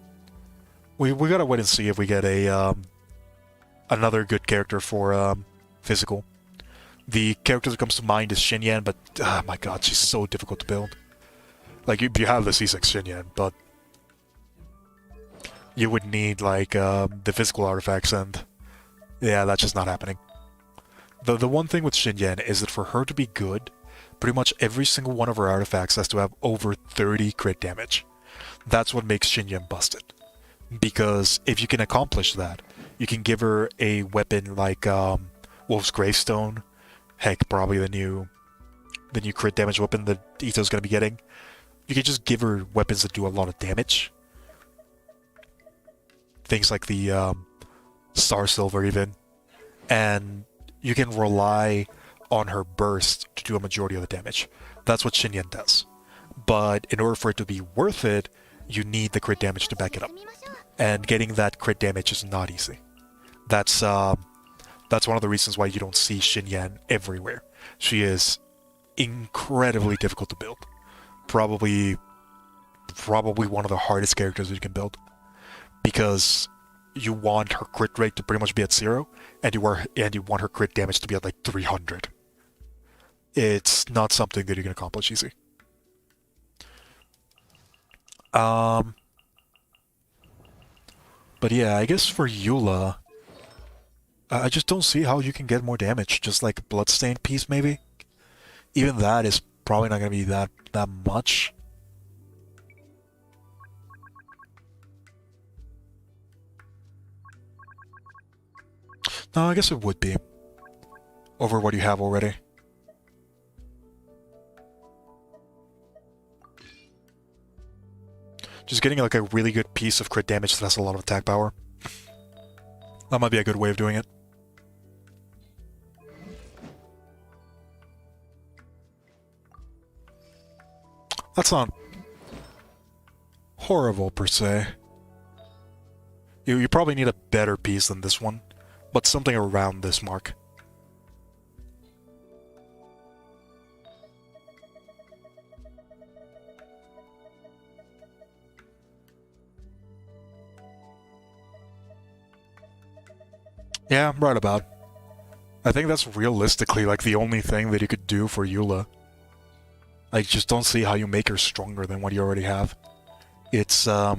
We gotta wait and see if we get a another good character for physical. The character that comes to mind is Xinyan, but my god, she's so difficult to build. Like, you have the C6 Xinyan, but you would need, like, the physical artifacts, and yeah, that's just not happening. The one thing with Xinyan is that for her to be good, pretty much every single one of her artifacts has to have over 30 crit damage. That's what makes Xinyan busted. Because if you can accomplish that, you can give her a weapon like Wolf's Gravestone, heck, probably the new crit damage weapon that Ito's gonna be getting. You can just give her weapons that do a lot of damage. Things like the Star Silver even. And you can rely on her burst to do a majority of the damage. That's what Xinyan does. But in order for it to be worth it, you need the crit damage to back it up. And getting that crit damage is not easy. That's one of the reasons why you don't see Xinyan everywhere. She is incredibly difficult to build. Probably one of the hardest characters that you can build. Because you want her crit rate to pretty much be at 0, and you want her crit damage to be at like 300. It's not something that you can accomplish easy. But yeah, I guess for Eula, I just don't see how you can get more damage. Just like a Bloodstained piece, maybe? Even that is probably not going to be that much. No, I guess it would be. Over what you have already. Just getting like a really good piece of crit damage that has a lot of attack power. That might be a good way of doing it. That's not horrible per se. You probably need a better piece than this one, but something around this mark. Yeah, right about. I think that's realistically like the only thing that you could do for Eula. I just don't see how you make her stronger than what you already have. It's a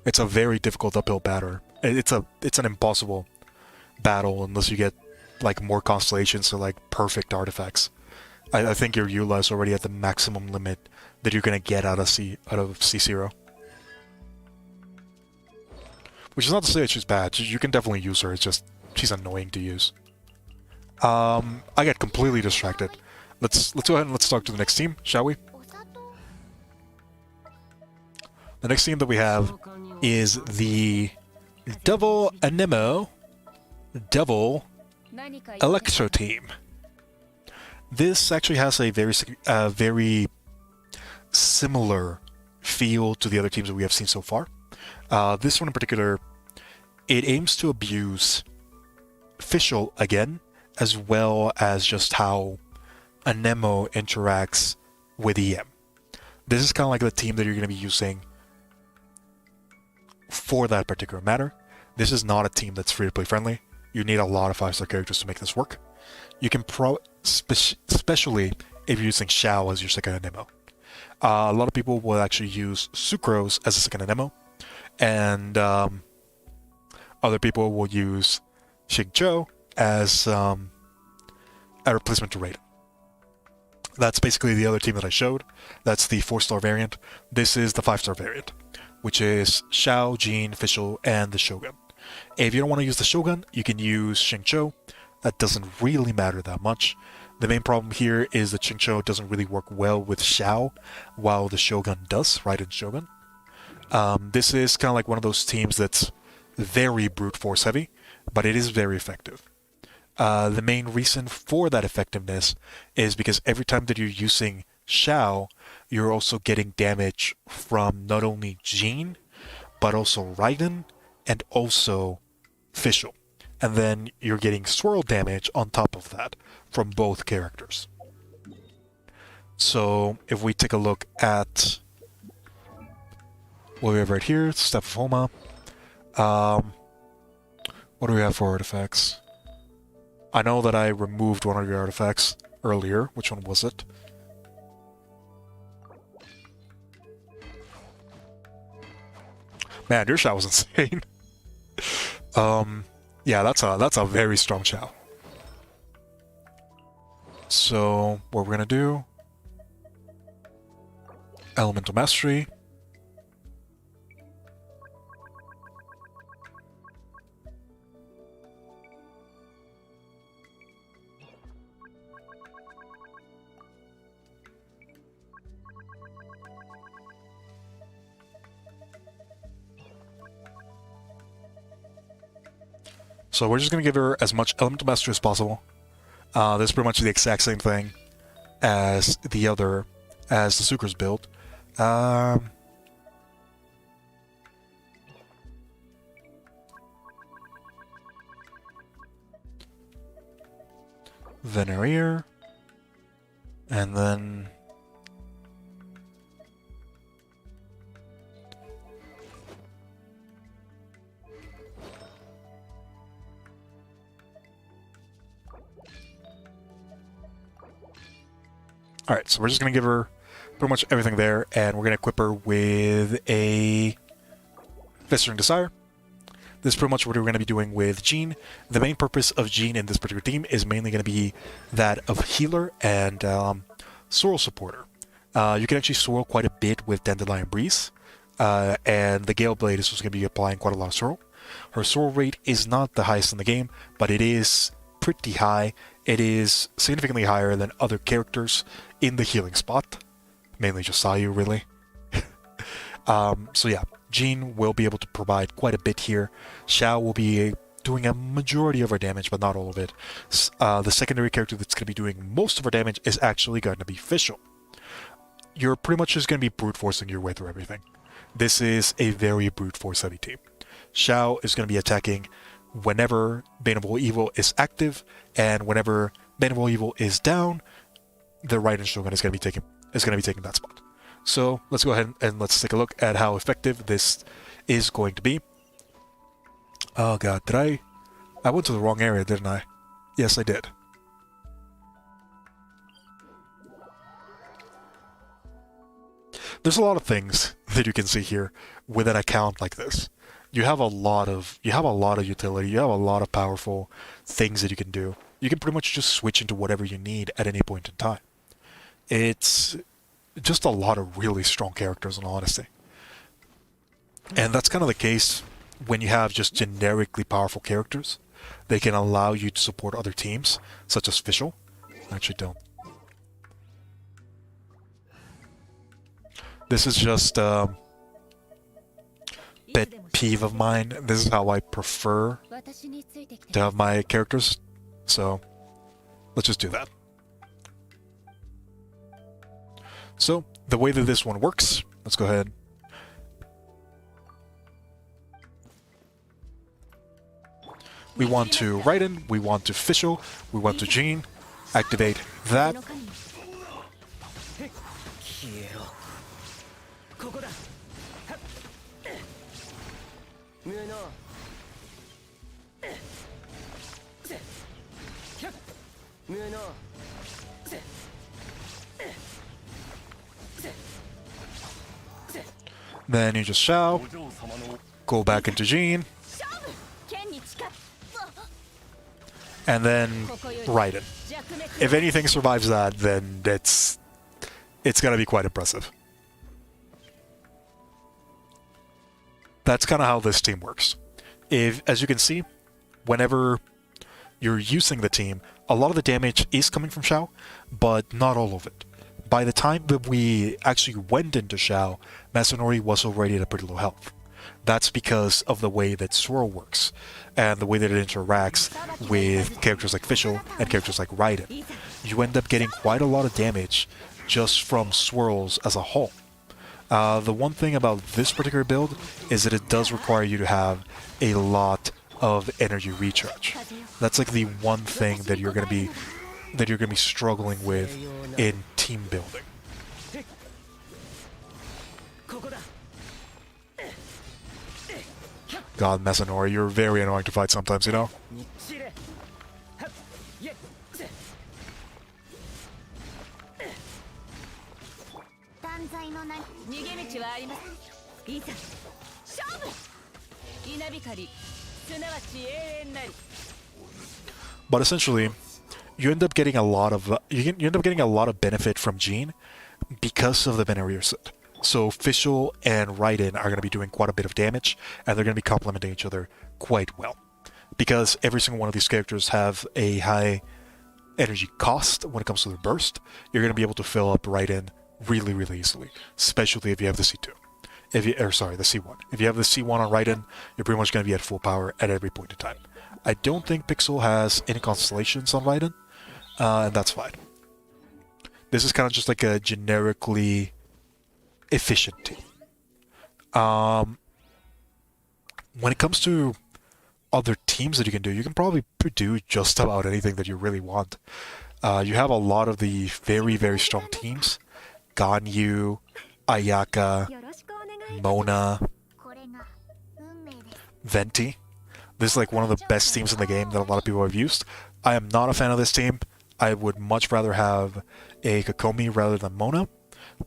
very difficult uphill battle. It's an impossible battle unless you get like more constellations or like perfect artifacts. I think your Eula is already at the maximum limit that you're gonna get out of C0. Which is not to say that she's bad. You can definitely use her. It's just she's annoying to use. I got completely distracted. Let's go ahead and let's talk to the next team, shall we? The next team that we have is the Devil Enemo Devil Electro team. This actually has a very similar feel to the other teams that we have seen so far. This one in particular, it aims to abuse Fischl again, as well as just how Enemo interacts with EM. This is kind of like the team that you're going to be using for that particular matter. This is not a team that's free-to-play friendly. You need a lot of 5-star characters to make this work. You can especially if you're using Xiao as your second Enemo. A lot of people will actually use Sucrose as a second Enemo, and other people will use Xingqiu as a replacement to Raiden. That's basically the other team that I showed. That's the 4-star variant. This is the 5-star variant, which is Xiao, Jin, Fischl, and the Shogun. If you don't want to use the Shogun, you can use Xingqiu. That doesn't really matter that much. The main problem here is that Xingqiu doesn't really work well with Xiao, while the Shogun does, Raiden Shogun. This is kind of like one of those teams that's very brute force heavy, but it is very effective. The main reason for that effectiveness is because every time that you're using Xiao, you're also getting damage from not only Jin, but also Raiden, and also Fischl. And then you're getting swirl damage on top of that from both characters. So if we take a look at what we have right here, Step of Homa. What do we have for artifacts? I know that I removed one of your artifacts earlier. Which one was it? Man, your Xiao was insane. Yeah, that's a very strong Xiao. So what we're gonna do? Elemental Mastery. So we're just going to give her as much Elemental Mastery as possible. This is pretty much the exact same thing as the Sucrose build. Venerier. And then... Alright, so we're just going to give her pretty much everything there, and we're going to equip her with a Festering Desire. This is pretty much what we're going to be doing with Jin. The main purpose of Jin in this particular team is mainly going to be that of healer and swirl supporter. You can actually swirl quite a bit with Dandelion Breeze, and the Gale Blade is just going to be applying quite a lot of swirl. Her swirl rate is not the highest in the game, but it is pretty high. It is significantly higher than other characters in the healing spot. Mainly just Sayu, really. So yeah, Jin will be able to provide quite a bit here. Xiao will be doing a majority of her damage, but not all of it. The secondary character that's going to be doing most of her damage is actually going to be Fischl. You're pretty much just going to be brute forcing your way through everything. This is a very brute force heavy team. Xiao is going to be attacking whenever Baneable Evil is active, and whenever Baneable Evil is down, the Raiden Shogun is going to be taking that spot. So let's go ahead and let's take a look at how effective this is going to be. Oh god, I went to the wrong area, didn't I? Yes, I did. There's a lot of things that you can see here with an account like this. You have a lot of utility, you have a lot of powerful things that you can do. You can pretty much just switch into whatever you need at any point in time. It's just a lot of really strong characters, in all honesty. And that's kind of the case when you have just generically powerful characters. They can allow you to support other teams, such as Fischl. Actually, don't. This is just a pet peeve of mine. This is how I prefer to have my characters. So, let's just do that. So, the way that this one works, let's go ahead. We want to Raiden, we want to Fischl, we want to Jean, activate that. Then you just Xiao, go back into Jean, and then Raiden. If anything survives that, then it's gonna be quite impressive. That's kind of how this team works. As you can see, whenever you're using the team, a lot of the damage is coming from Xiao, but not all of it. By the time that we actually went into Xiao, Masonry was already at a pretty low health. That's because of the way that Swirl works, and the way that it interacts with characters like Fischl and characters like Raiden. You end up getting quite a lot of damage just from Swirls as a whole. The one thing about this particular build is that it does require you to have a lot of energy recharge. That's like the one thing that you're gonna be struggling with in team building. God, Masonry, you're very annoying to fight sometimes, you know? But essentially, you end up getting a lot of benefit from Jean because of the barrier set. So Fischl and Raiden are going to be doing quite a bit of damage, and they're going to be complementing each other quite well. Because every single one of these characters have a high energy cost when it comes to their burst, you're going to be able to fill up Raiden really, really easily, especially if you have the C2. The C1. If you have the C1 on Raiden, you're pretty much going to be at full power at every point in time. I don't think Pixel has any constellations on Raiden, and that's fine. This is kind of just like a generically efficient team. When it comes to other teams that you can probably do just about anything that you really want. You have a lot of the very, very strong teams. Ganyu, Ayaka, Mona, Venti. This is like one of the best teams in the game that a lot of people have used. I am not a fan of this team. I would much rather have a Kokomi rather than Mona,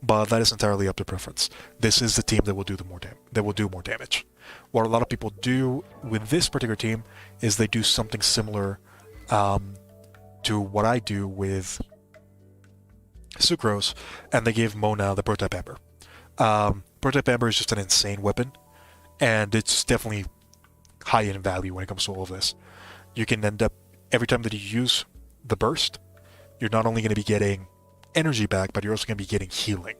but that is entirely up to preference. This is the team that will do more damage. What a lot of people do with this particular team is they do something similar to what I do with Sucrose, and they give Mona the Prototype Amber. Prototype Amber is just an insane weapon, and it's definitely high in value when it comes to all of this. You can end up, every time that you use the burst, you're not only going to be getting energy back, but you're also going to be getting healing.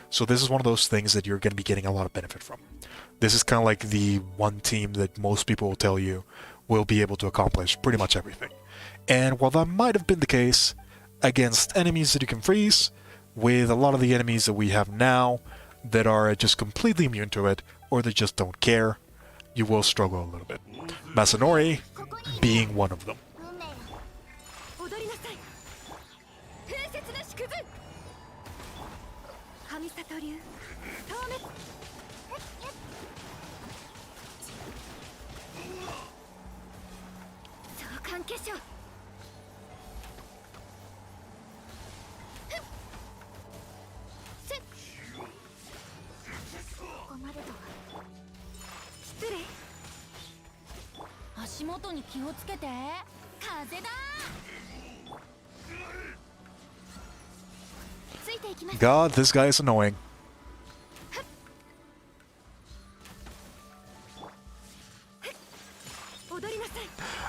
So this is one of those things that you're going to be getting a lot of benefit from. This is kind of like the one team that most people will tell you will be able to accomplish pretty much everything. And while that might have been the case against enemies that you can freeze, with a lot of the enemies that we have now that are just completely immune to it, or they just don't care, you will struggle a little bit. Masonry being one of them. God, this guy is annoying.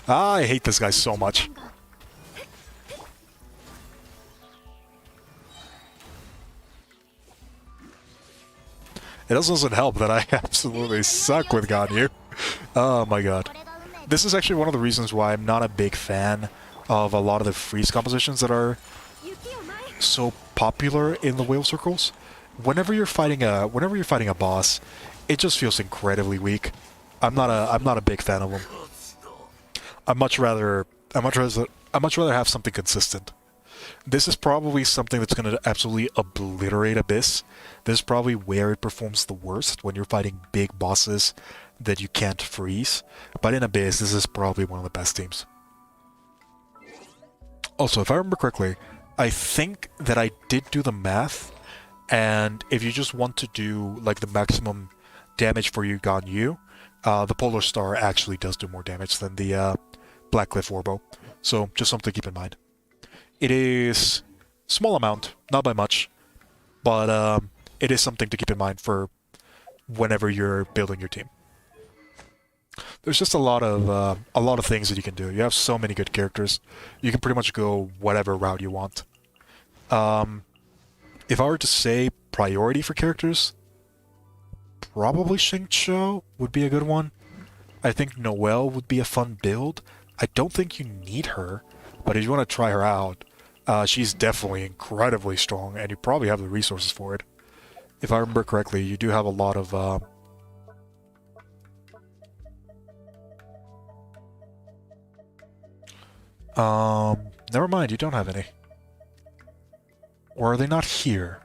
I hate this guy so much. It also doesn't help that I absolutely suck with Ganyu. Oh my god. This is actually one of the reasons why I'm not a big fan of a lot of the freeze compositions that are so popular in the whale circles. Whenever you're fighting a boss, it just feels incredibly weak. I'm not a big fan of them. I'd much rather have something consistent. This is probably something that's going to absolutely obliterate Abyss. This is probably where it performs the worst, when you're fighting big bosses that you can't freeze. But in Abyss, this is probably one of the best teams. Also, if I remember correctly, I think that I did do the math, and if you just want to do like the maximum damage for you Ganyu, the Polar Star actually does do more damage than the Black Cliff Orbo. So just something to keep in mind. It is small amount, not by much, but it is something to keep in mind for whenever you're building your team. There's just a lot of things that you can do. You have so many good characters. You can pretty much go whatever route you want. If I were to say priority for characters, probably Xingqiu would be a good one. I think Noelle would be a fun build. I don't think you need her, but if you want to try her out, she's definitely incredibly strong, and you probably have the resources for it. If I remember correctly, you do have a lot of... never mind, you don't have any. Or are they not here?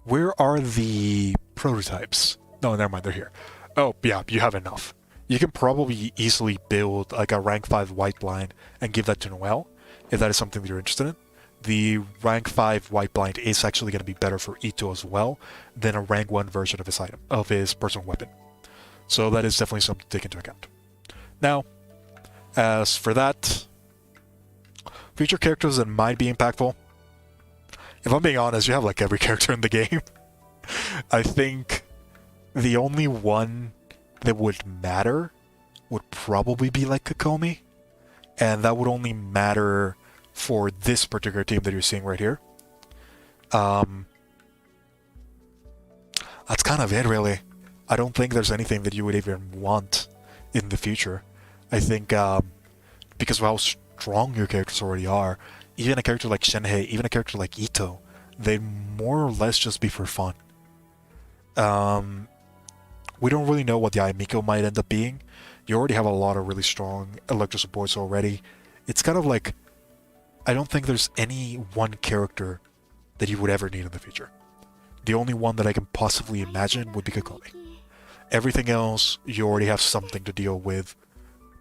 Where are the prototypes? No, never mind, they're here. Oh, yeah, you have enough. You can probably easily build like a rank 5 white blind and give that to Noelle, if that is something that you're interested in. The rank 5 white blind is actually going to be better for Ito as well than a rank 1 version of his item, of his personal weapon. So that is definitely something to take into account. Now, as for that, future characters that might be impactful. If I'm being honest, you have like every character in the game. I think the only one that would matter would probably be like Kokomi, and that would only matter for this particular team that you're seeing right here. That's kind of it, really. I don't think there's anything that you would even want in the future. I think because of how strong your characters already are, even a character like Shenhei, even a character like Ito, they'd more or less just be for fun. We don't really know what the Ayamiko might end up being. You already have a lot of really strong Electro supports already. It's kind of like, I don't think there's any one character that you would ever need in the future. The only one that I can possibly imagine would be Kokomi. Everything else, you already have something to deal with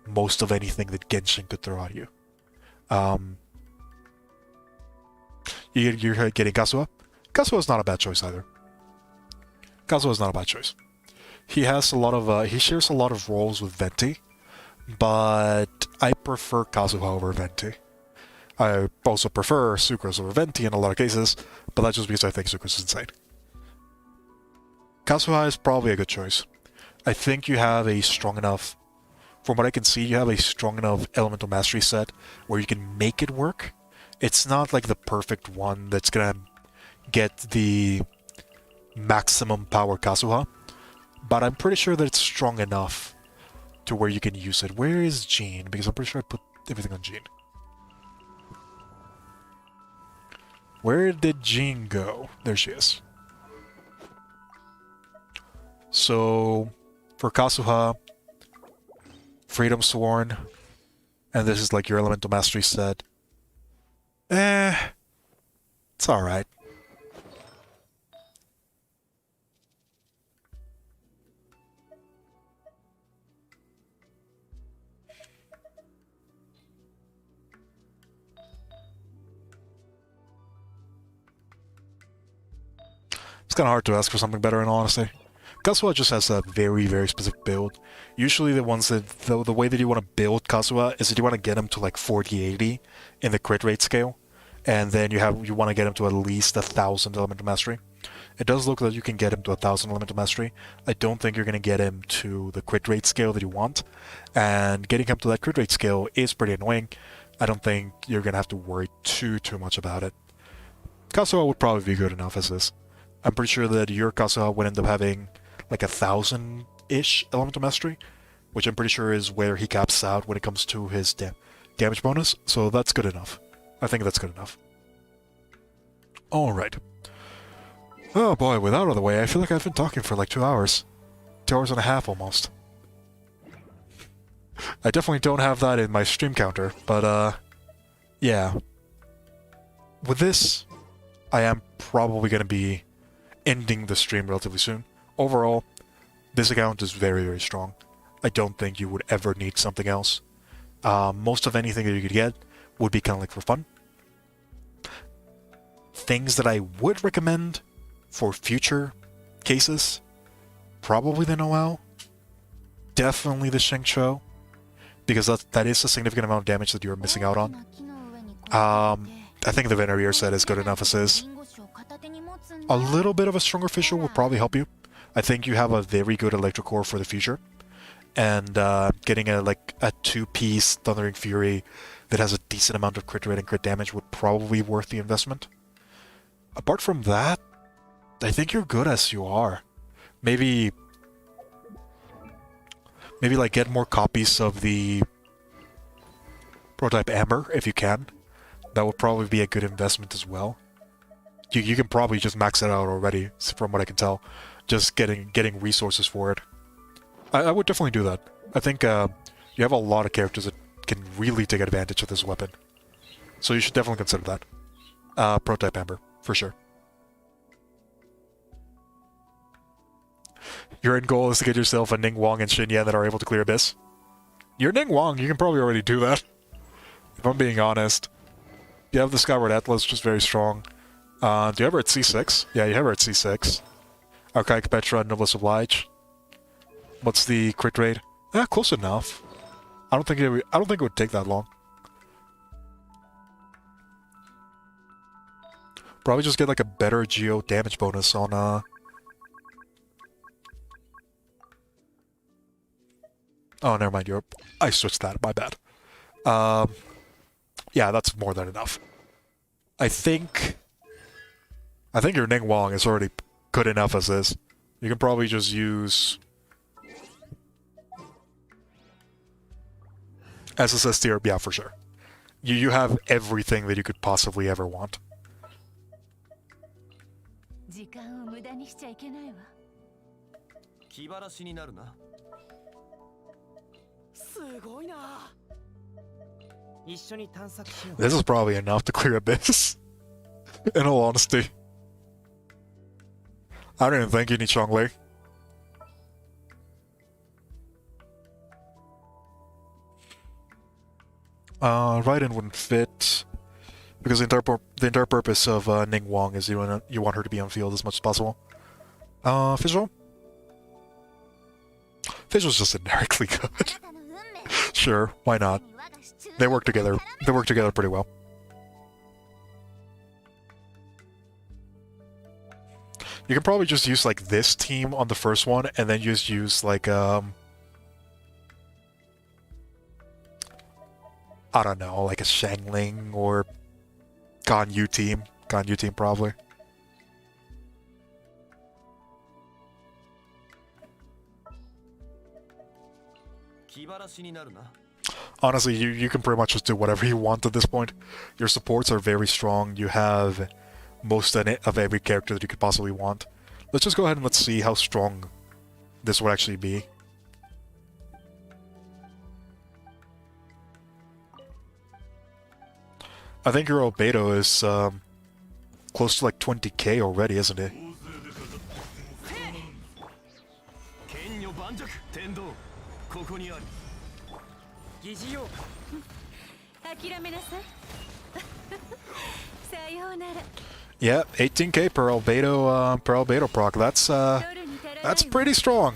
most of anything that Genshin could throw at you. You're getting Kazuha? Kazuha is not a bad choice either. Kazuha is not a bad choice. He has a lot of he shares a lot of roles with Venti, but I prefer Kazuha over Venti. I also prefer Sucrose over Venti in a lot of cases, but that's just because I think Sucrose is insane. Kazuha is probably a good choice. I think you have a strong enough, from what I can see, you have a strong enough elemental mastery set where you can make it work. It's not like the perfect one that's gonna get the maximum power Kazuha, but I'm pretty sure that it's strong enough to where you can use it. Where is Jean? Because I'm pretty sure I put everything on Jean. Where did Jean go? There she is. So, For Kasuha, Freedom Sworn, and this is like your Elemental Mastery set. It's alright. It's kind of hard to ask for something better in all honesty. Kasuha just has a very, very specific build. Usually the ones that, the way that you want to build Kasuha is that you want to get him to like 40-80 in the crit rate scale. And then you want to get him to at least 1,000 Elemental Mastery. It does look like you can get him to 1,000 Elemental Mastery. I don't think you're going to get him to the crit rate scale that you want. And getting him to that crit rate scale is pretty annoying. I don't think you're going to have to worry too much about it. Kasuha would probably be good enough as is. I'm pretty sure that your Kasuha would end up having like 1,000-ish Elemental Mastery, which I'm pretty sure is where he caps out when it comes to his damage bonus, so that's good enough. I think that's good enough. Alright. Oh boy, with that out of the way, I feel like I've been talking for like 2 hours. 2 hours and a half almost. I definitely don't have that in my stream counter, but yeah. With this, I am probably going to be ending the stream relatively soon. Overall, this account is very, very strong. I don't think you would ever need something else. Most of anything that you could get would be kind of like for fun. Things that I would recommend for future cases, probably the Noel, definitely the Shengcho, because that is a significant amount of damage that you're missing out on. I think the Venereer set is good enough as is. A little bit of a stronger Fissure would probably help you. I think you have a very good Electro core for the future. And getting a 2-piece Thundering Fury that has a decent amount of crit rate and crit damage would probably be worth the investment. Apart from that, I think you're good as you are. Maybe like get more copies of the Prototype Amber if you can. That would probably be a good investment as well. You can probably just max it out already, from what I can tell. Just getting resources for it. I would definitely do that. I think you have a lot of characters that can really take advantage of this weapon. So you should definitely consider that. Prototype Amber, for sure. Your end goal is to get yourself a Ning Wong and Shin Yan that are able to clear Abyss. You're Ning Wong, you can probably already do that. If I'm being honest. You have the Skyward Atlas, which is very strong. Do you have her at C6? Yeah, you have her at C6. Archaic Petra, Noblesse Oblige. What's the crit rate? Yeah, close enough. I don't think it would take that long. Probably just get like a better Geo damage bonus on Oh, never mind, I switched that, my bad. Yeah, that's more than enough. I think your Ning Wong is already good enough as is. You can probably just use SSS tier, yeah, for sure. You have everything that you could possibly ever want. This is probably enough to clear Abyss. In all honesty. I don't even think you need Zhongli. Raiden wouldn't fit. Because the entire purpose of Ning Wong is you want her to be on field as much as possible. Visual? Visual's just generically good. Sure, why not? They work together. They work together pretty well. You can probably just use like this team on the first one, and then just use like I don't know, like a Shangling or Ganyu team. Ganyu team probably. Honestly, you can pretty much just do whatever you want at this point. Your supports are very strong. You have most of every character that you could possibly want. Let's just go ahead and let's see how strong this would actually be. I think your Albedo is close to like 20k already, isn't it? Yeah, 18k per Albedo proc. That's pretty strong.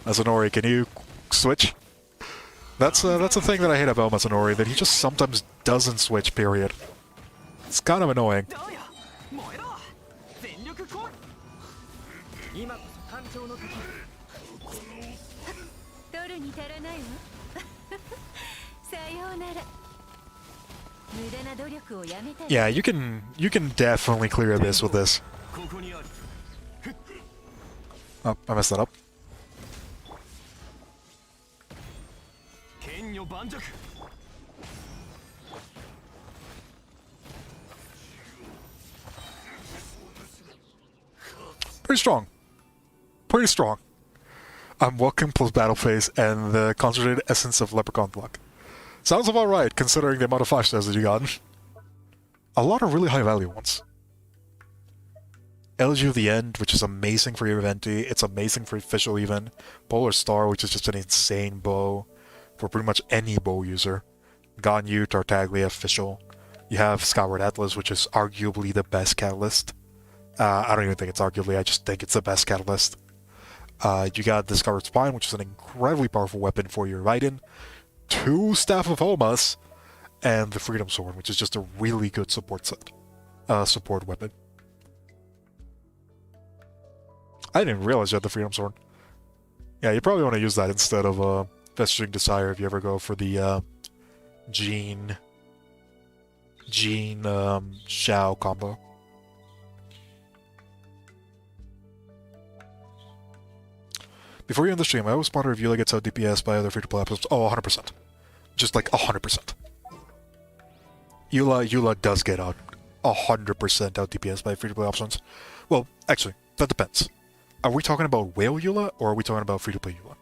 Masonry, can you switch? That's a thing that I hate about Masonry, that he just sometimes doesn't switch, period. It's kind of annoying. Yeah, you can definitely clear this with this. Oh, I messed that up. Pretty strong. Pretty strong. Welcome plus battle phase and the concentrated essence of Leprechaun luck. Sounds about right, considering the amount of 5-stars that you got. A lot of really high value ones. Elegy of the End, which is amazing for your eventy. It's amazing for official even. Polar Star, which is just an insane bow for pretty much any bow user. Ganyu, Tartaglia, official. You have Skyward Atlas, which is arguably the best catalyst. I don't even think it's arguably, I just think it's the best catalyst. You got the Skyward Spine, which is an incredibly powerful weapon for your Raiden. 2 Staff of Homas, and the Freedom Sword, which is just a really good support set. Support weapon. I didn't realize you had the Freedom Sword. Yeah, you probably want to use that instead of Festering Desire if you ever go for the Jean Xiao combo. Before you end the stream, I always wonder if Eula gets out DPS by other free-to-play episodes. Oh, 100%. Just like 100%. Eula does get out 100% out DPS by free-to-play options. Well, actually, that depends. Are we talking about Whale Eula, or are we talking about free-to-play Eula?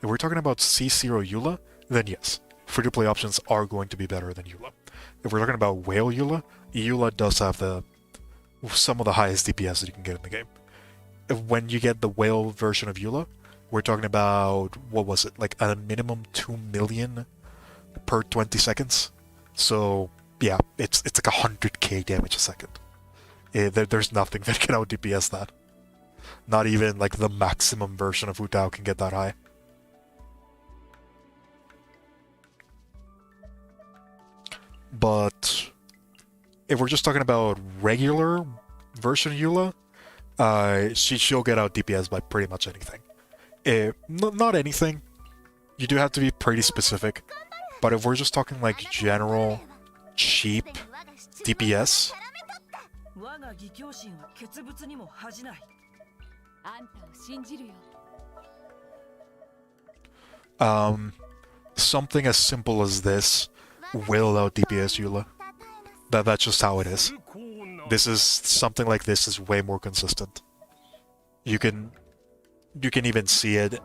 If we're talking about C0 Eula, then yes, free-to-play options are going to be better than Eula. If we're talking about Whale Eula, Eula does have some of the highest DPS that you can get in the game. When you get the Whale version of Eula, we're talking about, what was it, like a minimum 2 million per 20 seconds? So, yeah, it's like 100k damage a second. There's nothing that can out DPS that. Not even like the maximum version of Wu Tao can get that high. But if we're just talking about regular version Eula, she'll get out DPS by pretty much anything. Not anything. You do have to be pretty specific. But if we're just talking like general, cheap DPS, something as simple as this will out DPS Eula. That's just how it is. Something like this is way more consistent. You can even see it.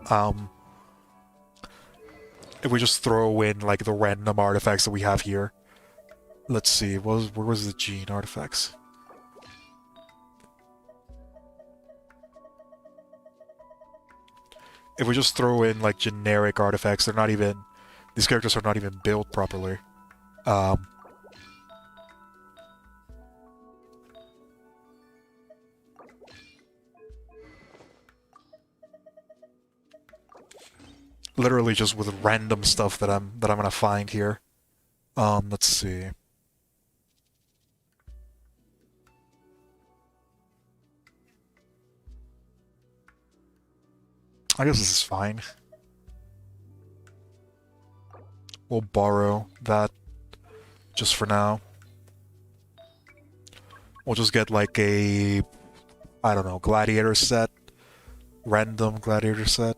If we just throw in like the random artifacts that we have here. Let's see, where was the gene artifacts? If we just throw in like generic artifacts, these characters are not even built properly. Literally just with random stuff that I'm gonna find here. Let's see. I guess this is fine. We'll borrow that just for now. We'll just get like a, I don't know, gladiator set random gladiator set.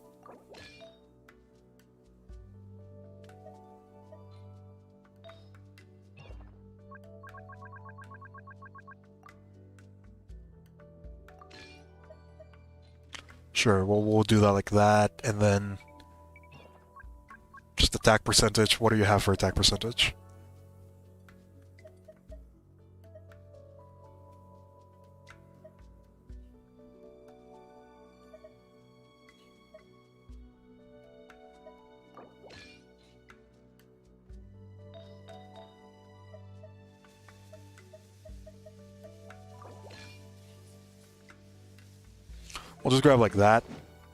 Sure, we'll do that like that, and then just attack percentage. What do you have for attack percentage? We'll just grab like that,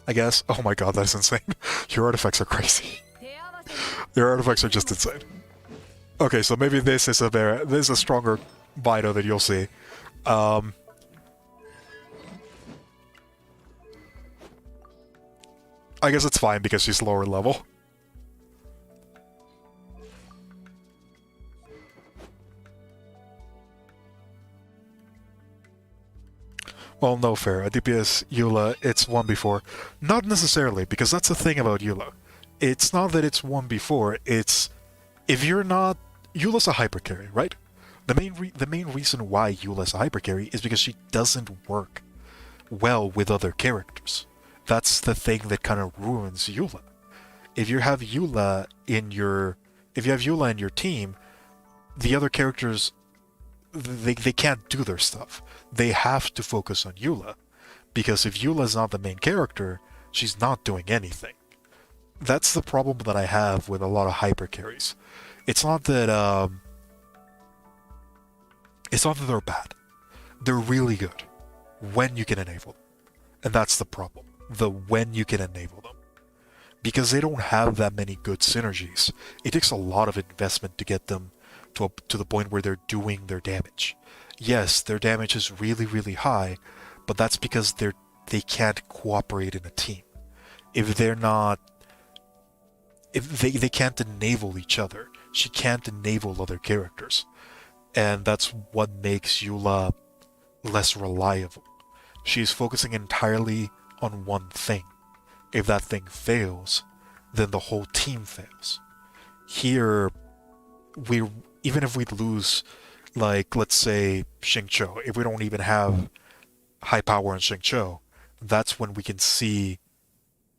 I guess. Oh my god, that's insane. Your artifacts are crazy. Your artifacts are just insane. Okay, so maybe this is a stronger Bido that you'll see. I guess it's fine because she's lower level. Well, no fair. A DPS Eula, it's 1 before. Not necessarily, because that's the thing about Eula. It's not that it's 1 before, it's... If you're not... Eula's a hypercarry, right? The main reason why Eula's a hypercarry is because she doesn't work well with other characters. That's the thing that kind of ruins Eula. If you have Eula in your... If you have Eula in your team, the other characters... They can't do their stuff. They have to focus on Eula, because if Eula's not the main character, she's not doing anything. That's the problem that I have with a lot of hyper carries. It's not that they're bad. They're really good when you can enable them, and that's the problem. The when you can enable them, because they don't have that many good synergies. It takes a lot of investment to get them to the point where they're doing their damage. Yes, their damage is really, really high, but that's because they can't cooperate in a team. If they're not... If they can't enable each other. She can't enable other characters. And that's what makes Eula less reliable. She's focusing entirely on one thing. If that thing fails, then the whole team fails. Here, even if we lose, like, let's say, Xingqiu, if we don't even have high power in Xingqiu, that's when we can see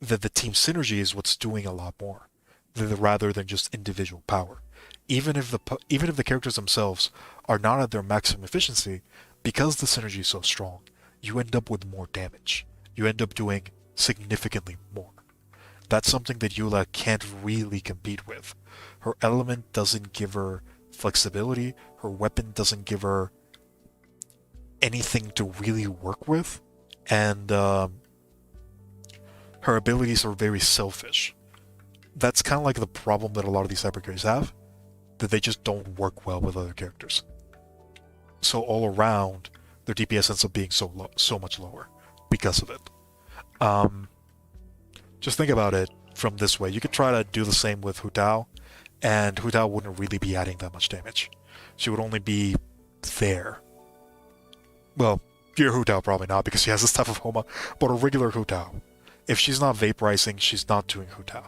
that the team synergy is what's doing a lot more, rather than just individual power. Even if the characters themselves are not at their maximum efficiency, because the synergy is so strong, you end up with more damage. You end up doing significantly more. That's something that Eula can't really compete with. Her element doesn't give her flexibility, her weapon doesn't give her anything to really work with, and her abilities are very selfish. That's kind of like the problem that a lot of these hypercarries have, that they just don't work well with other characters. So all around, their DPS ends up being so much lower because of it. Just think about it from this way. You could try to do the same with Hu Tao, and Hu Tao wouldn't really be adding that much damage. She would only be there. Well, your Hu Tao probably not, because she has this type of Homa, but a regular Hu Tao. If she's not vaporizing, she's not doing Hu Tao.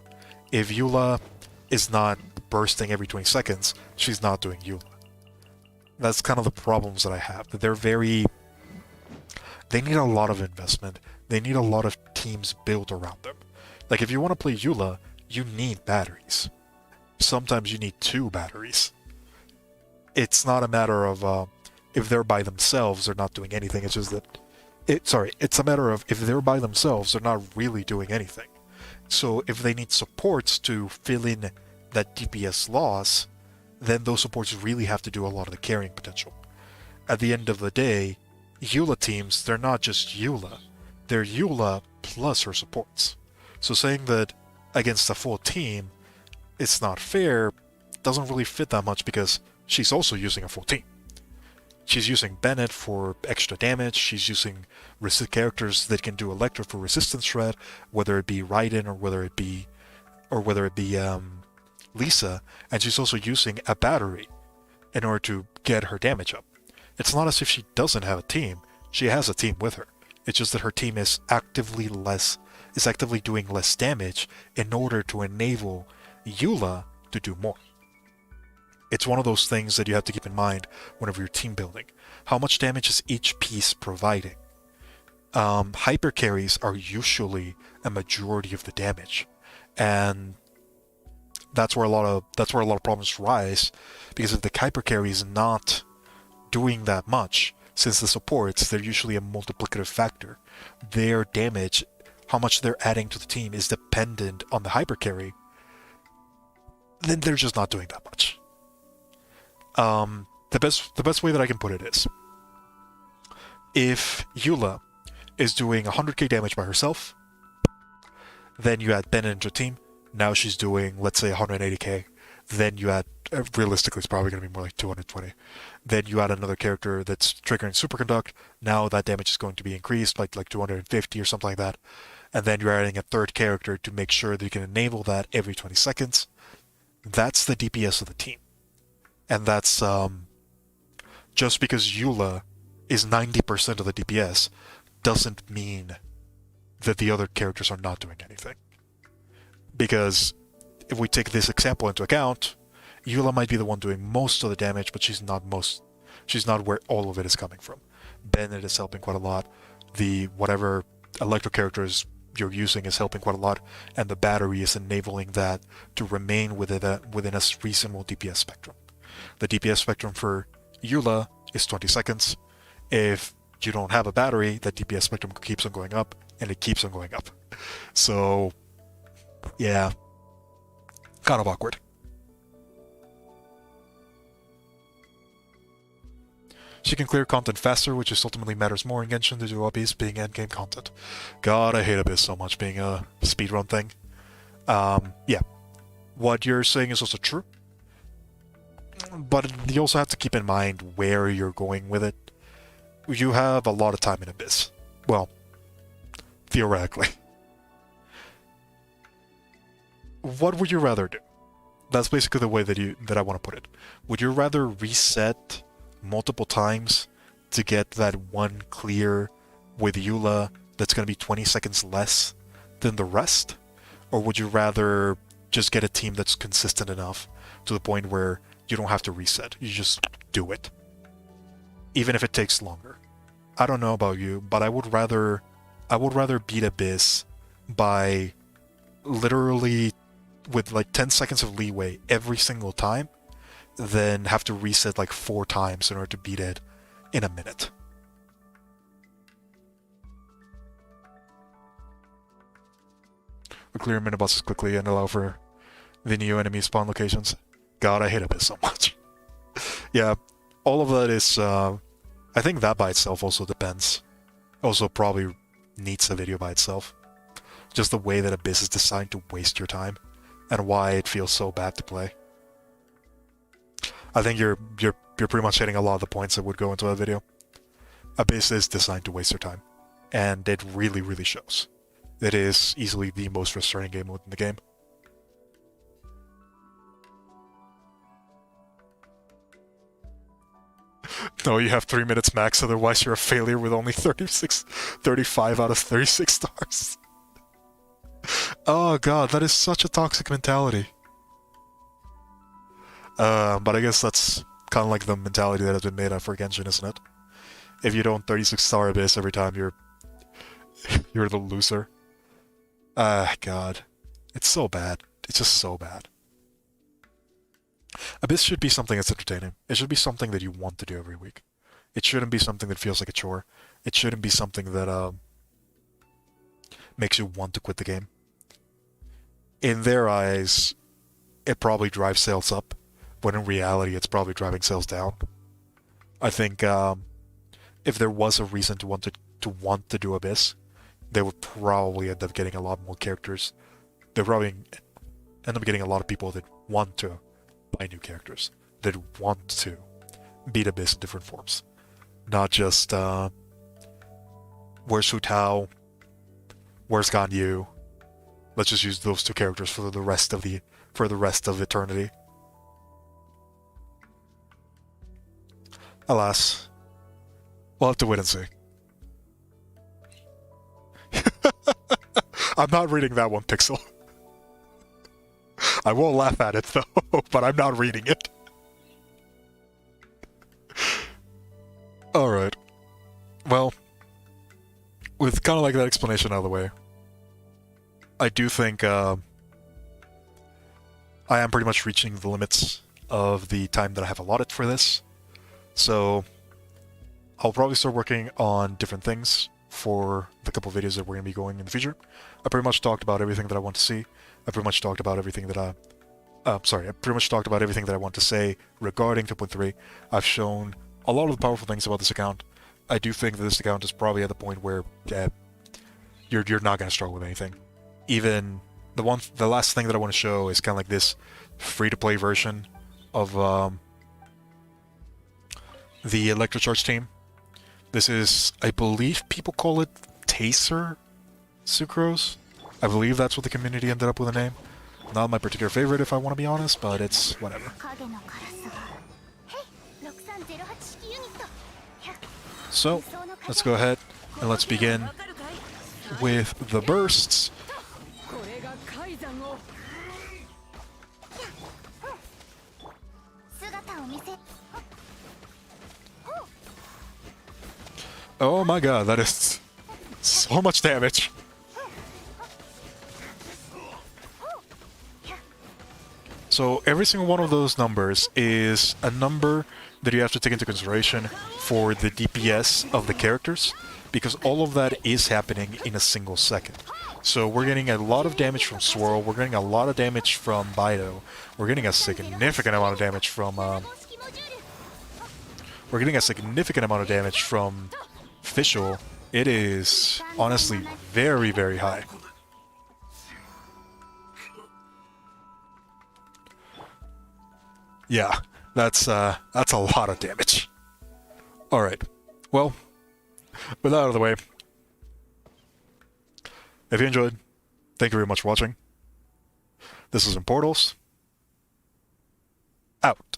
If Eula is not bursting every 20 seconds, she's not doing Eula. That's kind of the problems that I have. That they need a lot of investment. They need a lot of teams built around them. Like, if you want to play Eula, you need batteries. Sometimes you need 2 batteries. It's not a matter of if they're by themselves, they're not doing anything. It's just that... it's a matter of if they're by themselves, they're not really doing anything. So if they need supports to fill in that DPS loss, then those supports really have to do a lot of the carrying potential. At the end of the day, Eula teams, they're not just Eula. They're Eula plus her supports. So saying that against a full team, it's not fair, doesn't really fit that much, because she's also using a full team. She's using Bennett for extra damage, she's using characters that can do Electro for resistance shred, whether it be Raiden or whether it be Lisa, and she's also using a battery in order to get her damage up. It's not as if she doesn't have a team, she has a team with her. It's just that her team is actively doing less damage in order to enable Eula to do more. It's one of those things that you have to keep in mind whenever you're team building. How much damage is each piece providing? Hyper carries are usually a majority of the damage, and that's where a lot of problems rise, because if the hyper carry is not doing that much, since the supports, they're usually a multiplicative factor. Their damage, how much they're adding to the team, is dependent on the hyper carry. Then they're just not doing that much. The best way that I can put it is, if Eula is doing 100k damage by herself, then you add Ben into a team. Now she's doing, let's say, 180k. Then you add, realistically, it's probably going to be more like 220. Then you add another character that's triggering Superconduct. Now that damage is going to be increased, like 250 or something like that. And then you're adding a third character to make sure that you can enable that every 20 seconds. That's the DPS of the team. And that's, just because Eula is 90% of the DPS doesn't mean that the other characters are not doing anything. Because if we take this example into account, Eula might be the one doing most of the damage, but she's not where all of it is coming from. Bennett is helping quite a lot. The whatever Electro characters you're using is helping quite a lot, and the battery is enabling that to remain within a reasonable DPS spectrum. The DPS spectrum for Eula is 20 seconds. If you don't have a battery, that DPS spectrum keeps on going up, and it keeps on going up. So, yeah, kind of awkward. She can clear content faster, which is ultimately matters more in Genshin due to Abyss being endgame content. God, I hate Abyss so much being a speedrun thing. Yeah, what you're saying is also true, but you also have to keep in mind where you're going with it. You have a lot of time in Abyss. Well, theoretically. What would you rather do? That's basically the way that I want to put it. Would you rather reset multiple times to get that one clear with Eula that's going to be 20 seconds less than the rest? Or would you rather just get a team that's consistent enough to the point where you don't have to reset? You just do it. Even if it takes longer. I don't know about you, but I would rather beat Abyss by literally with like 10 seconds of leeway every single time than have to reset like 4 times in order to beat it in a minute. We clear mini bosses quickly and allow for the new enemy spawn locations. God, I hate Abyss so much. Yeah, all of that is, I think that by itself also depends. Also probably needs a video by itself. Just the way that Abyss is designed to waste your time, and why it feels so bad to play. I think you're pretty much hitting a lot of the points that would go into a video. Abyss is designed to waste your time, and it really, really shows. It is easily the most frustrating game mode in the game. No, you have 3 minutes max, otherwise you're a failure with only 35 out of 36 stars. Oh god, that is such a toxic mentality. But I guess that's kind of like the mentality that has been made up for Genshin, isn't it? If you don't 36-star Abyss every time, you're the loser. God. It's so bad. It's just so bad. Abyss should be something that's entertaining. It should be something that you want to do every week. It shouldn't be something that feels like a chore. It shouldn't be something that makes you want to quit the game. In their eyes, it probably drives sales up, but in reality, it's probably driving sales down. I think if there was a reason to want to do Abyss, they would probably end up getting a lot more characters. They'd probably end up getting a lot of people that want to buy new characters, that want to beat Abyss in different forms. Not just, where's Hu Tao? Where's Ganyu? Let's just use those 2 characters for the rest of eternity. Alas, we'll have to wait and see. I'm not reading that one, Pixel. I won't laugh at it, though, but I'm not reading it. Alright. Well, with kind of like that explanation out of the way, I do think I am pretty much reaching the limits of the time that I have allotted for this. So I'll probably start working on different things for the couple videos that we're going to be going in the future. I pretty much talked about everything that I want to see. I pretty much talked about everything that I pretty much talked about everything that I want to say regarding 2.3. I've shown a lot of the powerful things about this account. I do think that this account is probably at the point where you're not going to struggle with anything. Even the last thing that I want to show is kind of like this free-to-play version of the Electro team. This is, I believe people call it Taser Sucrose. I believe that's what the community ended up with a name. Not my particular favorite, if I want to be honest, but it's whatever. So, let's go ahead and let's begin with the bursts. Oh my god, that is so much damage. So every single one of those numbers is a number that you have to take into consideration for the DPS of the characters, because all of that is happening in a single second. So we're getting a lot of damage from Swirl, we're getting a lot of damage from Bido, we're getting a significant amount of damage from Fischl. It is honestly very, very high. Yeah, that's a lot of damage. Alright, well, with that out of the way, if you enjoyed, thank you very much for watching. This is Portals. Out.